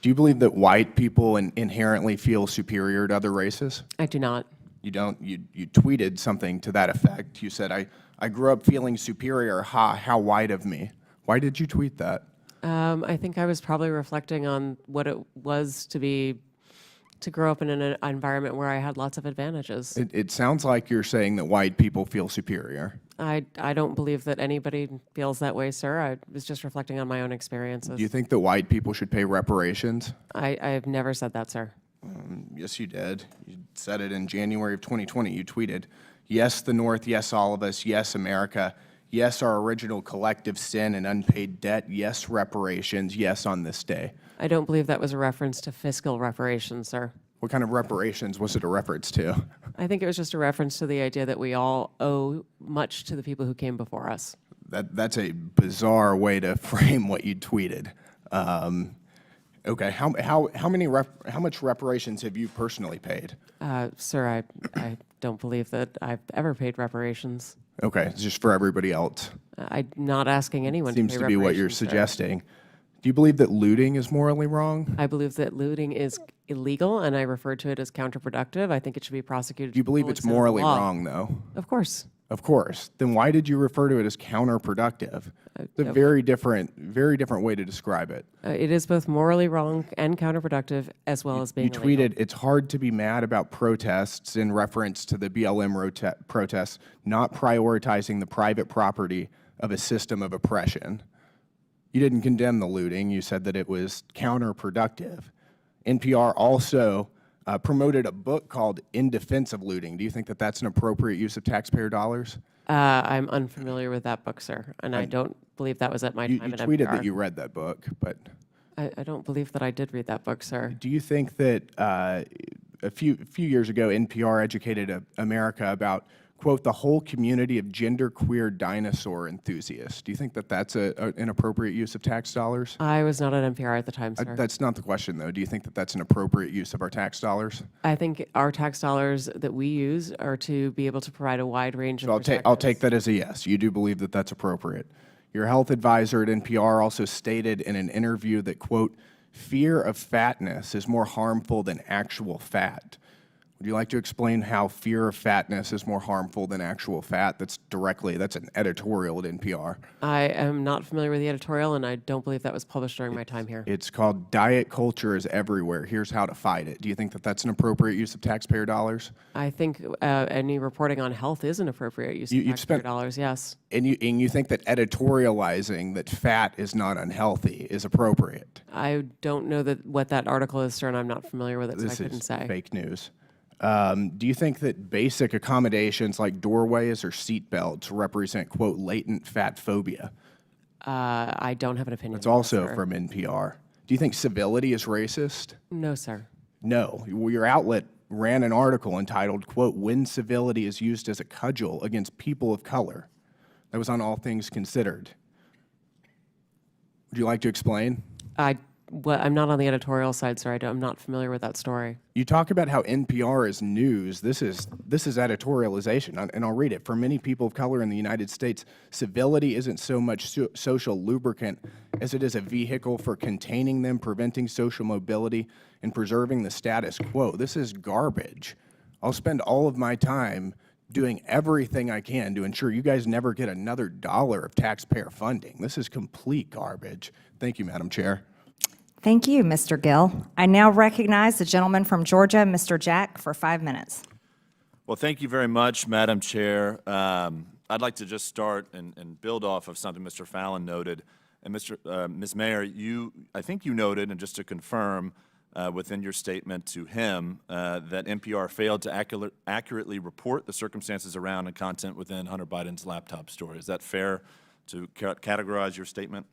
Do you believe that white people inherently feel superior to other races? I do not. You don't? You tweeted something to that effect. You said, I grew up feeling superior. Ha, how white of me. Why did you tweet that? I think I was probably reflecting on what it was to be to grow up in an environment where I had lots of advantages. It sounds like you're saying that white people feel superior. I don't believe that anybody feels that way, sir. I was just reflecting on my own experiences. Do you think that white people should pay reparations? I have never said that, sir. Yes, you did. You said it in January of 2020. You tweeted, "Yes, the North. Yes, all of us. Yes, America. Yes, our original collective sin and unpaid debt. Yes, reparations. Yes, on this day." I don't believe that was a reference to fiscal reparations, sir. What kind of reparations was it a reference to? I think it was just a reference to the idea that we all owe much to the people who came before us. That's a bizarre way to frame what you tweeted. Okay, how much reparations have you personally paid? Sir, I don't believe that I've ever paid reparations. Okay, it's just for everybody else. I'm not asking anyone Seems to pay to be what you're reparations, sir. suggesting. Do you believe that looting is morally wrong? I believe that looting is illegal, and I refer to it as counterproductive. I think it should be prosecuted. Do you believe to the it's full extent of the morally law. wrong, though? Of course. Of course. Then why did you refer to it as counterproductive? It's a very different way to describe it. It is both morally wrong and counterproductive, as well as being You illegal. tweeted, "It's hard to be mad about protests," in reference to the BLM protests, not prioritizing the private property of a system of oppression. You didn't condemn the looting. You said that it was counterproductive. NPR also promoted a book called In Defense of Looting. Do you think that that's an appropriate use of taxpayer dollars? I'm unfamiliar with that book, sir, and I don't believe that was at my You time at tweeted NPR. that you read that book, but I don't believe that I did read that book, sir. do you think that a few years ago, NPR educated America about, quote, the whole community of genderqueer dinosaur enthusiasts? Do you think that that's an appropriate use of tax dollars? I was not at NPR at the time, sir. That's not the question, though. Do you think that that's an appropriate use of our tax dollars? I think our tax dollars that we use are to be able to provide a wide range of So perspectives. I'll take that as a yes. You do believe that that's appropriate. Your health advisor at NPR also stated in an interview that, quote, fear of fatness is more harmful than actual fat. Would you like to explain how fear of fatness is more harmful than actual fat? That's an editorial at NPR. I am not familiar with the editorial, and I don't believe that was published during my time here. It's called Diet Culture is Everywhere. Here's how to fight it. Do you think that that's an appropriate use of taxpayer dollars? I think any reporting on health is an appropriate use of You've taxpayer spent- dollars, yes. And you think that editorializing that fat is not unhealthy is appropriate? I don't know what that article is, sir, and I'm not familiar with it, so I This couldn't is say. fake news. Do you think that basic accommodations like doorways or seat belts represent, quote, latent fat phobia? I don't have an opinion. It's on that, also sir. from NPR. Do you think civility is racist? No, sir. No. Your outlet ran an article entitled, quote, when civility is used as a cudgel against people of color. That was on All Things Considered. Would you like to explain? I'm not on the editorial side, sir. I'm not familiar with that story. You talk about how NPR is news. This is editorialization, and I'll read it. For many people of color in the United States, civility isn't so much social lubricant as it is a vehicle for containing them, preventing social mobility, and preserving the status quo. This is garbage. I'll spend all of my time doing everything I can to ensure you guys never get another dollar of taxpayer funding. This is complete garbage. Thank you, Madam Chair. Thank you, Mr. Gill. I now recognize the gentleman from Georgia, Mr. Jack, for 5 minutes. Well, thank you very much, Madam Chair. I'd like to just start and build off of something Mr. Fallon noted. And Ms. Maher, I think you noted, and just to confirm within your statement to him, that NPR failed to accurately report the circumstances around and content within Hunter Biden's laptop story. Is that fair to categorize your statement?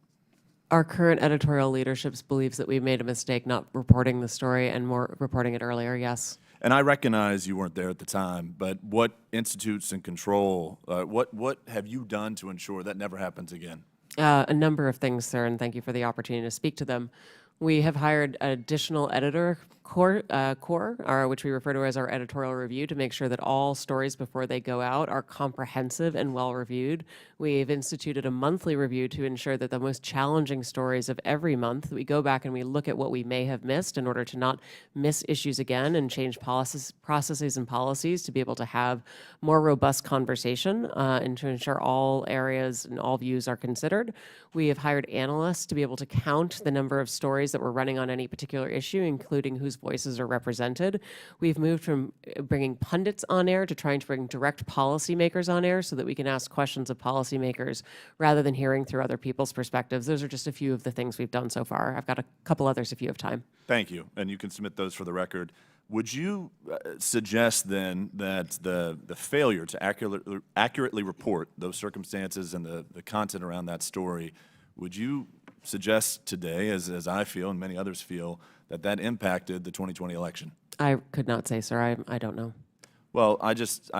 Our current editorial leadership believes that we made a mistake not reporting the story and more reporting it earlier, yes. And I recognize you weren't there at the time, but what institutes and control, what have you done to ensure that never happens again? A number of things, sir, and thank you for the opportunity to speak to them. We have hired an additional editor core, which we refer to as our editorial review, to make sure that all stories before they go out are comprehensive and well-reviewed. We've instituted a monthly review to ensure that the most challenging stories of every month, we go back and we look at what we may have missed in order to not miss issues again and change processes and policies to be able to have more robust conversation and to ensure all areas and all views are considered. We have hired analysts to be able to count the number of stories that we're running on any particular issue, including who's voices are represented. We've moved from bringing pundits on air to trying to bring direct policymakers on air so that we can ask questions of policymakers rather than hearing through other people's perspectives. Those are just a few of the things we've done so far. I've got a couple others if you have time. Thank you, and you can submit those for the record. Would you suggest then that the failure to accurately report those circumstances and the content around that story, would you suggest today, as I feel and many others feel, that impacted the 2020 election? I could not say, sir. I don't know. Well, I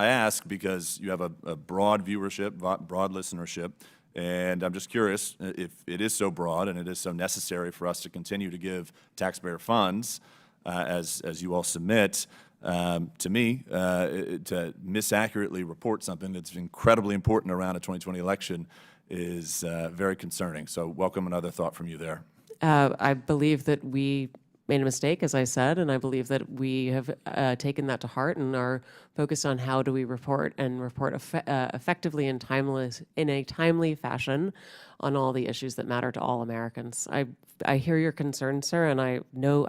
ask because you have a broad viewership, broad listenership, and I'm just curious if it is so broad and it is so necessary for us to continue to give taxpayer funds, as you all submit, to me, to misaccurately report something that's incredibly important around a 2020 election is very concerning. So welcome another thought from you there. I believe that we made a mistake, as I said, and I believe that we have taken that to heart and are focused on how do we report and report effectively and in a timely fashion on all the issues that matter to all Americans. I hear your concern, sir, and I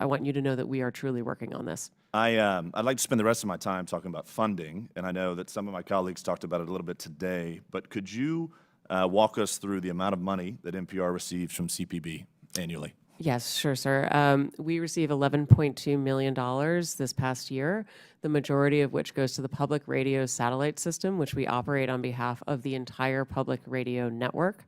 want you to know that we are truly working on this. I'd like to spend the rest of my time talking about funding, and I know that some of my colleagues talked about it a little bit today, but could you walk us through the amount of money that NPR receives from CPB annually? Yes, sure, sir. We receive $11.2 million this past year, the majority of which goes to the public radio satellite system, which we operate on behalf of the entire public radio network.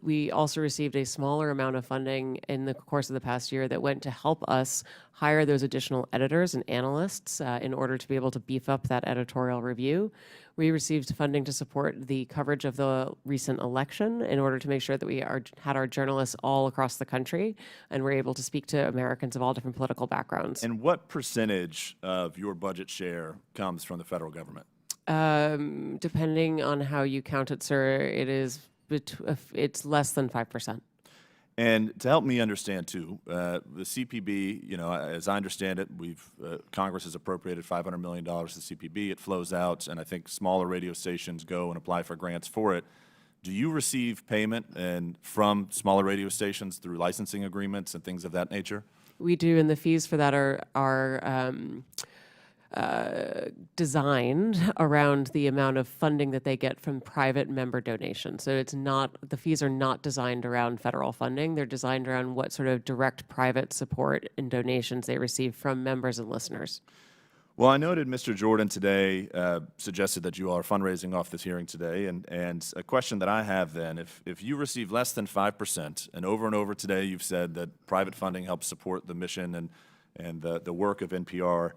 We also received a smaller amount of funding in the course of the past year that went to help us hire those additional editors and analysts in order to be able to beef up that editorial review. We received funding to support the coverage of the recent election in order to make sure that we had our journalists all across the country and were able to speak to Americans of all different political backgrounds. And what percentage of your budget share comes from the federal government? Depending on how you count it, sir, it's less than 5%. And to help me understand too, the CPB, as I understand it, Congress has appropriated $500 million to CPB. It flows out, and I think smaller radio stations go and apply for grants for it. Do you receive payment from smaller radio stations through licensing agreements and things of that nature? We do, and the fees for that are designed around the amount of funding that they get from private member donations. So the fees are not designed around federal funding. They're designed around what sort of direct private support and donations they receive from members and listeners. Well, I noted Mr. Jordan today suggested that you all are fundraising off this hearing today, and a question that I have then, if you receive less than 5%, and over today you've said that private funding helps support the mission and the work of NPR,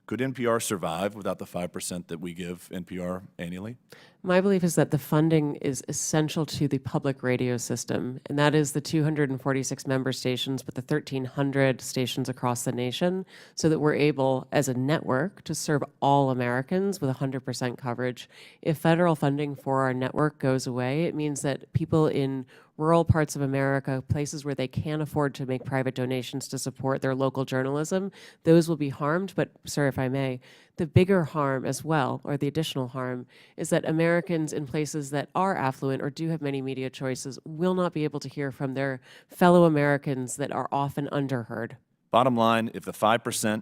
could NPR survive without the 5% that we give NPR annually? My belief is that the funding is essential to the public radio system, and that is the 246 member stations, but the 1,300 stations across the nation, so that we're able, as a network, to serve all Americans with 100% coverage. If federal funding for our network goes away, it means that people in rural parts of America, places where they can't afford to make private donations to support their local journalism, those will be harmed. But, sir, if I may, the bigger harm as well, or the additional harm, is that Americans in places that are affluent or do have many media choices will not be able to hear from their fellow Americans that are often underheard. Bottom line, if the 5%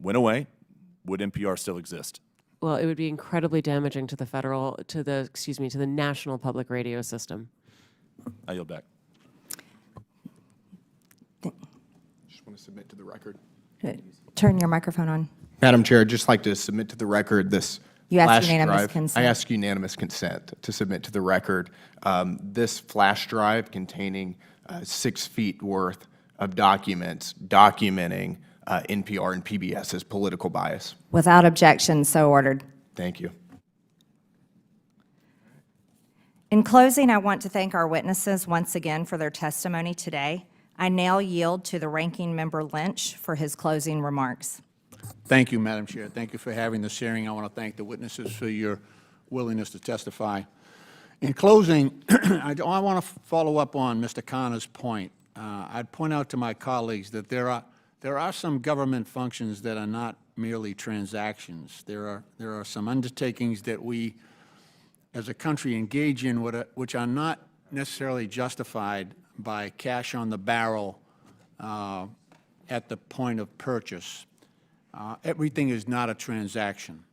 went away, would NPR still exist? Well, it would be incredibly damaging to the national public radio system. I yield back. Just want to submit to the record. Turn your microphone on. Madam Chair, I'd just like to submit to the record this You asked flash unanimous drive. consent. I ask unanimous consent to submit to the record this flash drive containing 6 feet worth of documents documenting NPR and PBS's political bias. Without objection, so ordered. Thank you. In closing, I want to thank our witnesses once again for their testimony today. I now yield to the Ranking Member Lynch for his closing remarks. Thank you, Madam Chair. Thank you for having this hearing. I want to thank the witnesses for your willingness to testify. In closing, I want to follow up on Mr. Connor's point. I'd point out to my colleagues that there are some government functions that are not merely transactions. There are some undertakings that we, as a country, engage in which are not necessarily justified by cash on the barrel at the point of purchase. Everything is not a transaction.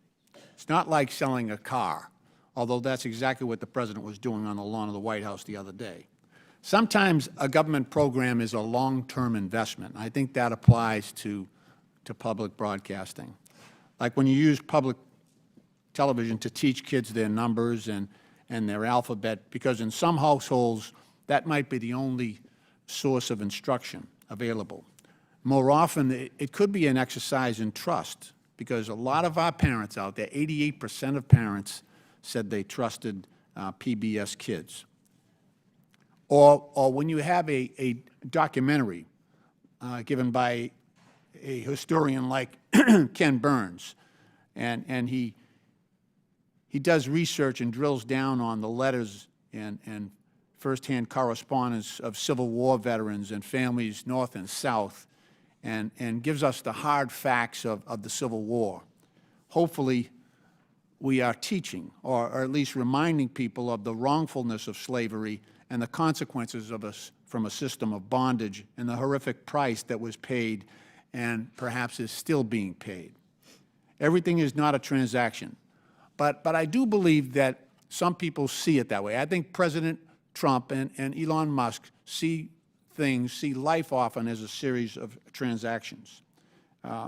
It's not like selling a car, although that's exactly what the president was doing on the lawn of the White House the other day. Sometimes a government program is a long-term investment. I think that applies to public broadcasting. Like when you use public television to teach kids their numbers and their alphabet, because in some households that might be the only source of instruction available. More often, it could be an exercise in trust, because a lot of our parents out there, 88% of parents said they trusted PBS Kids. Or when you have a documentary given by a historian like Ken Burns, and he does research and drills down on the letters and firsthand correspondence of Civil War veterans and families north and south, and gives us the hard facts of the Civil War. Hopefully, we are teaching, or at least reminding people of the wrongfulness of slavery and the consequences of us from a system of bondage and the horrific price that was paid and perhaps is still being paid. Everything is not a transaction. But I do believe that some people see it that way. I think President Trump and Elon Musk see life often as a series of transactions.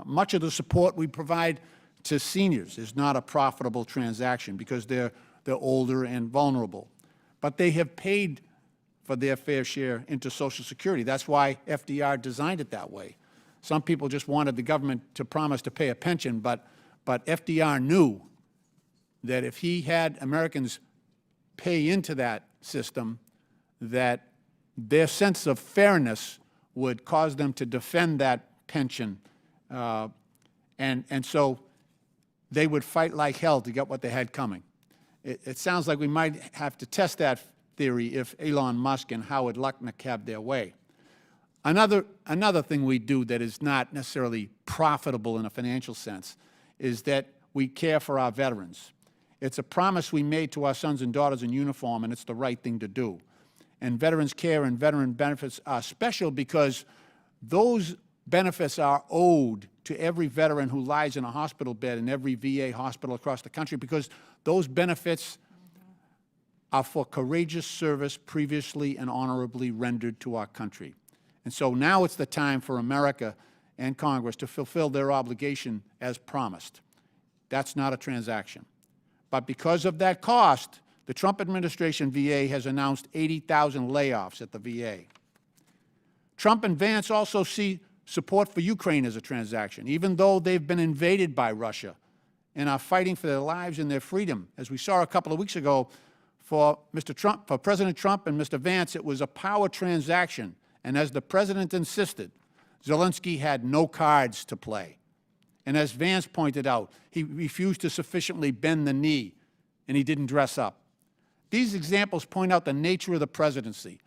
Much of the support we provide to seniors is not a profitable transaction because they're older and vulnerable. But they have paid for their fair share into Social Security. That's why FDR designed it that way. Some people just wanted the government to promise to pay a pension, but FDR knew that if he had Americans pay into that system, that their sense of fairness would cause them to defend that pension. And so they would fight like hell to get what they had coming. It sounds like we might have to test that theory if Elon Musk and Howard Lutnick have their way. Another thing we do that is not necessarily profitable in a financial sense is that we care for our veterans. It's a promise we made to our sons and daughters in uniform, and it's the right thing to do. And veterans care and veteran benefits are special because those benefits are owed to every veteran who lies in a hospital bed in every VA hospital across the country, because those benefits are for courageous service previously and honorably rendered to our country. And so now it's the time for America and Congress to fulfill their obligation as promised. That's not a transaction. But because of that cost, the Trump administration VA has announced 80,000 layoffs at the VA. Trump and Vance also see support for Ukraine as a transaction, even though they've been invaded by Russia and are fighting for their lives and their freedom. As we saw a couple of weeks ago, for President Trump and Mr. Vance, it was a power transaction. And as the president insisted, Zelensky had no cards to play. And as Vance pointed out, he refused to sufficiently bend the knee, and he didn't dress up. These examples point out the nature of the presidency.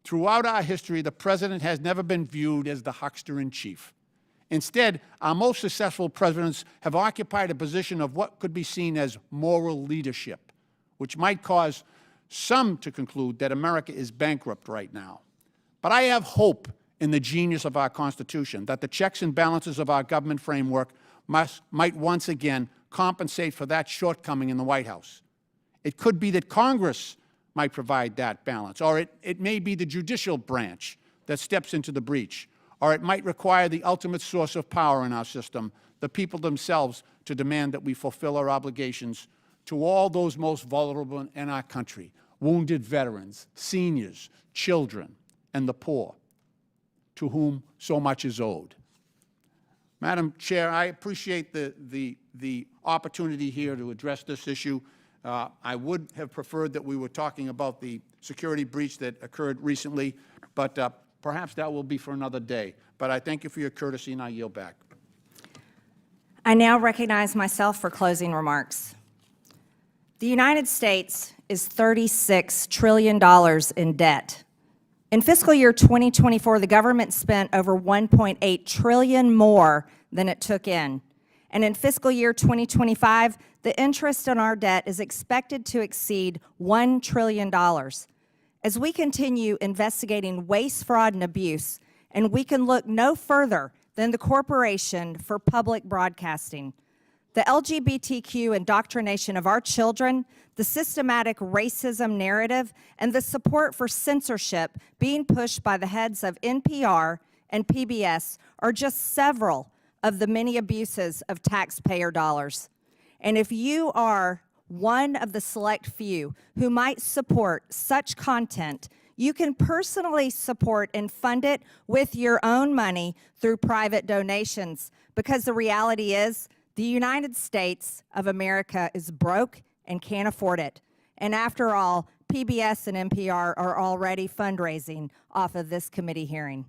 Throughout our history, the president has never been viewed as the huckster-in-chief. Instead, our most successful presidents have occupied a position of what could be seen as moral leadership, which might cause some to conclude that America is bankrupt right now. But I have hope in the genius of our Constitution, that the checks and balances of our government framework might once again compensate for that shortcoming in the White House. It could be that Congress might provide that balance, or it may be the judicial branch that steps into the breach, or it might require the ultimate source of power in our system, the people themselves, to demand that we fulfill our obligations to all those most vulnerable in our country, wounded veterans, seniors, children, and the poor, to whom so much is owed. Madam Chair, I appreciate the opportunity here to address this issue. I would have preferred that we were talking about the security breach that occurred recently, but perhaps that will be for another day. But I thank you for your courtesy, and I yield back. I now recognize myself for closing remarks. The United States is $36 trillion in debt. In fiscal year 2024, the government spent over $1.8 trillion more than it took in. And in fiscal year 2025, the interest on our debt is expected to exceed $1 trillion. As we continue investigating waste, fraud, and abuse, and we can look no further than the Corporation for Public Broadcasting. The LGBTQ indoctrination of our children, the systematic racism narrative, and the support for censorship being pushed by the heads of NPR and PBS are just several of the many abuses of taxpayer dollars. And if you are one of the select few who might support such content, you can personally support and fund it with your own money through private donations, because the reality is the United States of America is broke and can't afford it. And after all, PBS and NPR are already fundraising off of this committee hearing.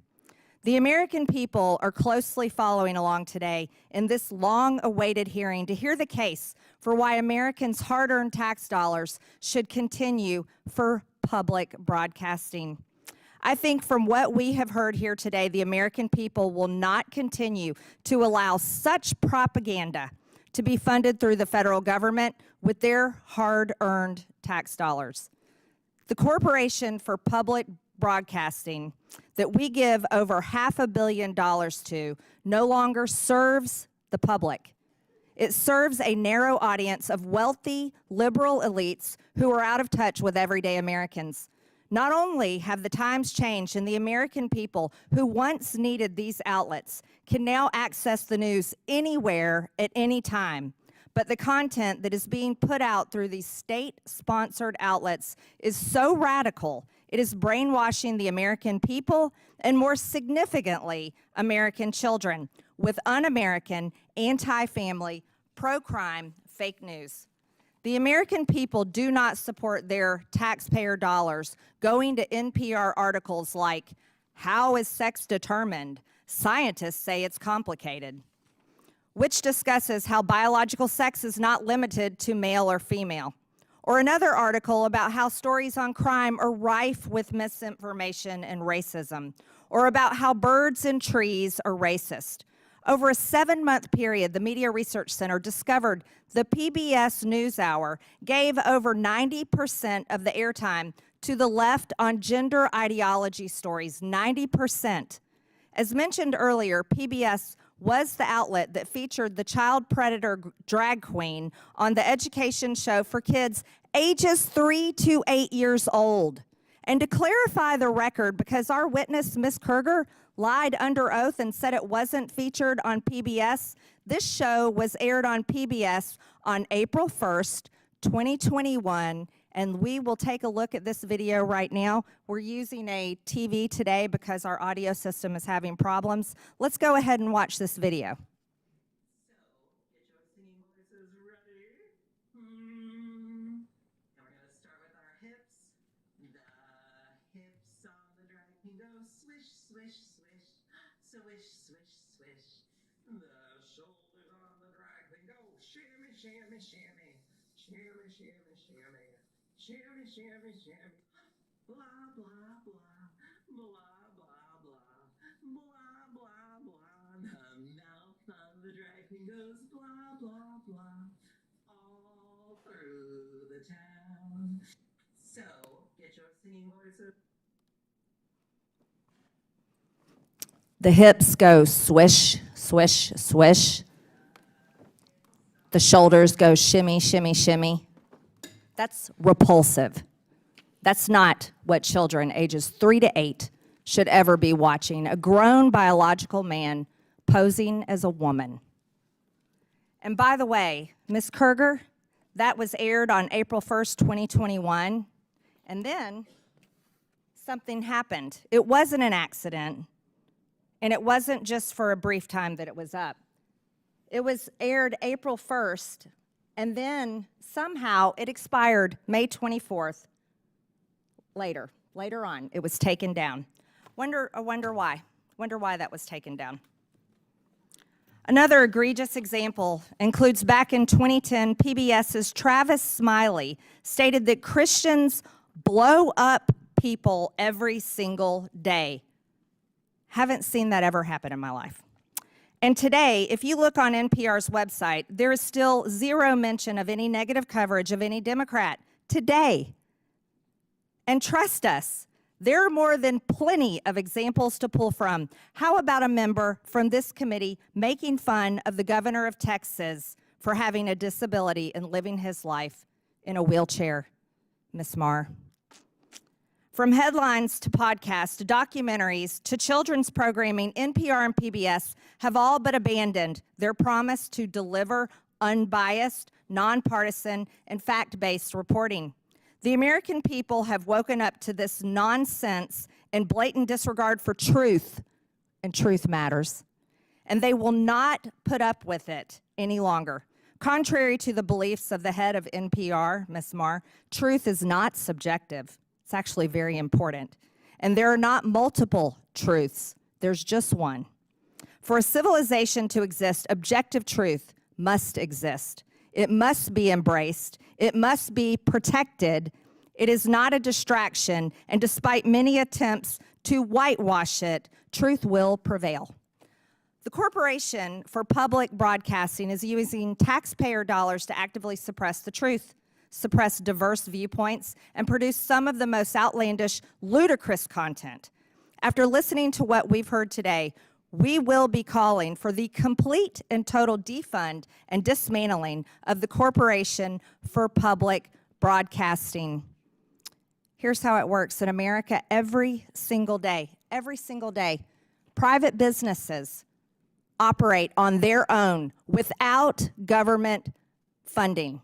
The American people are closely following along today in this long-awaited hearing to hear the case for why Americans' hard-earned tax dollars should continue for public broadcasting. I think from what we have heard here today, the American people will not continue to allow such propaganda to be funded through the federal government with their hard-earned tax dollars. The Corporation for Public Broadcasting that we give over $500 million to no longer serves the public. It serves a narrow audience of wealthy, liberal elites who are out of touch with everyday Americans. Not only have the times changed and the American people who once needed these outlets can now access the news anywhere at any time, but the content that is being put out through these state-sponsored outlets is so radical, it is brainwashing the American people and, more significantly, American children with un-American, anti-family, pro-crime fake news. The American people do not support their taxpayer dollars going to NPR articles like, "How is sex determined? Scientists say it's complicated," which discusses how biological sex is not limited to male or female. Or another article about how stories on crime are rife with misinformation and racism. Or about how birds and trees are racist. Over a 7-month period, the Media Research Center discovered the PBS NewsHour gave over 90% of the airtime to the left on gender ideology stories, 90%. As mentioned earlier, PBS was the outlet that featured the child predator drag queen on the education show for kids ages 3 to 8 years old. And to clarify the record, because our witness, Ms. Kerger, lied under oath and said it wasn't featured on PBS, this show was aired on PBS on April 1st, 2021, and we will take a look at this video right now. We're using a TV today because our audio system is having problems. Let's go ahead and watch this video. The hips go swish, swish, swish. The shoulders go shimmy, shimmy, shimmy. That's repulsive. That's not what children ages 3 to 8 should ever be watching. A grown biological man posing as a woman. And by the way, Ms. Kerger, that was aired on April 1st, 2021. And then something happened. It wasn't an accident. And it wasn't just for a brief time that it was up. It was aired April 1st, and then somehow it expired May 24th. Later on, it was taken down. I wonder why. Wonder why that was taken down. Another egregious example includes back in 2010, PBS's Travis Smiley stated that Christians blow up people every single day. Haven't seen that ever happen in my life. And today, if you look on NPR's website, there is still zero mention of any negative coverage of any Democrat today. And trust us, There are more than plenty of examples to pull from. How about a member from this committee making fun of the governor of Texas for having a disability and living his life in a wheelchair? Ms. Maher. From headlines to podcasts to documentaries to children's programming, NPR and PBS have all but abandoned their promise to deliver unbiased, nonpartisan, and fact-based reporting. The American people have woken up to this nonsense and blatant disregard for truth, and truth matters. And they will not put up with it any longer. Contrary to the beliefs of the head of NPR, Ms. Maher, truth is not subjective. It's actually very important. And there are not multiple truths. There's just one. For a civilization to exist, objective truth must exist. It must be embraced. It must be protected. It is not a distraction, and despite many attempts to whitewash it, truth will prevail. The Corporation for Public Broadcasting is using taxpayer dollars to actively suppress the truth, suppress diverse viewpoints, and produce some of the most outlandish, ludicrous content. After listening to what we've heard today, we will be calling for the complete and total defund and dismantling of the Corporation for Public Broadcasting. Here's how it works in America every single day, private businesses operate on their own without government funding.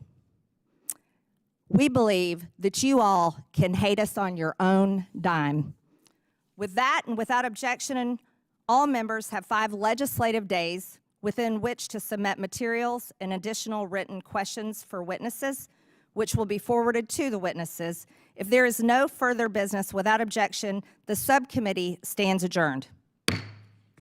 We believe that you all can hate us on your own dime. With that and without objection, all members have 5 legislative days within which to submit materials and additional written questions for witnesses, which will be forwarded to the witnesses. If there is no further business without objection, the subcommittee stands adjourned.